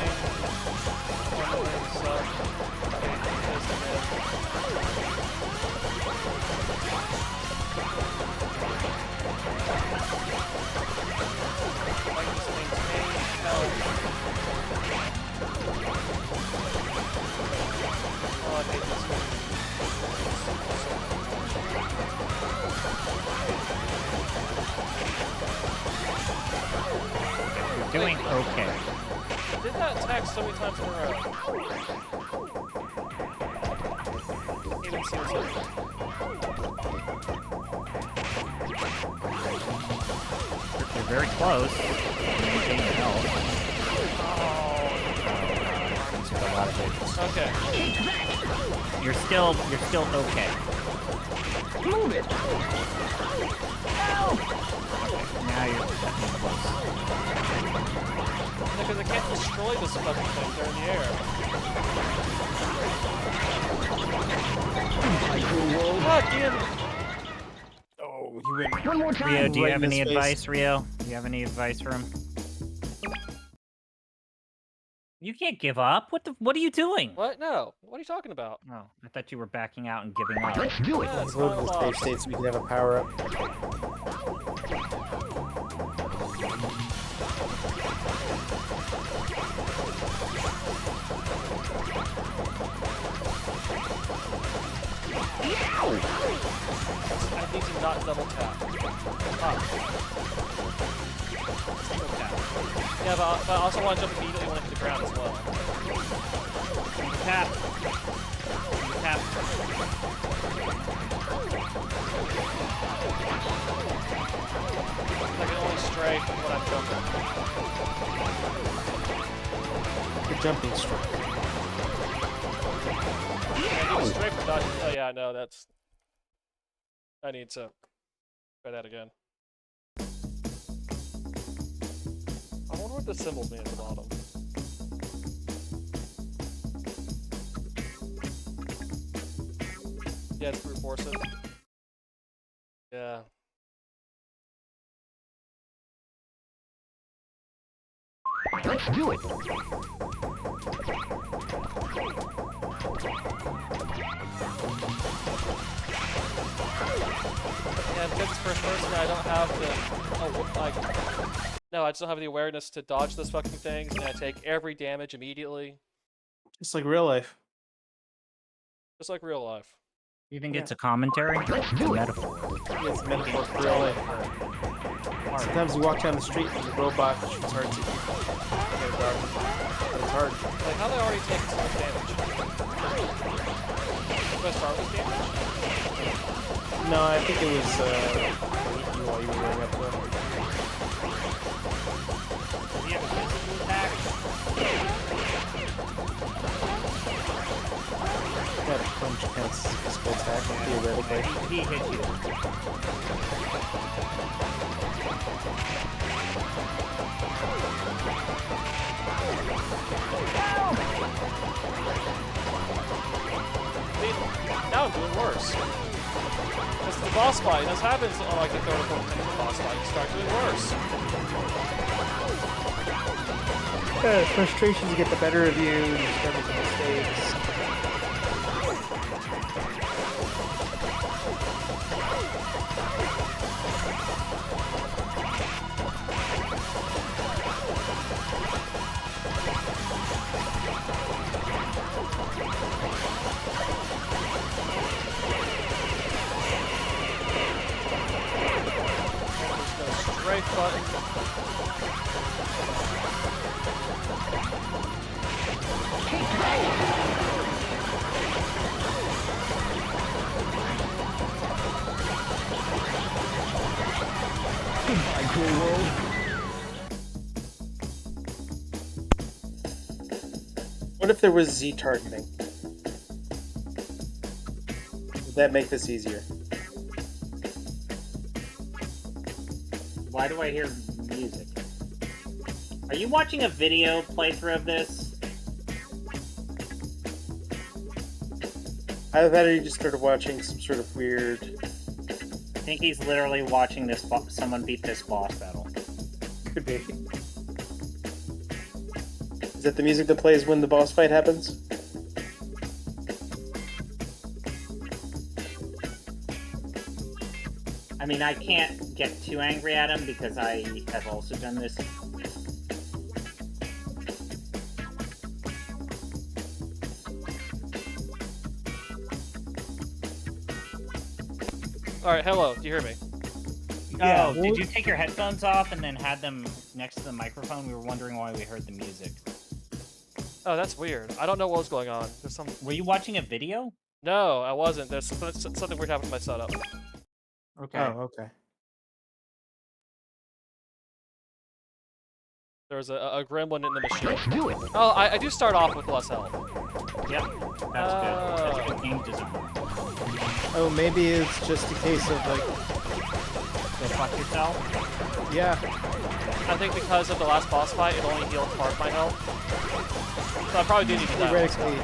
You're doing okay. I did that attack so many times in a row. Even see what's happening. You're very close. Maintaining your health. Took a lot of hits. Okay. You're still okay. Move it. Now you're close. Because I can't destroy this fucking thing. They're in the air. God damn it. Oh, you went One more time. Rio, do you Right have in any his face. advice, Rio? Do you have any advice for him? You can't give up. What are you doing? What? No. What are you talking about? Oh, I thought you were backing out and giving up. Let's do it. Yeah, it's Go to final the boss. save state so we can have a power up. I need to not double tap. Single tap. Yeah, but I also want to jump immediately when I hit the ground as well. Tap. Tap. I can only strafe when I'm jumping. The jumping strike. I need to strafe for dodging. Oh yeah, no, that's... I need to try that again. I wonder what the symbols mean at the bottom. Yeah, it's brute force it. Yeah. Let's do it. Yeah, because it's first person, I don't have no, I just don't have the awareness to dodge those fucking things, and I take every damage immediately. Just like real life. Just like real life. You think it's a commentary? It's a metaphor. Yeah, it's a metaphor for real life. Sometimes you walk down the street and the robot shoots hard at you. It's hard. Like, how they already taken so much damage? Did I start with damage? No, I think it was while you were running up there. Does he have a physical attack? Got a punch counts as physical attack, theoretically. He hit you. Now I'm doing worse. Because the boss fight, this happens on like the third or fourth time of the boss fight, you start doing worse. Frustrations get the better of you, you start making mistakes. Straight button. Goodbye, cool world. What if there was Z-targeting? Would that make this easier? Why do I hear music? Are you watching a video playthrough of this? Either that or you just started watching some sort of weird... I think he's literally watching this someone beat this boss battle. Could be. Is that the music that plays when the boss fight happens? I mean, I can't get too angry at him because I have also done this. Alright, hello, do you hear me? Oh, did you take your headphones off and then had them next to the microphone? We were wondering why we heard the music. Oh, that's weird. I don't know what was going on. There's some... Were you watching a video? No, I wasn't. There's something weird happening with my setup. Okay. Oh, okay. There was a gremlin in the machine. Oh, I do start off with less health. Yep, that's good. That's a good game design. Oh, maybe it's just a case of, like... Go fuck yourself? Yeah. I think because of the last boss fight, it only healed part of my health. So I probably do need to die. Theoretically,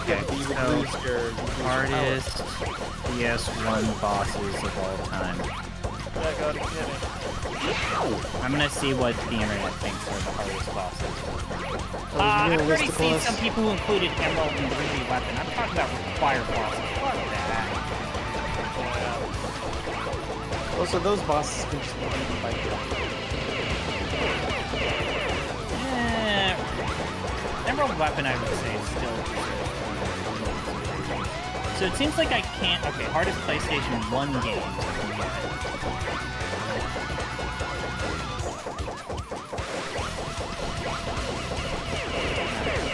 okay, you would so lose your hardest PS1 bosses of all time. Yeah, go ahead and hit me. I'm gonna see what the internet thinks are the hardest bosses. I've already seen some people who included Emerald and 3D Weapon. I'm talking about required bosses. Fuck that. Also, those bosses can just be beaten by Emerald Weapon, I would say, is still... So it seems like I can't... Okay, hardest PlayStation 1 game.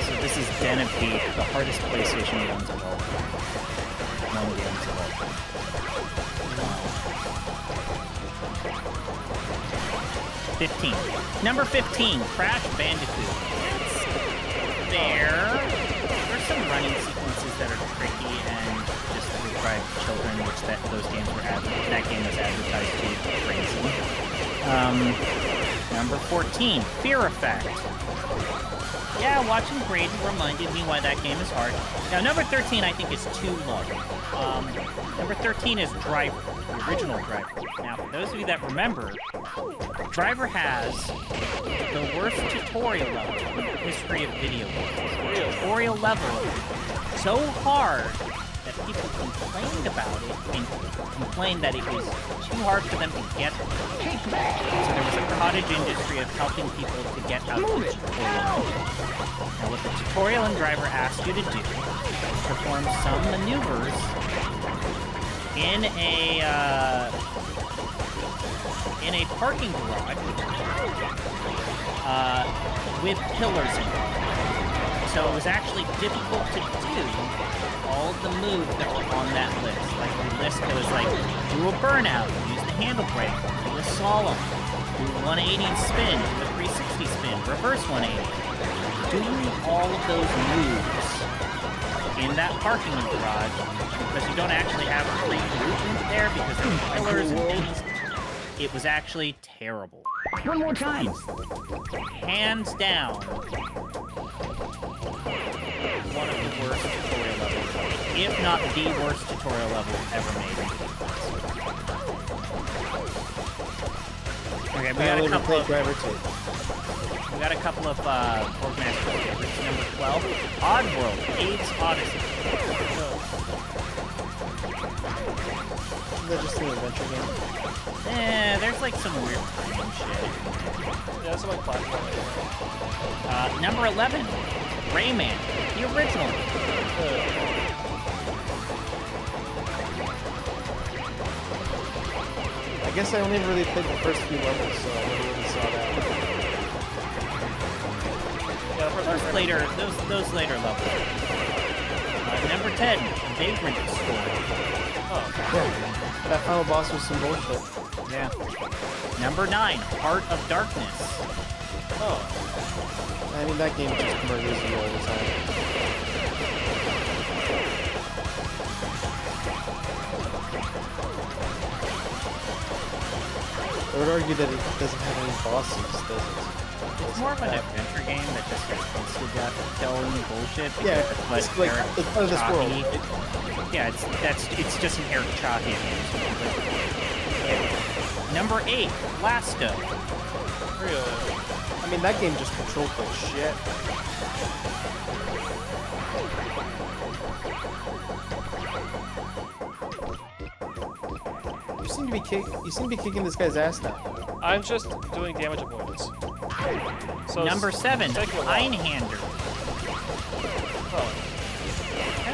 So this is Den of Hate, the hardest PlayStation 1s of all time. One games of all time. 15. Number 15, Crash Bandicoot. It's there. There's some running sequences that are tricky and just deprive children, which those games were that game was advertised to crazy. Number 14, Fear Effect. Yeah, watching Braden reminded me why that game is hard. Now, number 13 I think is too low. Number 13 is Driver, the original Driver. Now, for those of you that remember, Driver has the worst tutorial level in the history of video games. Tutorial level so hard that people complained about it and complained that it was too hard for them to get. So there was a cottage industry of helping people to get out of the tutorial. Now what the tutorial and Driver asks you to do is perform some maneuvers in a parking garage with pillars in it. So it was actually difficult to do all the moves that were on that list. Like the list that was like, do a burnout, use the handle brake, do a slalom, do a 180 and spin, do a 360 spin, reverse 180. Doing all of those moves in that parking garage, because you don't actually have free movement there because there's pillars and things, it was actually terrible. One more time. Hands down, one of the worst tutorial levels, if not the worst tutorial level ever made. Okay, we got a couple of Driver 2. We got a couple of Boardmaster favorites. Number 12, Oddworld, Abe's Odyssey. Is that just an adventure game? There's like some weird time shit. Yeah, it's like platforming. Number 11, Rayman, the original. I guess I only really played the first few levels, so I never really saw that. Yeah, Those later levels. Number 10, Vagrant Story. Oh. Yeah, that final boss was some bullshit. Yeah. Number 9, Heart of Darkness. Oh. I mean, that game just murders you all the time. I would argue that it doesn't have any bosses, does it? It's more of an adventure game that just has instant death killing bullshit. Yeah, it's like it's part of this world. Yeah, it's just an Eric Chahi game. Number 8, Lasto. Really? I mean, that game just controlled the shit. You seem to be kicking this guy's ass now. I'm just doing damage avoidance. So Number 7, Einhander. Oh. I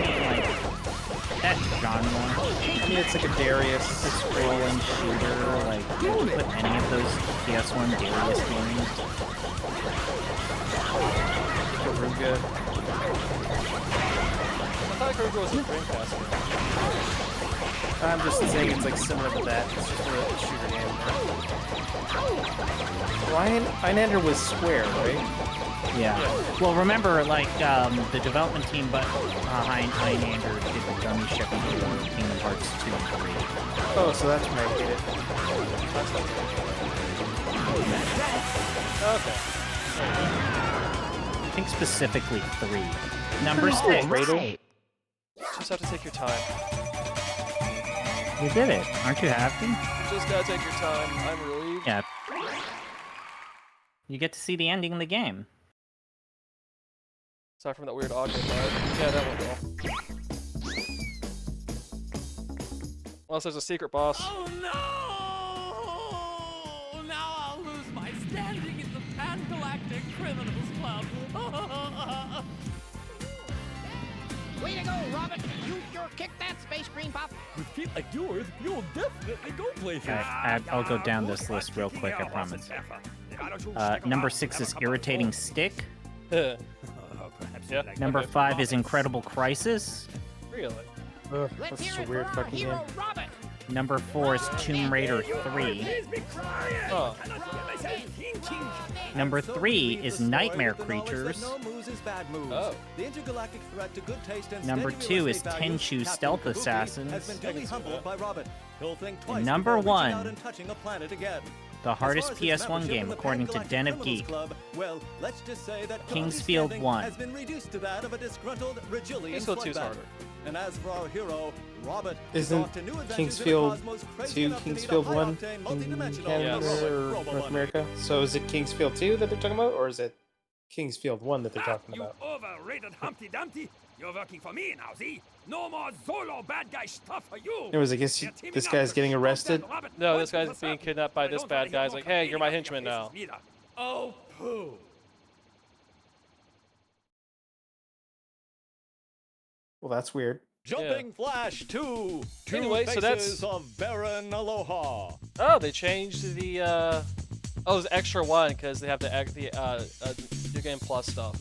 mean, like, that genre. I mean, it's like a Darius, a scrolling shooter, like, you can put any of those PS1 Darius games. Garuga. I thought Garuga was a Dreamcast game. I'm just saying it's like similar to that. It's just a shooter game. Einhander was Square, right? Yeah. Well, remember, like, the development team behind Einhander did the Dummy Shepherd for Kingdom Hearts 2 and 3. Oh, so that's right. I get it. Okay. I think specifically 3. Number 6. Right. Just have to take your time. You did it. Aren't you happy? Just gotta take your time. I'm relieved. Yeah. You get to see the ending of the game. Aside from that weird audio part. Yeah, that went well. Unless there's a secret boss. Oh no! Now I'll lose my standing in the Pan-Galactic Criminals Club. Way to go, Robert! You sure kicked that, Space Green Pop. With feet like yours, you'll definitely go places. Okay, I'll go down this list real quick, I promise. Number 6 is Irritating Stick. Yeah. Number 5 is Incredible Crisis. Really? Ugh, that's such a weird fucking game. Number 4 is Tomb Raider 3. Oh. Number 3 is Nightmare Creatures. Oh. Number 2 is Tenchu Stealth Assassins. And number 1 The hardest PS1 game, according to Den of Geek. Well, let's just say that Kingsfield 1. has been reduced to that of a disgruntled Virgilian Kingsfield 2 is slugbat. harder. And as for our hero, Robert, Isn't Kingsfield 2 Kingsfield 1 in Canada or North America? So is it Kingsfield 2 that they're talking about, or is it Kingsfield 1 that they're talking about? Overrated Humpty Dumpty. You're working for me now, see? No more solo bad guy stuff for you. Anyways, I guess this guy's getting arrested. No, this guy's being kidnapped by this bad guy. He's like, hey, you're my henchman now. Oh, pooh. Well, that's weird. Jumping Flash 2. Anyway, so that's of Baron Aloha. Oh, they changed the oh, it was extra one because they have the New Game Plus stuff.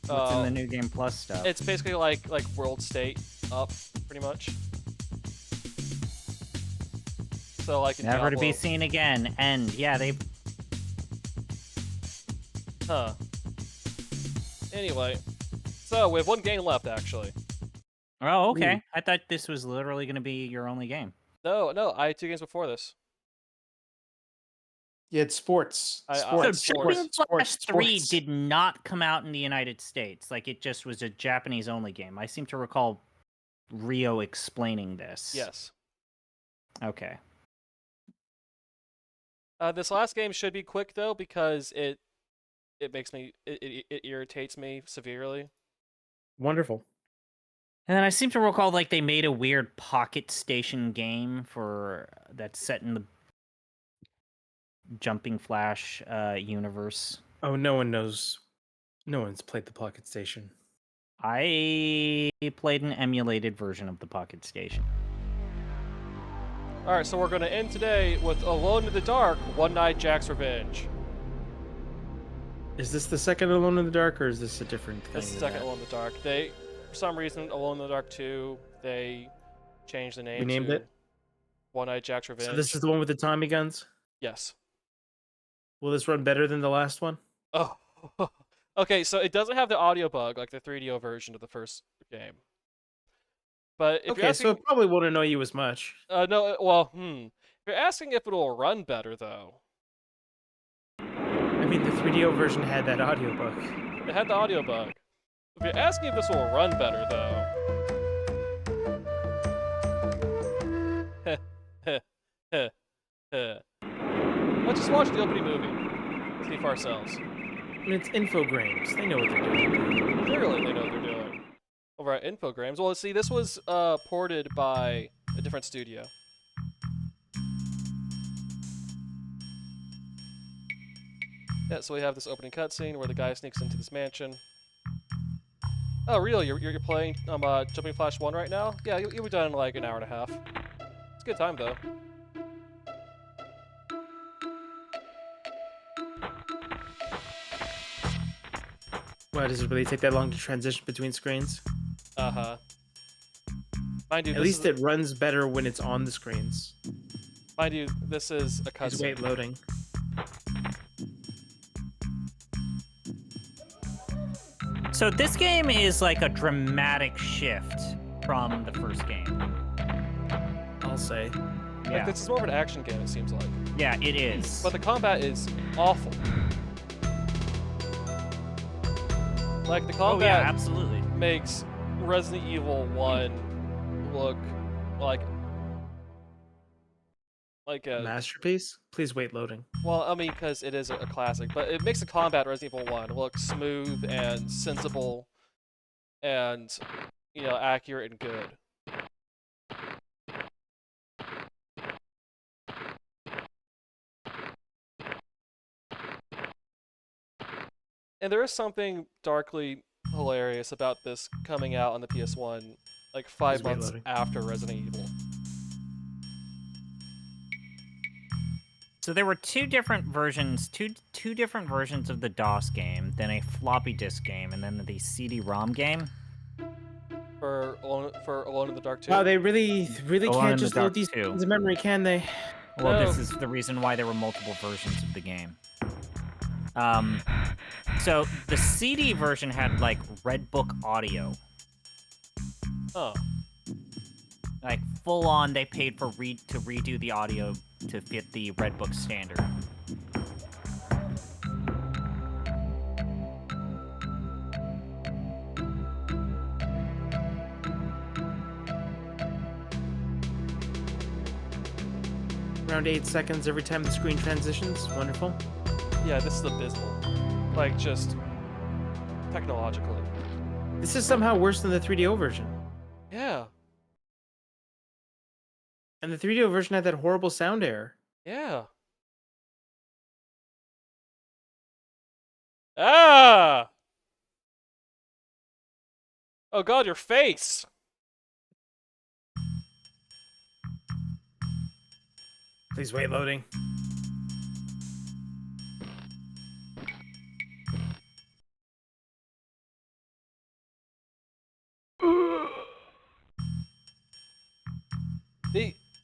What's in the New Game Plus stuff? It's basically like World State up, pretty much. So like in Never to be Diablo. seen again. End. Yeah, they. Huh. Anyway, so we have one game left actually. Oh, okay. I thought this was literally going to be your only game. No, I had 2 games before this. Yeah, it's sports. So Sports. Jumping Flash 3 did not come out in the United States. Like, it just was a Japanese-only game. I seem to recall Rio explaining this. Yes. Okay. This last game should be quick though because it makes me it irritates me severely. Wonderful. And then I seem to recall like they made a weird Pocket Station game for that's set in the Jumping Flash universe. Oh, no one knows. No one's played the Pocket Station. I played an emulated version of the Pocket Station. All right, so we're going to end today with Alone in the Dark, One Night Jack's Revenge. Is this the second Alone in the Dark, or is this a different thing? This is the second Alone in the Dark. They, for some reason, Alone in the Dark 2, they changed the name. Renamed it? One Night Jack's Revenge. So this is the one with the Tommy guns? Yes. Will this run better than the last one? Oh. Okay, so it doesn't have the audio bug like the 3DO version of the first game. But if you're asking, so it probably won't annoy you as much. no, well, If you're asking if it'll run better, though. I mean, the 3DO version had that audio bug. It had the audio bug. If you're asking if this will run better, though. Let's just watch the opening movie. See for ourselves. I mean, it's Infogrames. They know what they're doing. Clearly, they know what they're doing. Over at Infogrames. Well, see, this was ported by a different studio. Yeah, so we have this opening cutscene where the guy sneaks into this mansion. Oh, really? You're playing Jumping Flash 1 right now? Yeah, you'll be done in like an hour and a half. It's a good time, though. Why does it really take that long to transition between screens? Uh-huh. Mind you, At least it runs better when it's on the screens. Mind you, this is a cutscene. Just wait, loading. So this game is like a dramatic shift from the first game. I'll say. Like, Yeah. this is more of an action game, it seems like. Yeah, it is. But the combat is awful. Like, the Oh yeah, combat absolutely. makes Resident Evil 1 look like a... Masterpiece? Please wait, loading. Well, I mean, because it is a classic, but it makes the combat Resident Evil 1 look smooth and sensible and, you know, accurate and good. And there is something darkly hilarious about this coming out on the PS1, like 5 months loading. after Resident Evil. So there were two different versions of the DOS game, then a floppy disk game, and then the CD-ROM game. For Alone in the Dark 2. Wow, they really Alone in can't the just Dark load these 2. things in memory, can they? Well, No. this is the reason why there were multiple versions of the game. So the CD version had like Red Book audio. Oh. Like full on, they paid for to redo the audio to fit the Red Book standard. Around 8 seconds every time the screen transitions. Wonderful. Yeah, this is abysmal. Like, just technologically. This is somehow worse than the 3DO version. Yeah. And the 3DO version had that horrible sound error. Yeah. Ah! Oh god, your face! Please wait, loading.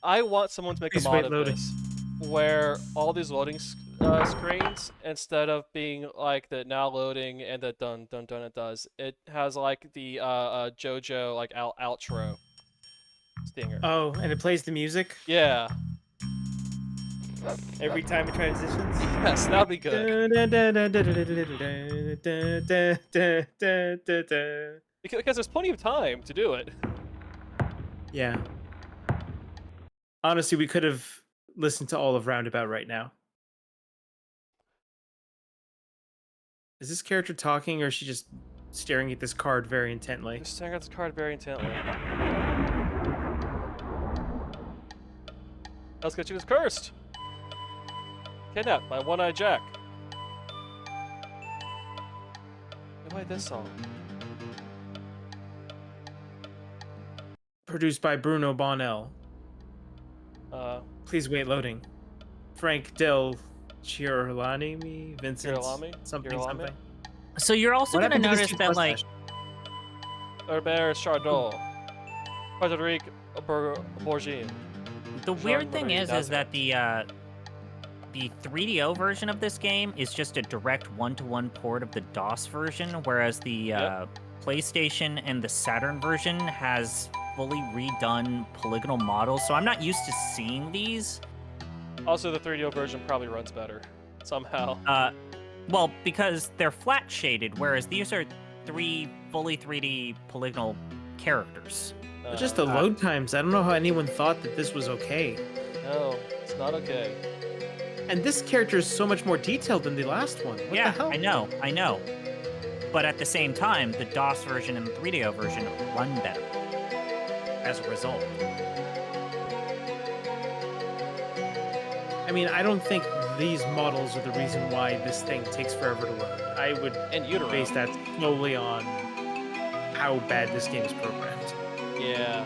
I want someone to make Please a mod wait, of loading. this, where all these loading screens, instead of being like the now loading and the dun dun dun it does, it has like the JoJo like outro stinger. Oh, and it plays the music Yeah. every time it transitions? Yes, that'd be good. Because there's plenty of time to do it. Yeah. Honestly, we could have listened to all of Roundabout right now. Is this character talking, or is she just staring at this card very intently? Just staring at this card very intently. Let's get you is cursed. Kidnapped by One-Eyed Jack. Why this song? Produced by Bruno Bonnell. Please wait, loading. Frank Del Girolami, Vincent, something. So you're also What going to happened to this notice that, like, Herbert Chardot, Frederic Bourgin. the weird thing is that the 3DO version of this game is just a direct one-to-one port of the DOS version, whereas the PlayStation and the Saturn version has fully redone polygonal models. So I'm not used to seeing these. Also, the 3DO version probably runs better somehow. Well, because they're flat shaded, whereas these are three fully 3D polygonal characters. But just the load times. I don't know how anyone thought that this was okay. No, it's not okay. And this character is so much more detailed than the last one. What the hell? I know. But at the same time, the DOS version and the 3DO version run better as a result. I mean, I don't think these models are the reason why this thing takes forever to load. I would base that solely on how bad this game is programmed. Yeah.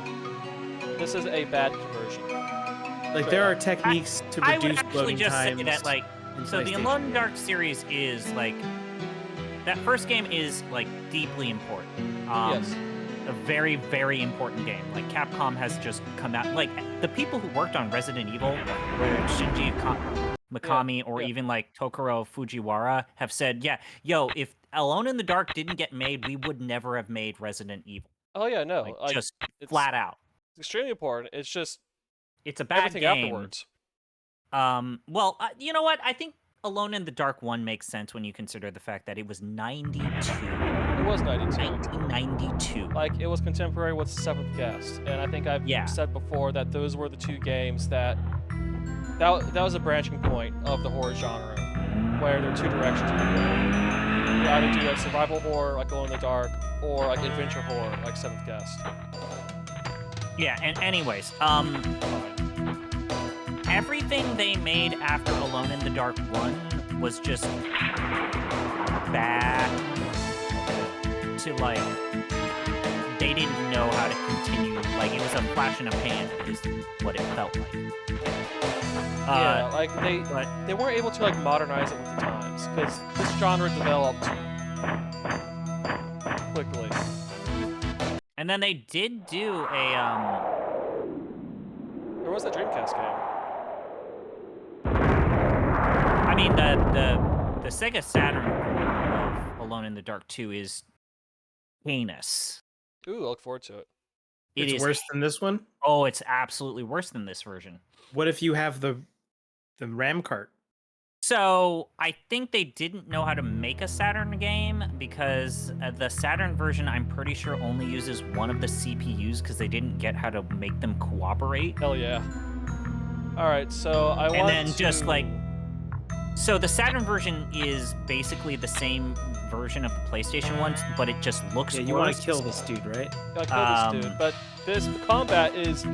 This is a bad conversion. Like, there are techniques to I would reduce actually loading just times. say that, like, so the Alone in the Dark series is, like, that first game is, like, deeply important. Yes. A very, very important game. Like, Capcom has just come out, like, the people who worked on Resident Evil, whether it's Shinji Mikami or even, like, Tokuro Fujiwara, have said, yo, if Alone in the Dark didn't get made, we would never have made Resident Evil. Oh yeah, no. Like, just flat out. It's extremely important. It's just it's a bad everything game. Afterwards. Well, you know what? I think Alone in the Dark 1 makes sense when you consider the fact that it was 92. It was 92. 1992. Like, it was contemporary with Seventh Guest, and I think I've said before that those were the two games that was a branching point of the horror genre, where there are two directions you can go. You either do like survival horror, like Alone in the Dark, or like adventure horror, like Seventh Guest. Yeah, and anyways, everything they made after Alone in the Dark 1 was just bad to, like, they didn't know how to continue. Like, it was a flash in a pan is what it felt like. Yeah, like, they weren't able to, like, modernize it with the times, because this genre developed quickly. And then they did do a, There was that Dreamcast game. I mean, the Sega Saturn of Alone in the Dark 2 is heinous. Ooh, I look forward to it. It's worse than this one? Oh, it's absolutely worse than this version. What if you have the The RAM cart. So I think they didn't know how to make a Saturn game because the Saturn version, I'm pretty sure, only uses one of the CPUs because they didn't get how to make them cooperate. Hell yeah. All right, so I want to... And then just like... So the Saturn version is basically the same version of the PlayStation ones, but it just looks worse. Yeah, you want to kill this dude, right? Gotta kill this dude, but this combat is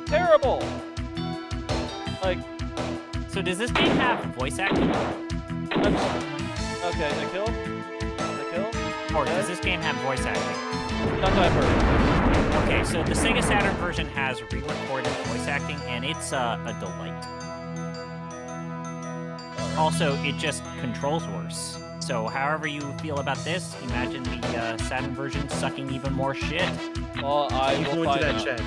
terrible. Like... So does this game have voice acting? Okay, did I kill? Or does this game have voice acting? Not that I've heard. Okay, so the Sega Saturn version has re-recorded voice acting, and it's a delight. Also, it just controls worse. So however you feel about this, imagine the Saturn version sucking even more shit. Well, I will go into find that out. shed.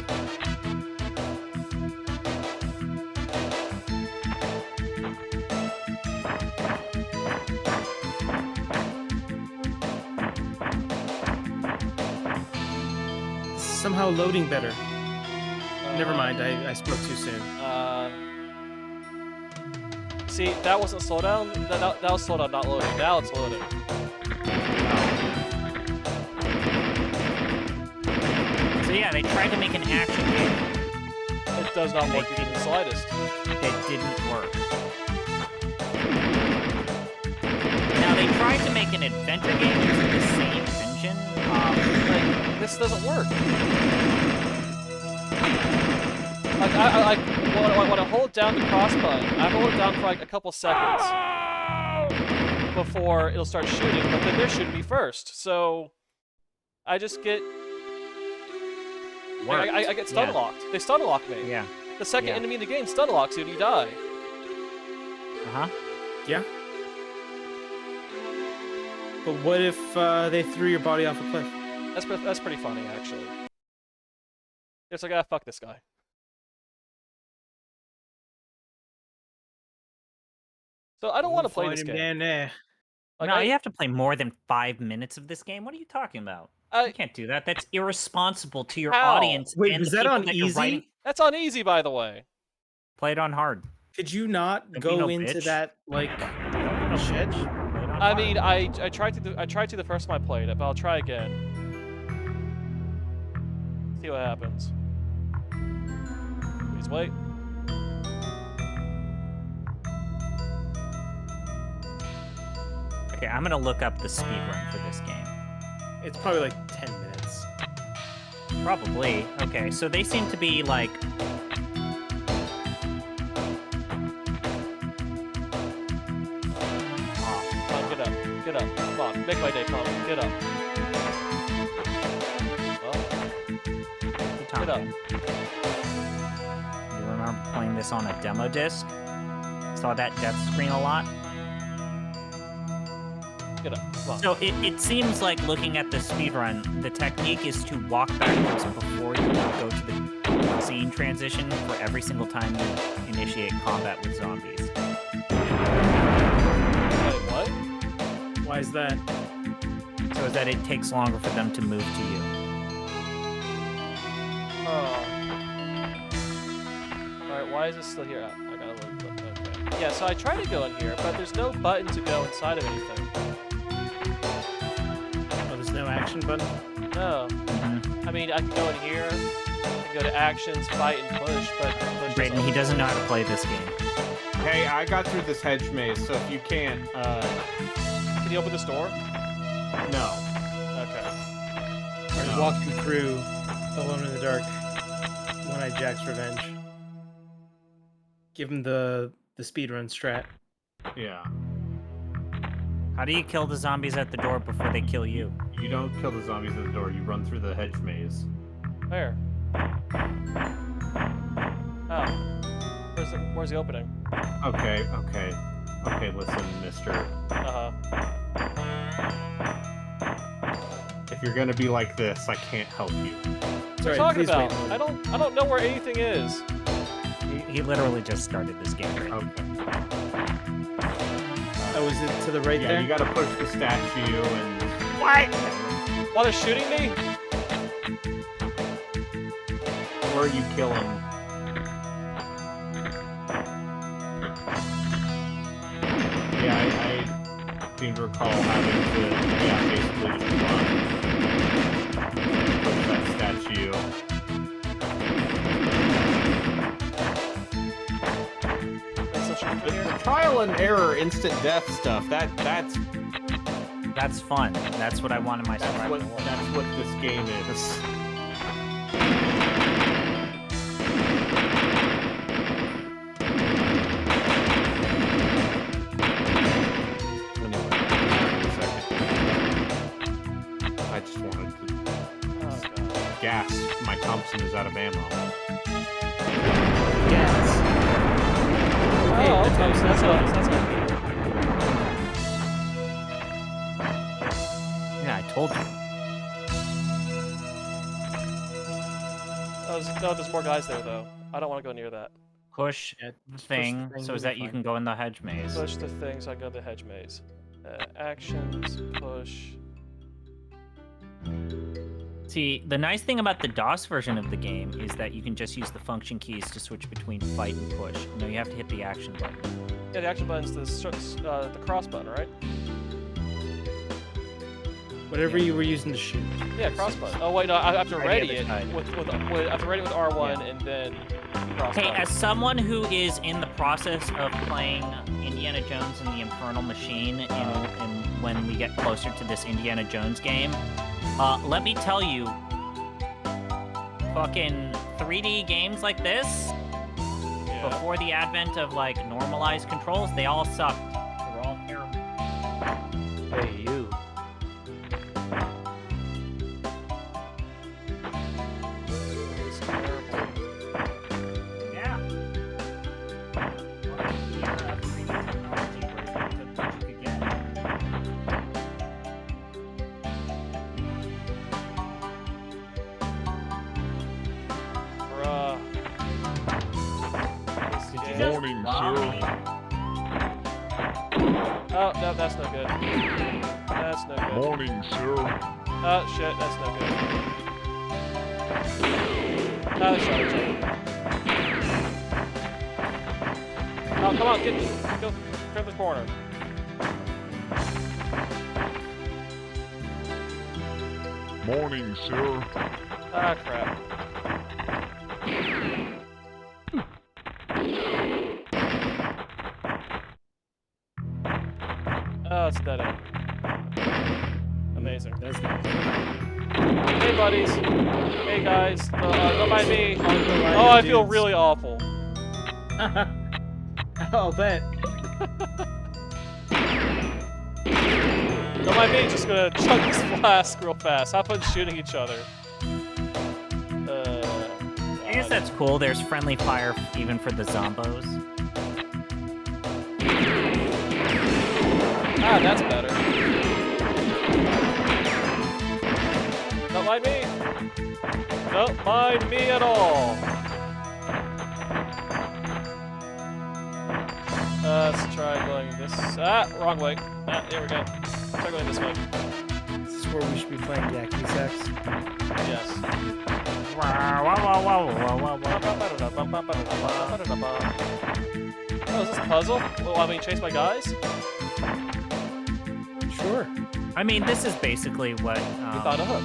Somehow loading better. Never mind, I spoke too soon. See, that wasn't slowdown. That was slowdown, not loading. Now it's loading. So yeah, they tried to make an action game. It does not work even the slightest. It didn't work. Now they tried to make an adventure game using the same engine. Like, this doesn't work. Like, when I hold down the cross button, I hold it down for like a couple seconds before it'll start shooting, but then they're shooting me first. So I just get... I get stun locked. They stun lock me. Yeah. The second enemy in the game stun locks you and you die. Uh-huh. Yeah. But what if they threw your body off a cliff? That's pretty funny, actually. It's like, ah, fuck this guy. So I don't want to play this game. Down there. Like, No, you have to play more than 5 minutes of this game. What are you talking about? You can't do that. That's irresponsible to your How? audience. Wait, and is the that people on you're easy? writing. That's on easy, by the way. Play it on hard. Could you not Don't be go no into bitch. that like shed? Play it on I hard. mean, I tried to the first time I played it, but I'll try again. See what happens. Please wait. Okay, I'm gonna look up the speedrun for this game. It's probably like 10 minutes. Probably. Okay, so they seem to be like... Come on, get up. Get up. Come on, make my day, come on. Get up. Get up. You remember playing this on a demo disc? Saw that death screen a lot? Get up. Come on. So it seems like, looking at the speedrun, the technique is to walk backwards before you go to the scene transition for every single time you initiate combat with zombies. Wait, what? Why is that? So that it takes longer for them to move to you. Oh. Alright, why is this still here? I gotta look. Okay. Yeah, so I tried to go in here, but there's no button to go inside of anything. Oh, there's no action button? No. I mean, I can go in here, I can go to actions, fight, and push, but push Brayden, he doesn't know how to play this game. Hey, I got through this hedge maze, so if you can't, Can you open this door? no. Okay. Are you walking through Alone in the Dark, One-Eyed Jack's Revenge? Give him the speedrun strat. Yeah. How do you kill the zombies at the door before they kill you? You don't kill the zombies at the door, you run through the hedge maze. Where? Oh. Where's the opening? Okay, listen, mister. Uh-huh. If you're gonna be like this, I can't help you. What are you talking about? I don't know where anything is. He literally just started this game. Okay. Oh, is it to the right Yeah, there? you gotta push the statue and... What? While they're shooting me? Or you kill him. Yeah, I seem to recall having to, basically just run that statue. The trial and error, instant death stuff. That's fun. That's what I want in my survival. That's what this game is. I just wanted to gas. My Thompson is out of ammo. Gas. Oh, okay. So that's not Yeah, I told you. No, there's more guys there though. I don't want to go near that. Push the thing so you'll that be you fine. can go in the hedge maze. Push the thing so I go to the hedge maze. Actions, push. See, the nice thing about the DOS version of the game is that you can just use the function keys to switch between fight and push. No, you have to hit the action button. Yeah, the action button's the cross button, right? Whatever you were using to shoot. Yeah, cross button. Oh wait, no, I have to Right ready the it other side. with I have to ready it with R1 and then cross Hey, button. as someone who is in the process of playing Indiana Jones and the Infernal Machine and when we get closer to this Indiana Jones game, let me tell you, fucking 3D games like this, before the advent of like normalized controls, they all sucked. They were all terrible. Hey, you. It's terrible. Yeah. Bruh. Morning, sir. Oh, no, that's no good. That's no good. Morning, sir. Oh, shit, that's no good. Oh, sorry. Oh, come on, go, turn the corner. Morning, sir. Ah, crap. Oh, it's dead end. Amazing. That's not Hey, buddies. Hey, guys. Don't mind me. Oh, I feel really awful. I'll bet. Don't mind me. Just gonna chug this flask real fast. Have fun shooting each other. I guess that's cool. There's friendly fire even for the zombos. Ah, that's better. Don't mind me. Don't mind me at all. Let's try going this. Ah, wrong way. Ah, here we go. Try going this way. This is where we should be playing Yakety Sax. Yes. Oh, is this a puzzle? Well, I mean, chased by guys? Sure. I mean, this is basically what. We found a hook.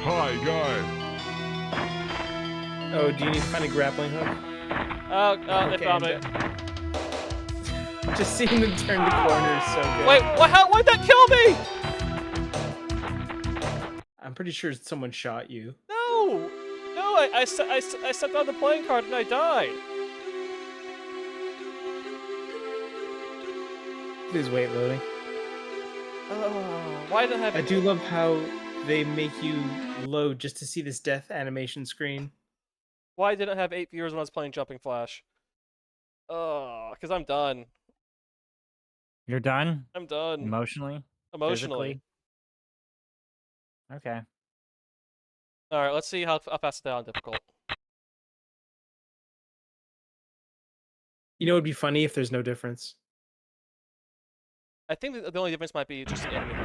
Hi, guy. Oh, do you need to find a grappling hook? They found me. Just seeing them turn the corner is so good. Wait, what? Why'd that kill me? I'm pretty sure someone shot you. No! No, I stepped on the playing card and I died. Please wait, loading. Oh, why did I have I do love how they make you load just to see this death animation screen. Why didn't I have 8 viewers when I was playing Jumping Flash? Oh, because I'm done. You're done? I'm done. Emotionally? Emotionally. Physically? Okay. Alright, let's see how fast it's down difficult. You know, it'd be funny if there's no difference. I think the only difference might be just the enemy.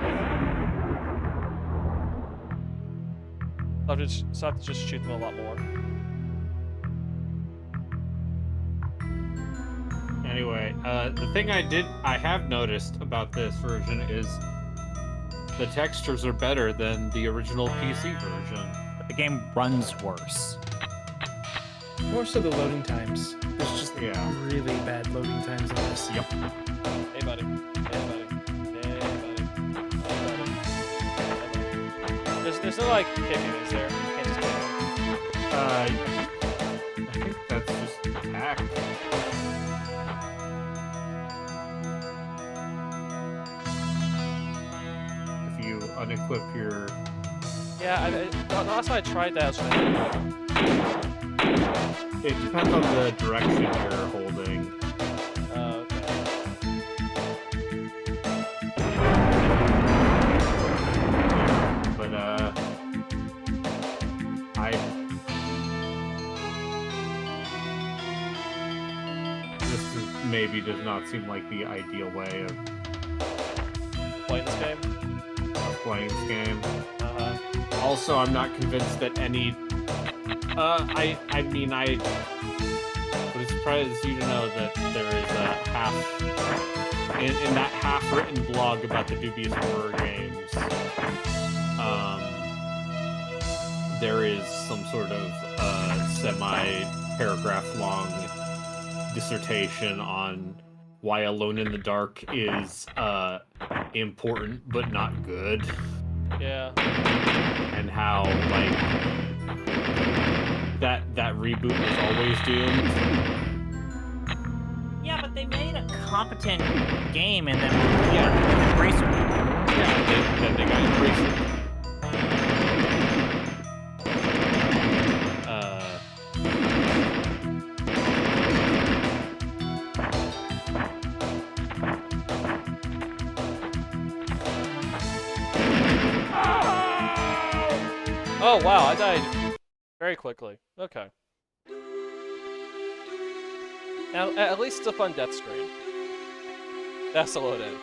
So I have to just shoot them a lot more. Anyway, the thing I have noticed about this version is the textures are better than the original PC version. The game runs worse. More so the loading times. There's just really bad loading times on this. Yep. Hey, buddy. Hey, buddy. Hey, buddy. Hey, buddy. There's no, like, kicking, is there? You can't just kick him. I think that's just attack. If you unequip your... Yeah, the last time I tried that was when It depends on the direction you're holding. okay. But, maybe does not seem like the ideal way of playing this game. Also, I'm not convinced that any... I mean, I would surprise you to know that there is a half... In that half-written blog about the dubious horror games, there is some sort of semi-paragraph-long dissertation on why Alone in the Dark is important but not good. Yeah. And how like that reboot was always doomed. Yeah, but they made a competent game and then Embracer. Yeah, then they got Embracer. Oh wow, I died very quickly. Okay. Now, at least it's a fun death screen. That's the load in.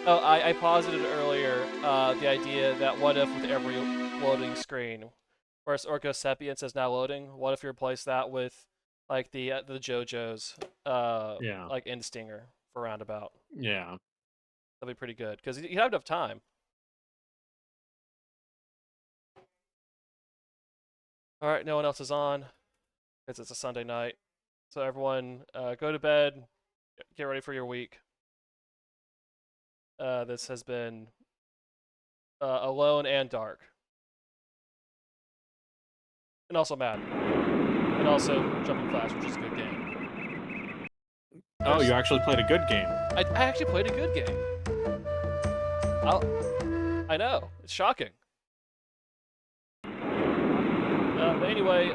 Oh, I posited earlier the idea that what if with every loading screen, whereas Orco Sapient says now loading, what if you replace that with like the JoJo's like end stinger for roundabout? Yeah. That'd be pretty good because you have enough time. All right, no one else is on because it's a Sunday night. So everyone, go to bed, get ready for your week. This has been Alone and Dark, and also Madden, and also Jumping Flash, which is a good game. Oh, you actually played a good game. I actually played a good game. I know, it's shocking. But anyway,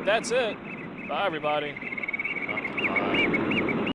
that's it. Bye, everybody. Bye.